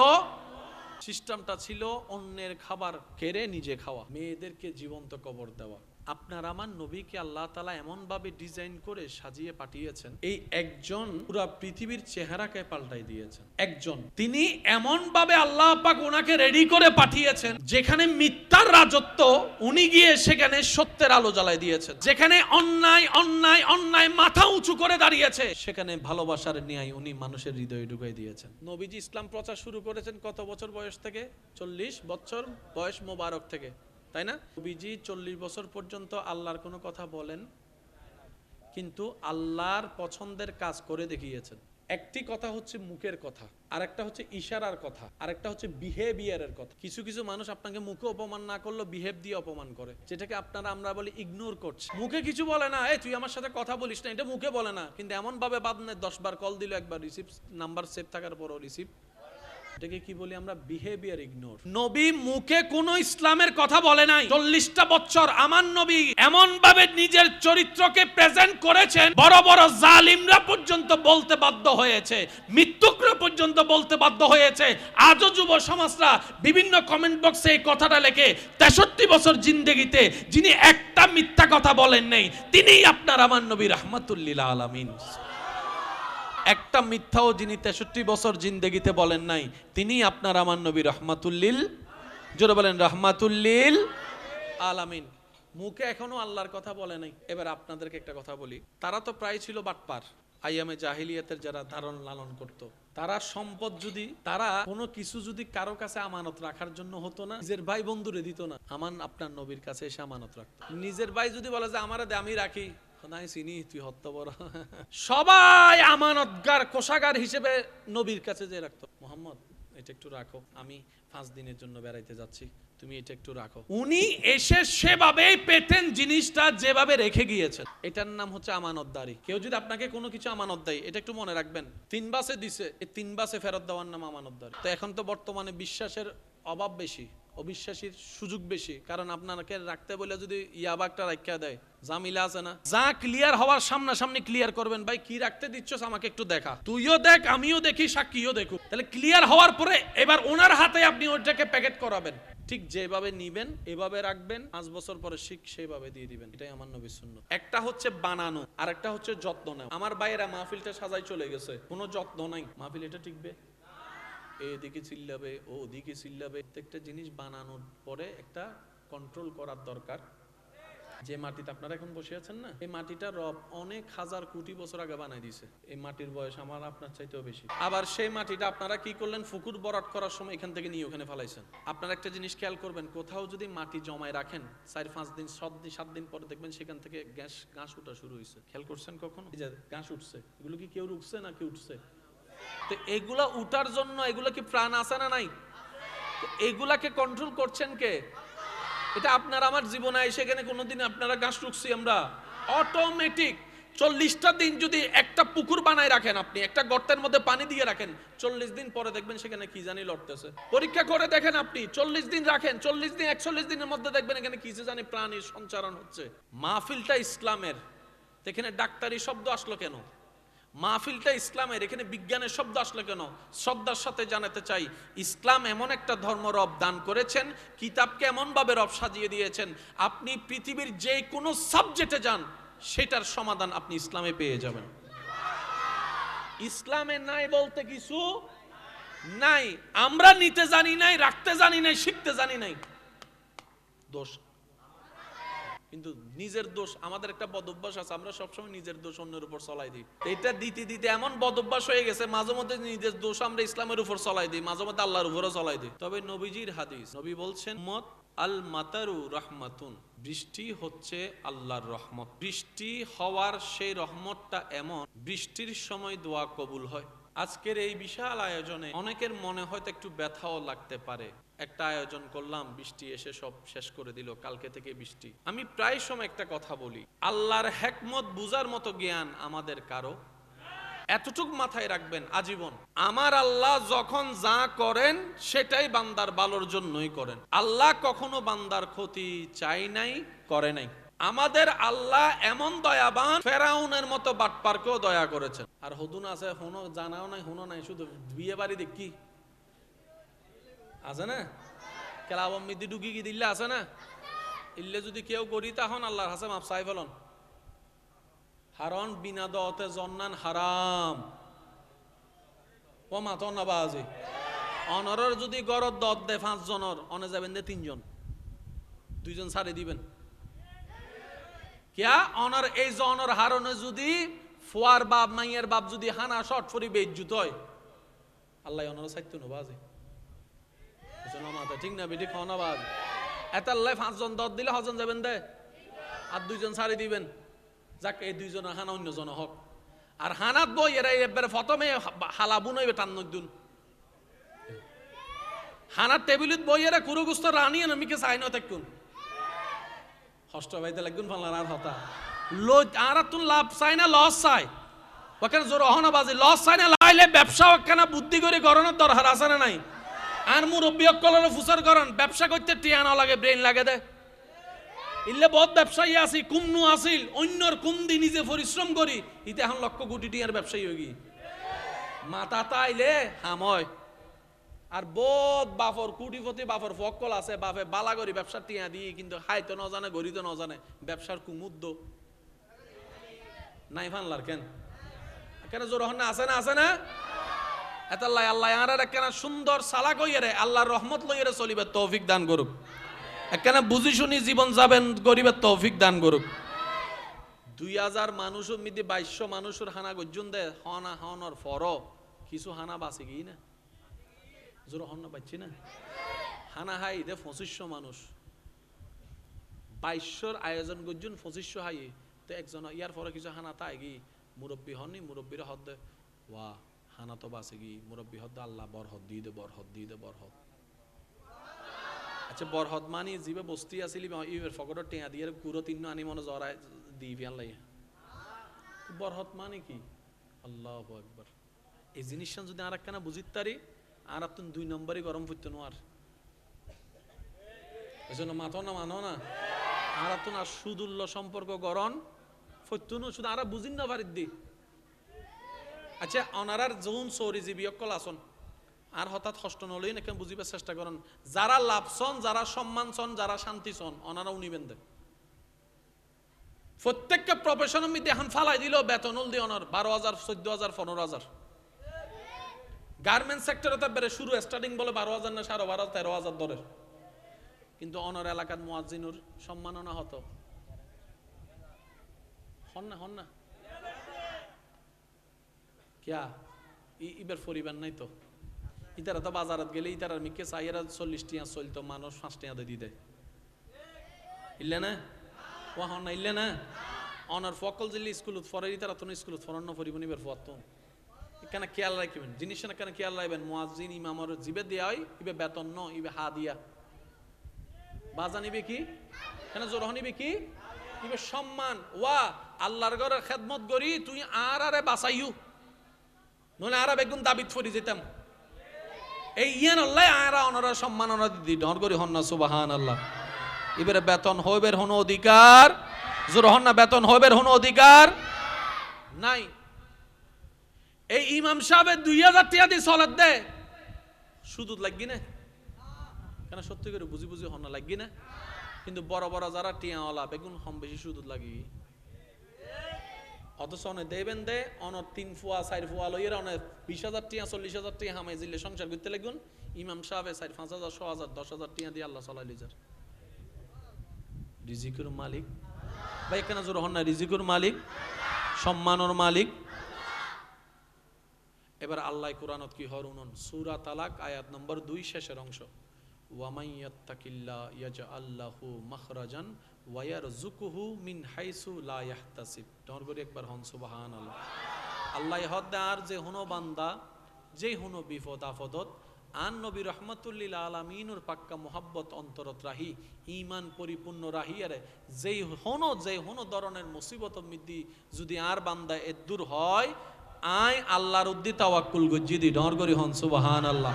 সিস্টেমটা ছিল অন্যের খাবার কেড়ে নিজে খাওয়া, মেয়েদেরকে জীবন্ত কবর দেওয়া। আপনার আমার নবীকে আল্লাহ তাআলা এমন ভাবে ডিজাইন করে সাজিয়ে পাঠিয়েছেন, এই একজন পুরো পৃথিবীর চেহারাকে পাল্টাই দিয়েছেন। একজন, তিনি এমন ভাবে আল্লাহ পাক ওনাকে রেডি করে পাঠিয়েছেন, যেখানে মিথ্যার রাজত্ব উনি গিয়ে সেখানে সত্যের আলো জ্বালাই দিয়েছেন। যেখানে অন্যায় অন্যায় অন্যায় মাথা উঁচু করে দাঁড়িয়েছে, সেখানে ভালোবাসার ন্যায় উনি মানুষের হৃদয়ে ঢুকিয়ে দিয়েছেন। নবীজি ইসলাম প্রচার শুরু করেছেন কত বছর বয়স থেকে? 40 বছর বয়স মোবারক থেকে, তাই না? নবীজি 40 বছর পর্যন্ত আল্লাহর কোনো কথা বলেন, কিন্তু আল্লাহর পছন্দের কাজ করে দেখিয়েছেন। একটি কথা হচ্ছে মুখের কথা, আরেকটা হচ্ছে ইশারার কথা, আরেকটা হচ্ছে বিহেভিয়ারের কথা। কিছু কিছু মানুষ আপনাকে মুখে অপমান না করলেও বিহেভ দিয়ে অপমান করে, যেটাকে আমরা বলি ইগনোর করছে। মুখে কিছু বলে না, এই তুই আমার সাথে কথা বলিস না, এটা মুখে বলে না, কিন্তু এমন ভাবে বাদ নেই 10 বার কল দিল, একবার রিসিভ, নাম্বার সেভ থাকার পরও রিসিভ। এটাকে কি বলি আমরা? Behaviour ignore. নবী মুখে কোনো ইসলামের কথা বলে নাই। 40টা বছর আমার নবী এমন ভাবে নিজের চরিত্রকে প্রেজেন্ট করেছেন, বড় বড় জালিমরা পর্যন্ত বলতে বাধ্য হয়েছে, মৃত্যুকরা পর্যন্ত বলতে বাধ্য হয়েছে। আজও যুব সমাজরা বিভিন্ন কমেন্ট বক্সে এই কথাটা লেখে, 63 বছর জিন্দেগিতে যিনি একটা মিথ্যা কথা বলেন নাই, তিনিই আপনার আমার নবী রাহমাতুল লিল আলামিন। একটা মিথ্যাও যিনি 63 বছর জিন্দেগিতে বলেন নাই, তিনি আপনার আমার নবী রাহমাতুল লিল, জোরে বলেন রাহমাতুল লিল আলামিন। মুখে এখনো আল্লাহর কথা বলে নাই। এবার আপনাদেরকে একটা কথা বলি, তারা তো প্রায় ছিল বাটপার। আইয়ামে জাহিলিয়াতের যারা ধারণ লালন করত, তারা সম্পদ যদি, তারা কোনো কিছু যদি কারো কাছে আমানত রাখার জন্য হতো না, নিজের ভাই বন্ধুরে দিত না, আমান আপনার নবীর কাছে এসে আমানত রাখতো। নিজের ভাই যদি বলে যে আমারে দে, আমি রাখি, নাই চিনি তুই হত্যা বড়, সবাই আমানতগার কোষাগার হিসেবে নবীর কাছে যে রাখতো। মোহাম্মদ এটা একটু রাখো, আমি 5 দিনের জন্য বেড়াইতে যাচ্ছি, তুমি এটা একটু রাখো। উনি এসে সেভাবেই পেতেন জিনিসটা যেভাবে রেখে গিয়েছেন। এটার নাম হচ্ছে আমানতদারি। কেউ যদি আপনাকে কোনো কিছু আমানত দেয়, এটা একটু মনে রাখবেন, 3 বাসে দিছে, এই 3 বাসে ফেরত দেওয়ার নাম আমানতদারি। তো এখন তো বর্তমানে বিশ্বাসের অভাব বেশি, অবিশ্বাসীর সুযোগ বেশি, কারণ আপনাকে রাখতে বলে যদি ইয়াবা একটা রাখা দেয়, জামিলা আছে না, যা ক্লিয়ার হওয়ার সামনাসামনি ক্লিয়ার করবেন, ভাই কি রাখতে দিচ্ছস আমাকে একটু দেখা, তুইও দেখ আমিও দেখি সাক্ষীও দেখুক, তাহলে ক্লিয়ার হওয়ার পরে এবার ওনার হাতে আপনি ওইটাকে প্যাকেট করাবেন, ঠিক যেভাবে নিবেন এভাবে রাখবেন, 5 বছর পরে শিখ সেভাবে দিয়ে দিবেন। এটাই আমার নবীর সুন্নাত। একটা হচ্ছে বানানো, আর একটা হচ্ছে যত্ন নেওয়া। আমার ভাইয়েরা মাহফিলটা সাজাই চলে গেছে, কোনো যত্ন নাই, মাহফিল এটা টিকবে? এদিকে চিল্লাবে, ও ওদিকে চিল্লাবে। প্রত্যেকটা জিনিস বানানোর পরে একটা কন্ট্রোল করার দরকার। যে মাটিতে আপনারা এখন বসে আছেন না, এই মাটিটা রব অনেক হাজার কোটি বছর আগে বানাই দিয়েছে। এই মাটির বয়স আমার আপনার চাইতেও বেশি। আবার সেই মাটিটা আপনারা কি করলেন, পুকুর ভরাট করার সময় এখান থেকে নিয়ে ওখানে ফেলাইছেন। আপনারা একটা জিনিস খেয়াল করবেন, কোথাও যদি মাটি জমায় রাখেন 4-5 দিন 7 দিন পরে দেখবেন সেখান থেকে ঘাস উঠা শুরু হয়েছে। খেয়াল করছেন কখনো? এই যে ঘাস উঠছে, এগুলো কি কেউ রুখছে না কি উঠছে? তো এগুলা উঠার জন্য এগুলা কি প্রাণ আছে না নাই? এগুলাকে কন্ট্রোল করছেন কে? এটা আপনার আমার জীবনে সেখানে কোনোদিন আপনারা ঘাস রুখছি আমরা? অটোমেটিক 40টা দিন যদি একটা পুকুর বানায় রাখেন, আপনি একটা গর্তের মধ্যে পানি দিয়ে রাখেন, 40 দিন পরে দেখবেন সেখানে কি জানি লড়তেছে। পরীক্ষা করে দেখেন আপনি, 40 দিন রাখেন, 40 দিন 41 দিনের মধ্যে দেখবেন এখানে কি জানি প্রাণীর সঞ্চারণ হচ্ছে। মাহফিলটা ইসলামের, এখানে ডাক্তারি শব্দ আসলো কেন? মাহফিলটা ইসলামের, এখানে বিজ্ঞানের শব্দ আসলে কেন? শ্রদ্ধার সাথে জানাতে চাই, ইসলাম এমন একটা ধর্ম রব দান করেছেন, কিতাবকে এমন ভাবে রব সাজিয়ে দিয়েছেন, আপনি পৃথিবীর যে কোনো সাবজেক্টে যান সেটার সমাধান আপনি ইসলামে পেয়ে যাবেন। ইসলামে নাই বলতে কিছু নাই, আমরা নিতে জানি নাই, রাখতে জানি নাই, শিখতে জানি নাই, দোষ। কিন্তু নিজের দোষ, আমাদের একটা বদ অভ্যাস আছে, আমরা সবসময় নিজের দোষ অন্যের উপর চলাই দিই। এটা দিতে দিতে এমন বদ অভ্যাস হয়ে গেছে, মাঝে মধ্যে নিজের দোষ আমরা ইসলামের উপর চলাই দিই, মাঝে মধ্যে আল্লাহর উপরও চলাই দিই। তবে নবীজির হাদিস, নবী বলছেন মত আল মাতারু রহমাতুন, বৃষ্টি হচ্ছে আল্লাহর রহমত। বৃষ্টি হওয়ার সেই রহমতটা এমন, বৃষ্টির সময় দোয়া কবুল হয়। আজকের এই বিশাল আয়োজনে অনেকের মনে হয়তো একটু ব্যথাও লাগতে পারে, একটা আয়োজন করলাম, বৃষ্টি এসে সব শেষ করে দিল, কালকে থেকে বৃষ্টি। আমি প্রায় সময় একটা কথা বলি, আল্লাহর হিকমত বুঝার মতো জ্ঞান আমাদের কারো। এতটুক মাথায় রাখবেন আজীবন, আমার আল্লাহ যখন যা করেন সেটাই বান্দার ভালোর জন্যই করেন। আল্লাহ কখনো বান্দার ক্ষতি চাই নাই, করে নাই। আমাদের আল্লাহ এমন দয়াবান, ফেরাউনের মতো বাটপারকেও দয়া করেছেন। আর হুদুন আছে, হুনো জানাও নাই, হুনো নাই, শুধু বিয়ে বাড়ি দেখি আছে না, কেলাবম মিদি ডুকি কি দিল্লা আছে না, ইল্লে যদি কেউ করি তখন আল্লাহর হাসে মাপ চাই ফেলন। হারন বিনা দতে জন্নান হারাম, ও মাতন না বাজে অনরের যদি গরত দত দেয় 5 জনের, অনে যাবেন দে 3 জন, 2 জন ছাড়ে দিবেন। কিয়া অনর এই জনর হারনে যদি ফুয়ার বাপ মাইয়ের বাপ যদি হানা শর্ট ফরি বেজ্জুত হয়, আল্লাহ অনর সাইতো না বাজে ঠিক না বেটি খাওয়া বাজ। এত আল্লাহ 5 জন দত দিলে হজন যাবেন দে, আর 2 জন ছাড়ি দিবেন, যাক এই 2 জনের হানা অন্য জন হক। আর হানাত বই এরা এবারে প্রথমে হালাবুন হইবে টান নদুন, হানার টেবিলত বই এরা কুরুগুস্ত রানি নামিকে চাই না থাকুন, কষ্ট পাইতে লাগুন ফালার আর হতা লো। আর তুন লাভ চাই না লস চাই, ওখানে জোর অহনা বাজে লস চাই না, লাইলে ব্যবসা ওখানে বুদ্ধি করে গরনের দরকার আছে না নাই। আর মুরব্বী অকলের ফুসার করেন, ব্যবসা করতে টিয়া না লাগে, ব্রেন লাগে দে। ইল্লে বহুত ব্যবসায়ী আছি, কুমনু আসিল, অন্যর কুম দি নিজে পরিশ্রম করি, ইতে এখন লক্ষ কোটি টিয়ার ব্যবসায়ী হয়ে গিয়ে মাথা তাইলে হাময়। আর বহুত বাফর কুটিপতি বাফর ফকল আছে, বাপে বালা করি ব্যবসা টিয়া দিয়ে, কিন্তু হাইতো ন জানে, গড়িতে ন জানে, ব্যবসার কুমুদ্দ নাই ফানলার কেন কেন জোর হন না, আছে না, আছে না। এত আল্লাহ আল্লাহ আর একখানা সুন্দর সালাক হইয়ারে আল্লাহর রহমত লইয়ারে চলিবে তৌফিক দান করুক, একখানা বুঝি শুনি জীবন যাবেন গরিবের তৌফিক দান করুক। 2000 মানুষের মধ্যে 2200 মানুষের হানা গর্জন দেয়, হনা হনর ফর কিছু হানা বাঁচে গিয়ে না, জোর হন না পাচ্ছি না, হানা হাই দে 2500 মানুষ, 2200 আয়োজন গর্জন 2500 হাই, তো একজন ইয়ার পরে কিছু হানা তাই গি মুরব্বী হননি, মুরব্বীরা হদ দে ওয়া হানা তো বাঁচে গি, মুরব্বী হদ আল্লাহ বরহদ দিয়ে দে, বরহদ দিয়ে দে, বরহদ। আচ্ছা বরহদ মানি জিবে বস্তি আসিলি ইবের ফকটর টেয়া দিয়ে কুরো 3 আনি মনে জরায় দিই বিয়ান লাই, বরহদ মানে কি? আল্লাহু আকবার। এই জিনিসটা যদি আর একখানা বুঝিত তারি, আর আপনি 2 নম্বরই গরম ফুটতো আর এজন্য মাথো না মানো না, আর আপনি আর সুদুল্য সম্পর্ক গরম ফুটতো না, শুধু আর বুঝিন না পারিত দি। আচ্ছা অনারার যৌন চৌরিজীবী অকল আসন, আর হঠাৎ কষ্ট নলই নাকি বুঝিবার চেষ্টা করেন, যারা লাভ চন, যারা সম্মান চন, যারা শান্তি চন, অনারা উনিবেন দেন। প্রত্যেককে প্রফেশনের মধ্যে এখন ফালাই দিল বেতন দিয়ে অনার 12,000, 14,000, 15,000। গার্মেন্টস সেক্টরে তো বেড়ে শুরু স্টার্টিং বলে 12,000 না 12,500, 13,000 দরের, কিন্তু অনার এলাকার মুয়াজ্জিনুর সম্মাননা হতো হন না, হন না কিয়া ইবের পরিবার নাই তো, ইতারা তো বাজারত গেলে ইতারার মিকে চাইয়েরা 40 টিয়া চলতো, মানুষ 5 টিয়া দিয়ে দেয়, ইল্লে না ও হন না, ইল্লে না। অনার ফকল জিল্লি স্কুলত ফরে ইতারা তো স্কুলত ফরান্ন পরিব নিবের ফত এখানে খেয়াল রাখবেন, জিনিসটা না কেন খেয়াল রাখবেন, মুয়াজ্জিন ইমামর জিবে দেয়া হয়, ইবে বেতন ন, ইবে হা দিয়া বাজা নিবে কি কেন জোর নিবে কি, ইবে সম্মান। ওয়া আল্লাহর ঘরের খেদমত করি তুই আর আরে বাঁচাইও, নলে আর বেগুন দাবিত ফরি যেতাম। এই ইয়ান আল্লাহ আরা অনরা সম্মাননা দিদি ডর করি হন না, সুবহানাল্লাহ। এবারে বেতন হইবের হন অধিকার, জোর হন না, বেতন হইবের হন অধিকার নাই। এই ইমাম সাহেবের 2000 টাকা দিয়ে সলাত দেয়, সুদুত লাগি না কেন? সত্যি করে বুঝি বুঝি হন না লাগি না? কিন্তু বড় বড় যারা টিয়াওয়ালা বেগুন কম বেশি সুদুত লাগি, অথচ অনেক দেবেন দে অনেক 3 ফুয়া 4 ফুয়া লইয়ের অনেক 20,000 টিয়া 40,000 টিয়া হামাই জিলে সংসার করতে লাগুন। ইমাম সাহেব 4-5,000 6,000 10,000 টিয়া দিয়ে আল্লাহ চালাই লিজার। রিজিকুর মালিক ভাই কেন জোর হন না? রিজিকুর মালিক, সম্মানের মালিক। এবার আল্লাহ কুরআনত কি হরুনন, সূরা তালাক আয়াত নম্বর 2 শেষের অংশ, ওয়ামান ইয়াত্তাকিল্লাহ ইয়াজআল লাহু মাখরাজান ওয়া ইয়ারযুকুহু মিন হাইসু লা ইয়াহতাসিব। তোর করে একবার হন সুবহানাল্লাহ। আল্লাহ হদ আর যে হনো বান্দা যে হনো বিপদ আপদত আন নবী রহমাতুল্লিল আলামিনুর পাক্কা মোহাব্বত অন্তরত রাহি, ঈমান পরিপূর্ণ রাহি, আরে যেই হনো ধরনের মুসিবত মিদ্দি যদি আর বান্দা এ দূর হয়, আয় আল্লাহর উদ্দি তাওয়াক্কুল গজ্জি দি ডর করি হন সুবহানাল্লাহ।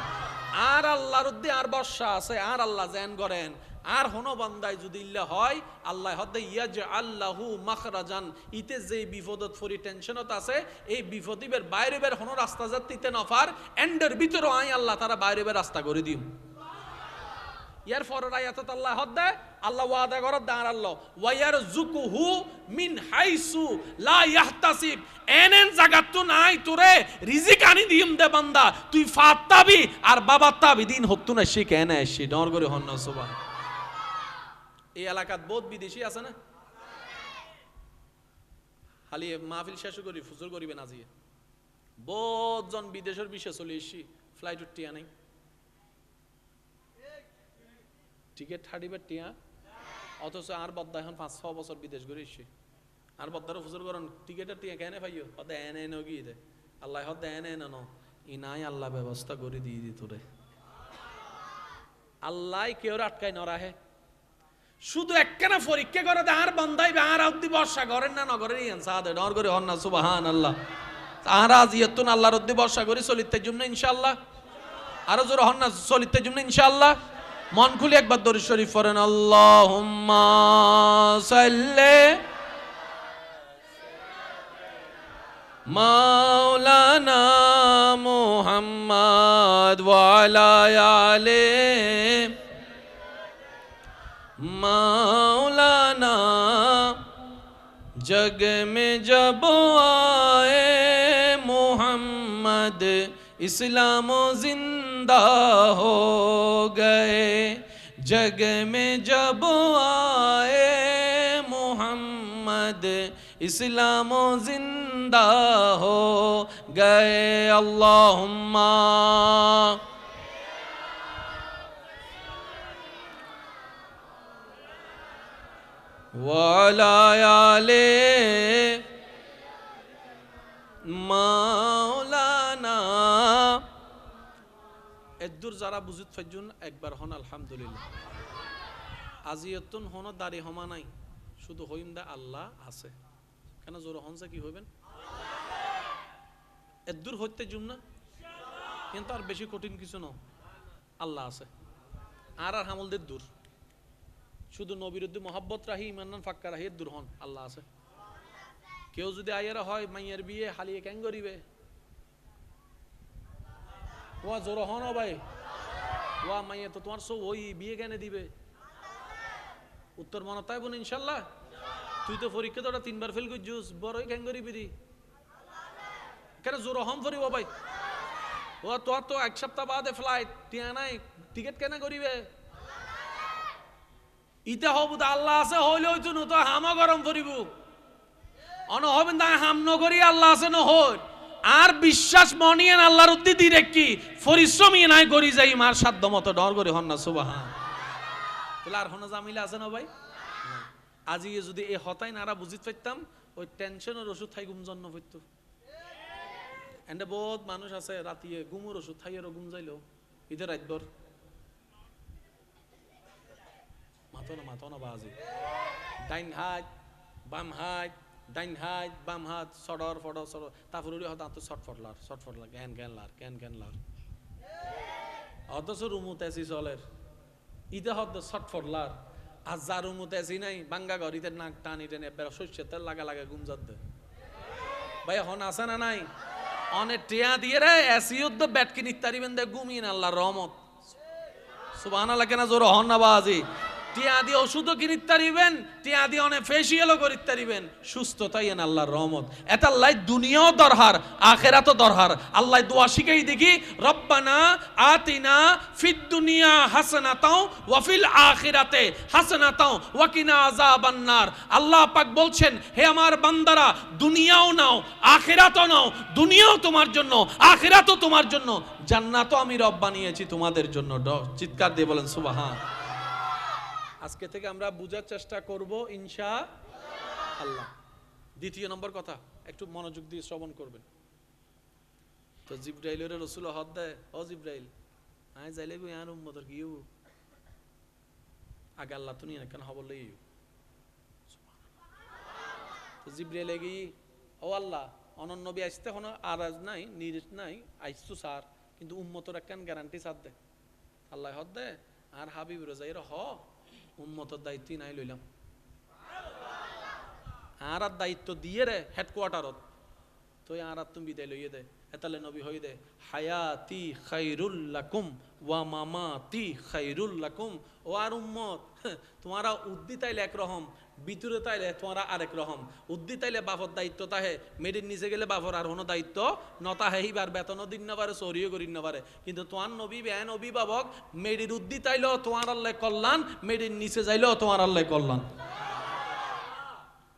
আর আল্লাহর উদ্দি আর বর্ষা আছে, আর আল্লাহ জান করেন, আর হনো বান্দায় যদি ইল্লা হয় আল্লাহ হদে ইয়াজআল্লাহু মাখরাজান, ইতে যে বিপদত ফরি টেনশনত আছে এই বিপদিবের বাইরে বের হনো রাস্তা যাত্তিতে নফার এন্ডের ভিতরে আয় আল্লাহ তারা বাইরে বের রাস্তা করে দিম। ইয়ার পরের আয়াতত আল্লাহ হদে আল্লাহ ওয়াদা করত দাঁড় আল্লাহ ওয়ায়ারযুকুহু মিন হাইসু লা ইয়াহতাসিব, এনেন জাগাত তো নাই তোরে রিজিক আনি দিম দে বান্দা, তুই ফাত্তাবি আর বাবা তাবি দিন হকতু না সে কেন আসি ডর করে হন না সুবহান। এই এলাকাত বহুত বিদেশি আছে না, খালি মাহফিল শেষ করি ফুজুর করিবেন আজিয়ে বহুত জন বিদেশের বিষয়ে চলে এসছি, ফ্লাইট টিয়া নাই, টিকিট হাঁটিবার টিয়া, অথচ আর বদ্দা এখন 5-6 বছর বিদেশ ঘুরে এসছি, আর বদ্দারও ফুজুর করেন টিকিটের টিয়া কেন পাইও হদে এনে এনে গিয়ে দে আল্লাহ হদে এনে এনে ন ই নাই আল্লাহ ব্যবস্থা করে দিয়ে দিত রে। আল্লাহ কেউ আটকায় নরাহে, শুধু একখানা পরীক্ষা করে দে আর বান্দাইবে আর আউদ্দি বর্ষা করেন না নগরের ইনসাদে ডর করে হন না সুবহানাল্লাহ। আর আজ ইয়তুন আল্লাহর উদ্দি বর্ষা করে চলিতে জন্য ইনশাআল্লাহ, আরো জোর হন না চলিতে জন্য ইনশাআল্লাহ। মন খুলে একবার দরুদ শরীফ পড়েন, আল্লাহুম্মা সাল্লি মাওলানা মুহাম্মদ ওয়া আলা আলি মাওলানা। जग में जब आए मोहम्मद इस्लाम जिंदा हो गए, जग में जब आए मोहम्मद इस्लाम जिंदा हो गए। अल्लाहुम्मा ওয়ালা আলে মাওলানা। এদুর যারা বুঝুত ফাইজুন একবার হন আলহামদুলিল্লাহ। আজিয়তুন হন দাড়ি হমা নাই, শুধু হইম দা আল্লাহ আছে। কেন জোর হনসা কি হইবেন এদুর হইতে জুম না, কিন্তু আর বেশি কঠিন কিছু ন, আল্লাহ আছে। আর আর হামলদের দূর শুধু নবীরুদ্দি মোহাব্বত রাহি ইমান ফাক্কা রাহি দূর হন, আল্লাহ আছে। কেউ যদি আইয়ারা হয় মাইয়ার বিয়ে হালিয়ে কেন করিবে ওয়া জোর হন ভাই ওয়া মাইয়া তো তোমার সব ওই বিয়ে কেন দিবে, উত্তর মনে তাই বোন ইনশাল্লাহ। তুই তো পরীক্ষা তোরা 3বার ফেল করছিস, বড়ই কেন করিবি দি কেন জোর হম ফরিব ভাই ও তোর তো 1 সপ্তাহ বাদে ফ্লাইট টিয়া নাই, টিকিট কেন করিবে ইতে হব আল্লাহ আছে হইলে হইতো না তো হামা গরম করিব অন হবেন তা হাম নগরী আল্লাহ আছে ন হই আর বিশ্বাস মনিয়েন আল্লাহর উদ্দি দিরে কি পরিশ্রমই নাই করি যাই মার সাধ্য মতো ডর করে হন না সুবহান। তাহলে আর হন জামিলা আছে না ভাই? আজি যদি এই হতাই নারা বুঝিত পাইতাম ওই টেনশনের ওষুধ খাই ঘুম জন্য হইতো। এন্ড বহুত মানুষ আছে রাতিয়ে ঘুমের ওষুধ খাইয়েরও ঘুম যাইলো ঈদের রাতভর মাথো না বাজি ডাইন হাত বাম হাত ডাইন হাত বাম হাত সডর ফডর সডর তারপর হয়তো শর্টফটলার ক্যান লার অথচ রুমুতে এসি চলের ইতে হয়তো শর্টফটলার আর যা রুমুতে এসি নাই বাঙ্গা ঘর ইতে নাক টানি টেনে শস্যের তেল লাগা ঘুম যাত ভাই হন আছে না নাই? অনেক টিয়া দিয়ে রে এসিউদ্দ ব্যাট কিনি তারিবেন দে ঘুমিয়ে আল্লাহর রহমত সুবহানাল্লাহ কেনা জোর হন না বাজি টিয়া দিয়ে ওষুধও কিনিত তারিবেন টিয়া দিয়ে অনেক ফেসিয়ালও করিত তারিবেন সুস্থতাই এন আল্লাহর রহমত এটা আল্লাহ দুনিয়াও দরহার আখেরাতও দরহার আল্লাহ দোয়া শিখাই দেখি রব্বানা আতিনা ফিদ দুনিয়া হাসানাতাও ওয়া ফিল আখিরাতে হাসানাতাও ওয়া কিনা আযাবান নার আল্লাহ পাক বলছেন হে আমার বান্দারা দুনিয়াও নাও আখিরাতও নাও দুনিয়াও তোমার জন্য আখিরাতও তোমার জন্য জান্নাতও আমি রব বানিয়েছি তোমাদের জন্য চিৎকার দিয়ে বলেন সুবহান আজকে থেকে আমরা বুঝার চেষ্টা করব ইনশাআল্লাহ দ্বিতীয় নম্বর কথা একটু মনোযোগ দিয়ে শ্রবণ করবেন তো জিবরাইলের রাসূল হদ দেয় ও জিবরাইল আয় যাইলে গো আর উম্মতর কি হবো আগে আল্লাহ তো নিয়ে কেন হবো লই তো জিবরাইল গি ও আল্লাহ অনন্য নবী আসতে কোনো আরাজ নাই নিরিশ নাই আইসু স্যার কিন্তু উম্মতর একখান গ্যারান্টি সাথ দে আল্লাহ হদ দে আর হাবিব রোজাইর হ উম্মতর দায়িত্ব নাই লইলাম আর দায়িত্ব দিয়ে রে হেডকোয়ার্টারত তো আর তুমি বিদায় লইয়ে দে এতালে নবী হই দে হায়াতি খাইরুল লাকুম ওয়া মামাতি খাইরুল লাকুম ও আর উম্মত তোমারা উদ্দি তাইলে একরকম ভিতরে তাইলে তোমারা আরেক রকম উদ্দি তাইলে বাফর দায়িত্ব তাহে মেডির নিচে গেলে বাফর আর কোনো দায়িত্ব নতা হেইবার বেতনও দিন না পারে চরিও করিন না পারে কিন্তু তোমার নবী বেন অভিভাবক মেডির উদ্দি তাইলেও তোমার আল্লাহ কল্যাণ মেডির নিচে যাইলেও তোমার আল্লাহ কল্যাণ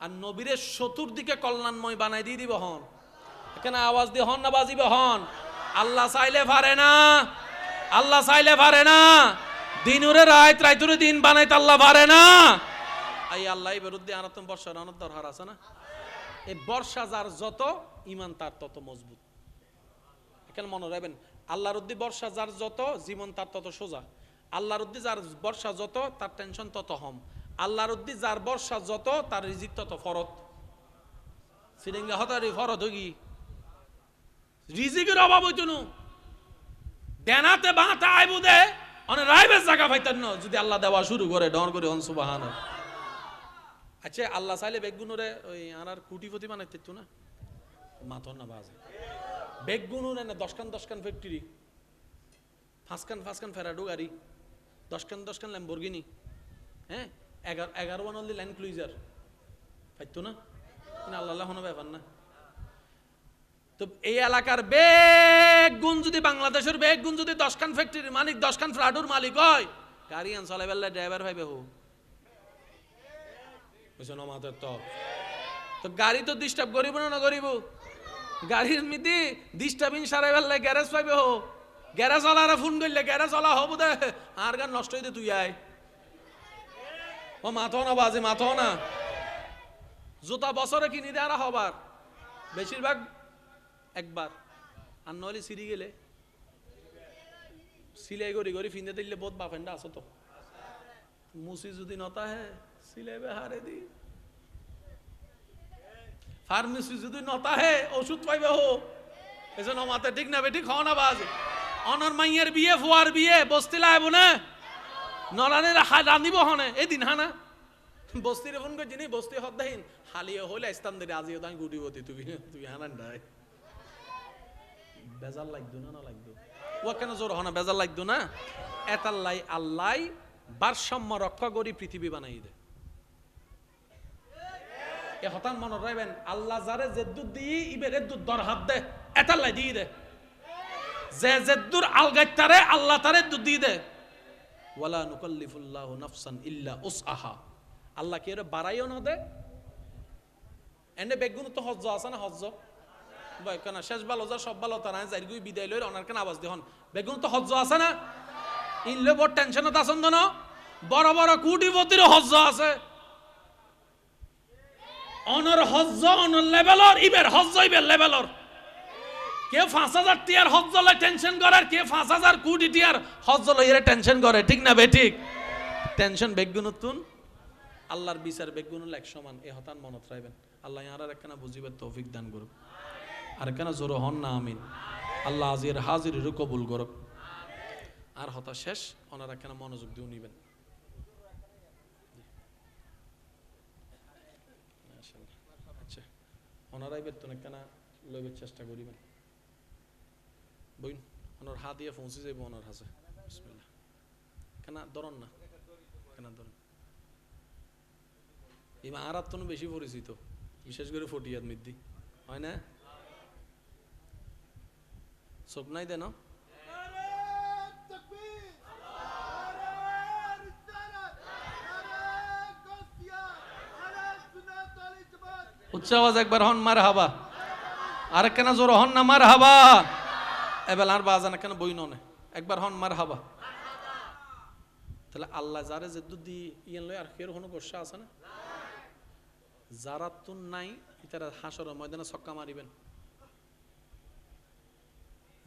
আর নবীরের চতুর্দিকে কল্যাণময় বানাই দিয়ে দিব হন এখানে আওয়াজ দিয়ে হন না বাজিবে হন আল্লাহ চাইলে পারে না আল্লাহ চাইলে পারে না দিনুরে রাত রাইতুরে দিন বানাইতে আল্লাহ পারে না এই আল্লাহ বিরুদ্ধে আনাতম বর্ষা রানোর দরকার আছে না এই বর্ষা যার যত ইমান তার তত মজবুত এখানে মনে রাখবেন আল্লাহর উদ্দি বর্ষা যার যত জীবন তার তত সোজা আল্লাহর উদ্দি যার বর্ষা যত তার টেনশন তত হম আল্লাহর উদ্দি যার বর্ষা যত তার রিজিক তত ফরত সিরিঙ্গা হতারি ফরত হগি রিজিকের অভাব হইতো না দেনাতে বাঁতে আইবু দে অনেক রাইবের জায়গা পাইতেন না যদি আল্লাহ দেওয়া শুরু করে ডর করে হন সুবহান আচ্ছা আল্লাহ চাইলে বেগুনুরে ওই আর কুটিপতি বানাইতে তো না মাথন না বাজে বেগুনুরে না 10খান ফ্যাক্টরি 5খান ফেরাডো গাড়ি 10খান ল্যাম্বরগিনি হ্যাঁ 11 অনলি ল্যান্ড ক্রুইজার পাইতো না আল্লাহ কোনো ব্যাপার না তো এই এলাকার বেগুন যদি বাংলাদেশের বেগুন যদি 10খান ফ্যাক্টরির মালিক 10খান ফ্লাডুর মালিক হয় গাড়ি আন চলাই বেলা ড্রাইভার ভাইবে হো বুঝছো আমাদের তো গাড়ি তো ডিস্টার্ব করিব না করিব গাড়ির মিতি ডিস্টার্বিং সারাই বেলা গ্যারেজ পাইবে হো গ্যারেজ ওয়ালারা ফোন করলে গ্যারেজ ওয়ালা হবো দে আর গান নষ্ট হইতে তুই আয় ও মাথো না বাজে মাথো না জুতা বছরে কিনি দেয় আর হবার বেশিরভাগ একবার আর নইলে সিঁড়ি গেলে সিলাই গড়ি ফিন্দে দিলে বহুত বাফেন্ডা আছো তো মুসি যদি নতা হে সিলাইবে হারে দি ফার্মেসি যদি নতা হে ওষুধ পাইবে হো এজন্য মাথা ঠিক না বেঠিক খাও না বাজ অনর মাইয়ের বিয়ে ফুয়ার বিয়ে বস্তি লাইব না নলানের রাঁধিব হনে এই দিন হানা বস্তির ফোন করছি নি বস্তি হদ্দাহীন হালিয়ে হইলে ইসলাম দিলে আজিও তাই গুটিবতি তুই হানান ডাই বেজাল লাগতো না লাগতো ও কেন জোর হনা বেজাল লাগতো না এতাল্লাই আল্লাহ ভারসাম্য রক্ষা করি পৃথিবী বানাই দে এ হতান মনে রাখবেন আল্লাহ যারে জেদ্দুর দিয়ে ইবের এদ্দুর দর হাত দে এতাল্লাই দিয়ে দে যে জেদ্দুর আলগাইত তারে আল্লাহ তারে দুধ দিয়ে দে ওয়ালা নুকাল্লিফুল্লাহু নাফসান ইল্লা উসআহা আল্লাহ কি এর বাড়াইও না দে এনে বেগুন তো হজ্জ আছে না হজ্জ ভাই কেন শেষ ভালো যা সব ভালো তারা যাইগুই বিদায় লই অনার কেন আওয়াজ দেহন বেগুন তো হজ্জ আছে না ইনলে বড় টেনশনত আছেন না বড় বড় কোটিপতির হজ্জ আছে অনর হজ্জ অনর লেভেলর ইবের হজ্জ ইবের লেভেলর কে 5000 টিয়ার হজ্জ লয় টেনশন করে আর কে 5000 কোটি টিয়ার হজ্জ লয় এর টেনশন করে ঠিক না বে ঠিক টেনশন বেগুনতুন আল্লাহর বিচার বেগুনুল এক সমান এ হতান মনত রাখবেন আল্লাহ ইয়ার একখানা বুঝিবার তৌফিক দান করুক আর কেন জোর হন না আমিন আল্লাহ আজির হাজির কবুল করুক আর হতা শেষ ওনারা কেন মনোযোগ দিয়ে নিবেন আচ্ছা ওনারাই বেতন কেন লইবার চেষ্টা করিবেন বইন ওনার হাত দিয়ে পৌঁছে যাইব ওনার হাসে বিসমিল্লাহ কেন ধরন না কেন ধরন এই মাহারাত তো বেশি পরিচিত বিশেষ করে ফটিয়াদ মিদ্দি হয় না চোখ নাই দেন উচ্চ আওয়াজ একবার হন মার হাবা আর কেন জোর হন না মার হাবা এবার আর বাজানা কেন বই ননে একবার হন মার হাবা তাহলে আল্লাহ যারে যে দুধ ইয়ান লয় আর কেউ কোনো গোসা আছে না যারা তো নাই ইতারা হাসর ময়দানে ছক্কা মারিবেন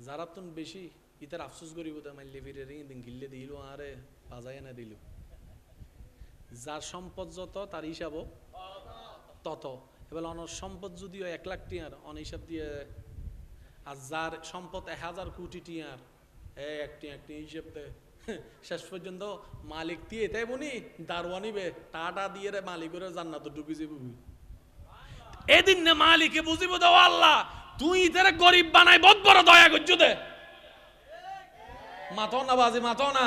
যারা তো বেশি ইতার আফসোস করিব তা মাইলে ফিরে দিন গিল্লে দিল আরে বাজায় না দিল যার সম্পদ যত তার হিসাবও তত এবার অনর সম্পদ যদিও 1 লাখ টিয়ার অন হিসাব দিয়ে আর যার সম্পদ 1000 কোটি টিয়ার একটি হিসাব দেয় শেষ পর্যন্ত মালিক দিয়ে তাই বনি দারওয়ানিবে টাটা দিয়ে রে মালিকের জান্নাত ঢুকি যাবি এদিন না মালিকে বুঝিব দাও আল্লাহ তুই ইতারে গরিব বানাই বহুত বড় দয়া করছো দে মাথো না বাজি মাথো না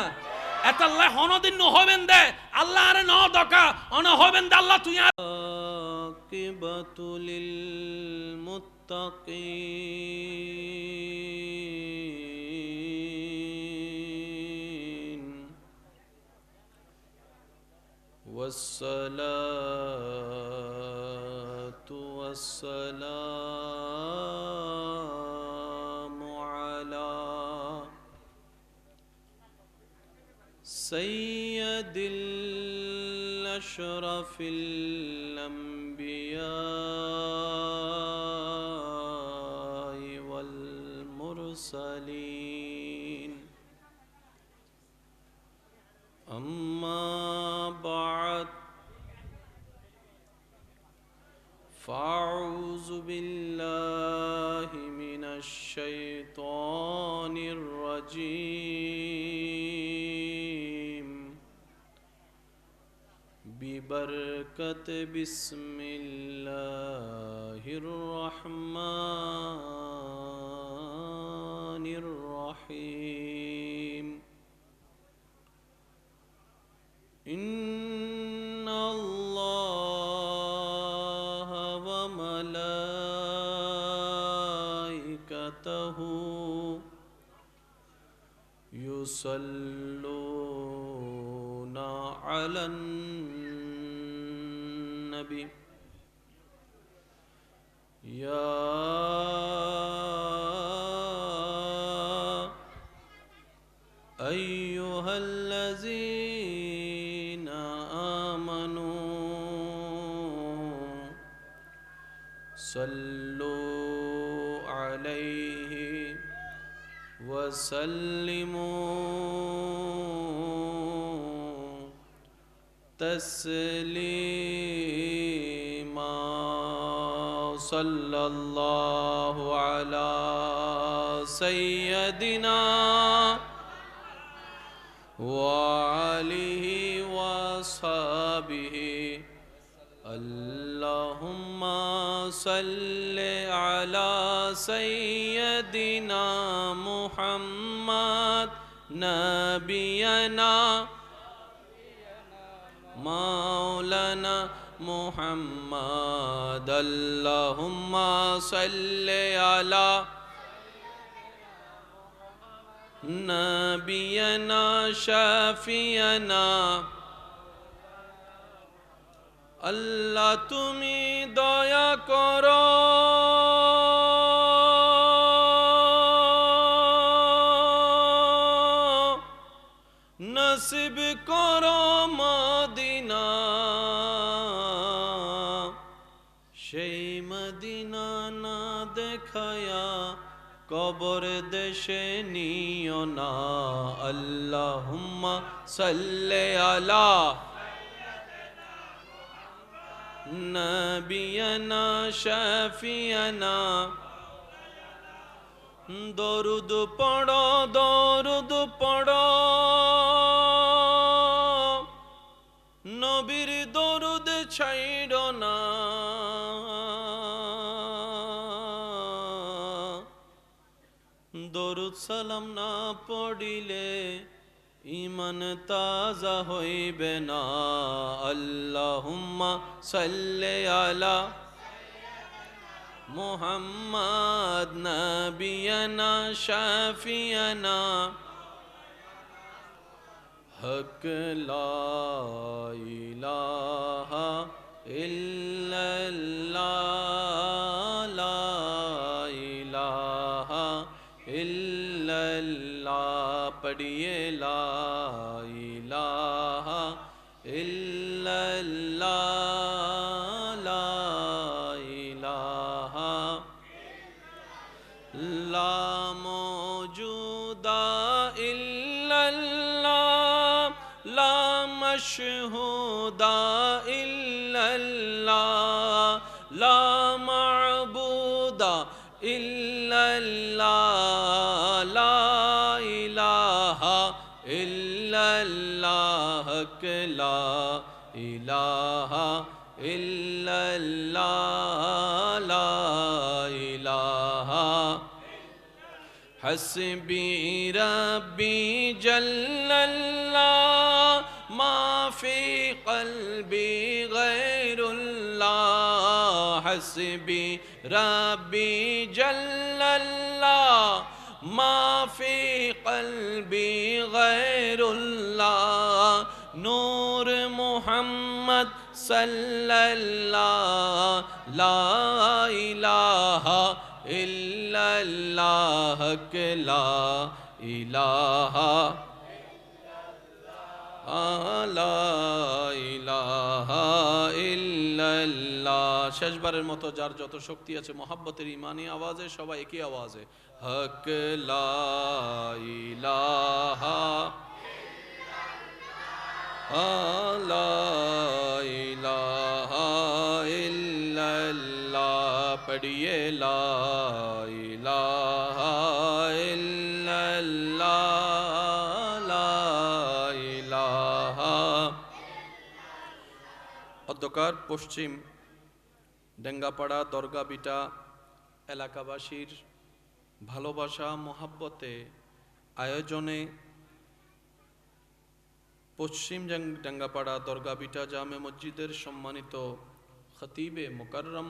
এত আল্লাহ হনদিন হবেন দে আল্লাহ আরে ন দকা অন হবেন দে আল্লাহ তুই আকিবাতুল মুত্তাকিন والصلاة والسلام على سيد الأشرف الأنبياء والمرسلين أما بعد فأعوذ بالله من الشيطان الرجيم ببركة بسم الله الرحمن الرحيم إن الله وملائكته يصلون على النبي يا أيها الذين آمنوا صلوا عليه وسلموا تسليما صلى الله على سيدنا وآله وصحبه اللهم صل على سيدنا محمد نبينا مولانا محمد اللهم صل على نبينا شافينا আল্লাহ তুমি দয়া করো নসিব করো মদিনা সেই মদিনা না দেখায়া কবর দেশে নিও না আল্লাহুম্মা সাল্লি আলা নবিয়ানা শাফিয়ানা দরুদ পড়ো নবীর দরুদ ছাইড়ো না দরুদ সালাম না পড়িলে ইমান তাজা হইবে না। আল্লাহুম্মা সাল্লি আলা মুহাম্মাদ নবিয়ানা শাফিয়ানা হক লা ইলাহা ইল্লাল্লাহ লা ইলাহা ইল্লাল্লাহ পড়িয়ে লা ইলাহা ইল্লাল্লাহ লা ইলাহা লা মওজুদা ইল্লাল্লাহ লা মাশহুদা ইল্লাল্লাহ লা মা'বুদা ইল্লাল্লাহ লা ইলাহা ইল্লাল্লাহ লা ইলাহা ইল্লাল্লাহ লা ইলাহা হাসবি রাব্বি জাল্লাল্লাহ মা ফি কলবি গায়রুল্লাহ হাসবি রাব্বি জাল্লাল্লাহ মা ফি কলবি গায়রুল্লাহ নূর মুহাম্মদ সাল্লাল্লাহ লা ইলাহা ইল্লাল্লাহ লা ইলাহা লা ইলাহা ইল্লাল্লাহ। শেষবারের মতো যার যত শক্তি আছে মোহাব্বতের ইমানি আওয়াজে সবাই একই আওয়াজে হক লা ইলাহা লা ইলাহা ইল্লাল্লাহ পড়িয়ে লা ইলাহা ইল্লাল্লাহ লা ইলাহা। অধ্যকার পশ্চিম ডেঙ্গাপাড়া দরগাবিটা এলাকাবাসীর ভালোবাসা মোহাব্বতে আয়োজনে পশ্চিম ডেঙ্গাপাড়া দরগাবিটা জামে মসজিদের সম্মানিত খতিবে মুকাররম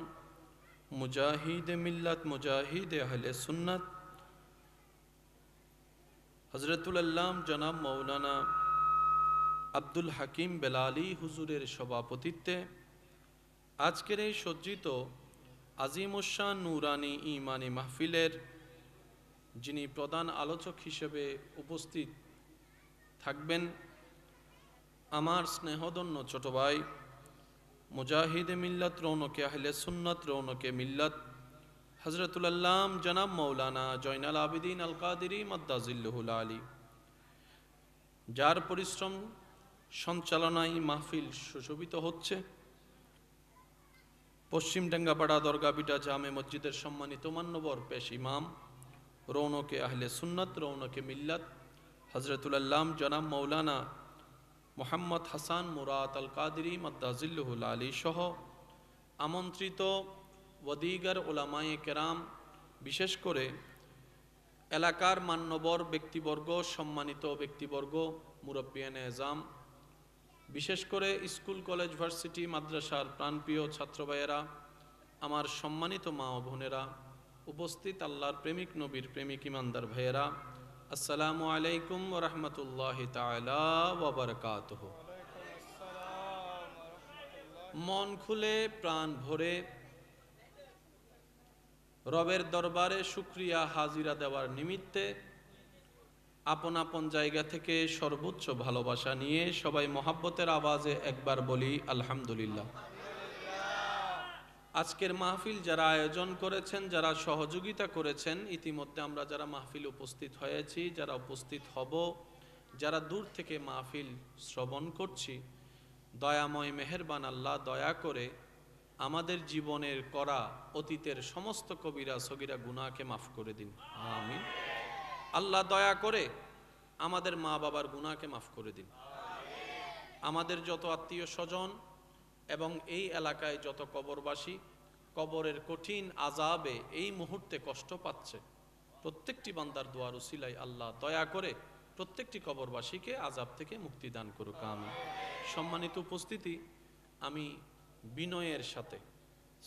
মুজাহিদ মিল্লাত মুজাহিদ আহলে সুন্নাত হযরতুল আল্লাম জনাব মৌলানা আব্দুল হাকিম বেলালী হুজুরের সভাপতিত্বে আজকের এই সজ্জিত আজিমুশান নুরানি ইমানি মাহফিলের যিনি প্রধান আলোচক হিসেবে উপস্থিত থাকবেন আমার স্নেহধন্য ছোট ভাই মুজাহিদে মিল্লাত রৌনকে আহলে সুন্নাত রৌনকে মিল্লাত হযরতুল আল্লাম জনাব মৌলানা জয়নাল আবিদিন আল কাদেরী মাদ্দাজিল্লুহুল আলী, যার পরিশ্রম সঞ্চালনায় মাহফিল সুশোভিত হচ্ছে। পশ্চিম ডেঙ্গাপাড়া দরগাবিটা জামে মসজিদের সম্মানিত মান্যবর পেশ ইমাম রৌনকে আহলে সুন্নাত রৌনকে মিল্লাত হযরতুল আল্লাম জনাব মৌলানা মোহাম্মদ হাসান মুরাদ আল কাদেরী মাদ্দাজিল্লুহুল আলী সহ আমন্ত্রিত ওয়াদিগার ওলামায়ে কেরাম, বিশেষ করে এলাকার মান্যবর ব্যক্তিবর্গ, সম্মানিত ব্যক্তিবর্গ, মুরব্বিয়ানে এজাম, বিশেষ করে স্কুল কলেজ ভার্সিটি মাদ্রাসার প্রাণপ্রিয় ছাত্র ভাইয়েরা, আমার সম্মানিত মা ও বোনেরা, উপস্থিত আল্লাহর প্রেমিক নবীর প্রেমিক ইমানদার ভাইয়েরা, আসসালামু আলাইকুম ওয়া রাহমাতুল্লাহি তাআলা ওয়া বারাকাতুহু। মন খুলে প্রাণ ভরে রবের দরবারে শুকরিয়া হাজিরা দেওয়ার নিমিত্তে আপন আপন জায়গা থেকে সর্বোচ্চ ভালোবাসা নিয়ে সবাই মহাব্বতের আওয়াজে একবার বলি আলহামদুলিল্লাহ। আজকের মাহফিল যারা আয়োজন করেছেন, যারা সহযোগিতা করেছেন, ইতিমধ্যে আমরা যারা মাহফিল উপস্থিত হয়েছি, যারা উপস্থিত হব, যারা দূর থেকে মাহফিল শ্রবণ করছি, দয়াময় মেহেরবান আল্লাহ দয়া করে আমাদের জীবনের করা অতীতের সমস্ত কবিরা সগীরা গুনাহকে মাফ করে দিন, আমিন। আল্লাহ দয়া করে আমাদের মা বাবার গুনাহকে মাফ করে দিন। আমাদের যত আত্মীয় স্বজন এবং এই এলাকায় যত কবরবাসী কবরের কঠিন আযাবে এই মুহূর্তে কষ্ট পাচ্ছে, প্রত্যেকটি বান্দার দোয়ার উসিলায় আল্লাহ দয়া করে প্রত্যেকটি কবরবাসীকে আযাব থেকে মুক্তি দান করুক, আমিন। সম্মানিত উপস্থিতি, আমি বিনয়ের সাথে,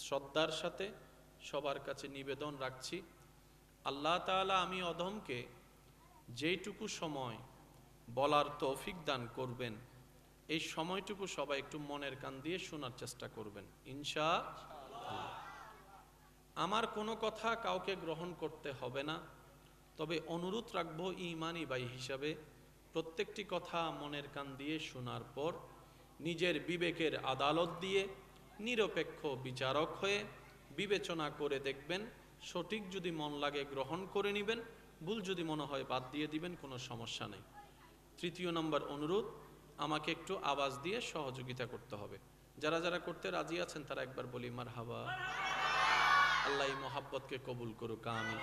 শ্রদ্ধার সাথে সবার কাছে নিবেদন রাখছি, আল্লাহ তাআলা আমি অধমকে যেইটুকু সময় বলার তৌফিক দান করবেন, এই সময়টুকু সবাই একটু মনের কান দিয়ে শোনার চেষ্টা করবেন ইনশাআল্লাহ। আমার কোনো কথা কাউকে গ্রহণ করতে হবে না, তবে অনুরোধ রাখবো ঈমানি ভাই হিসাবে প্রত্যেকটি কথা মনের কান দিয়ে শোনার পর নিজের বিবেকের আদালত দিয়ে নিরপেক্ষ বিচারক হয়ে বিবেচনা করে দেখবেন, সঠিক যদি মন লাগে গ্রহণ করে নেবেন, ভুল যদি মনে হয় বাদ দিয়ে দিবেন, কোনো সমস্যা নেই। তৃতীয় নম্বর অনুরোধ, আমাকে একটু আওয়াজ দিয়ে সহযোগিতা করতে হবে। যারা যারা করতে রাজি আছেন তারা একবার বলি মারহাবা। আল্লাহ এই মহাব্বতকে কবুল করুক, আমিন।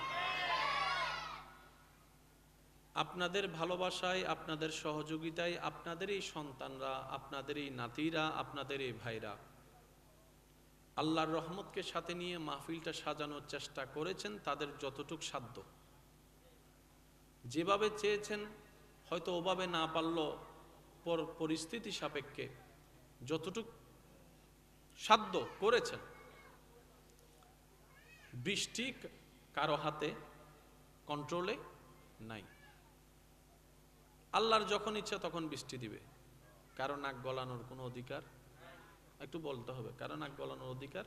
আপনাদের ভালোবাসায়, আপনাদের সহযোগিতায় আপনাদের এই সন্তানরা, আপনাদের এই নাতিরা, আপনাদের এই ভাইরা আল্লাহর রহমতকে সাথে নিয়ে মাহফিলটা সাজানোর চেষ্টা করেছেন তাদের যতটুক সাধ্য। যেভাবে চেয়েছেন হয়তো ওভাবে না পারলেও পরিস্থিতি সাপেক্ষে যতটুক সাধ্য করেছেন। বৃষ্টি কারো হাতে কন্ট্রোলে নাই। আল্লাহর যখন ইচ্ছা তখন বৃষ্টি দিবে, কারো নাক গলানোর কোনো অধিকার, একটু বলতে হবে, কারো নাক গলানোর অধিকার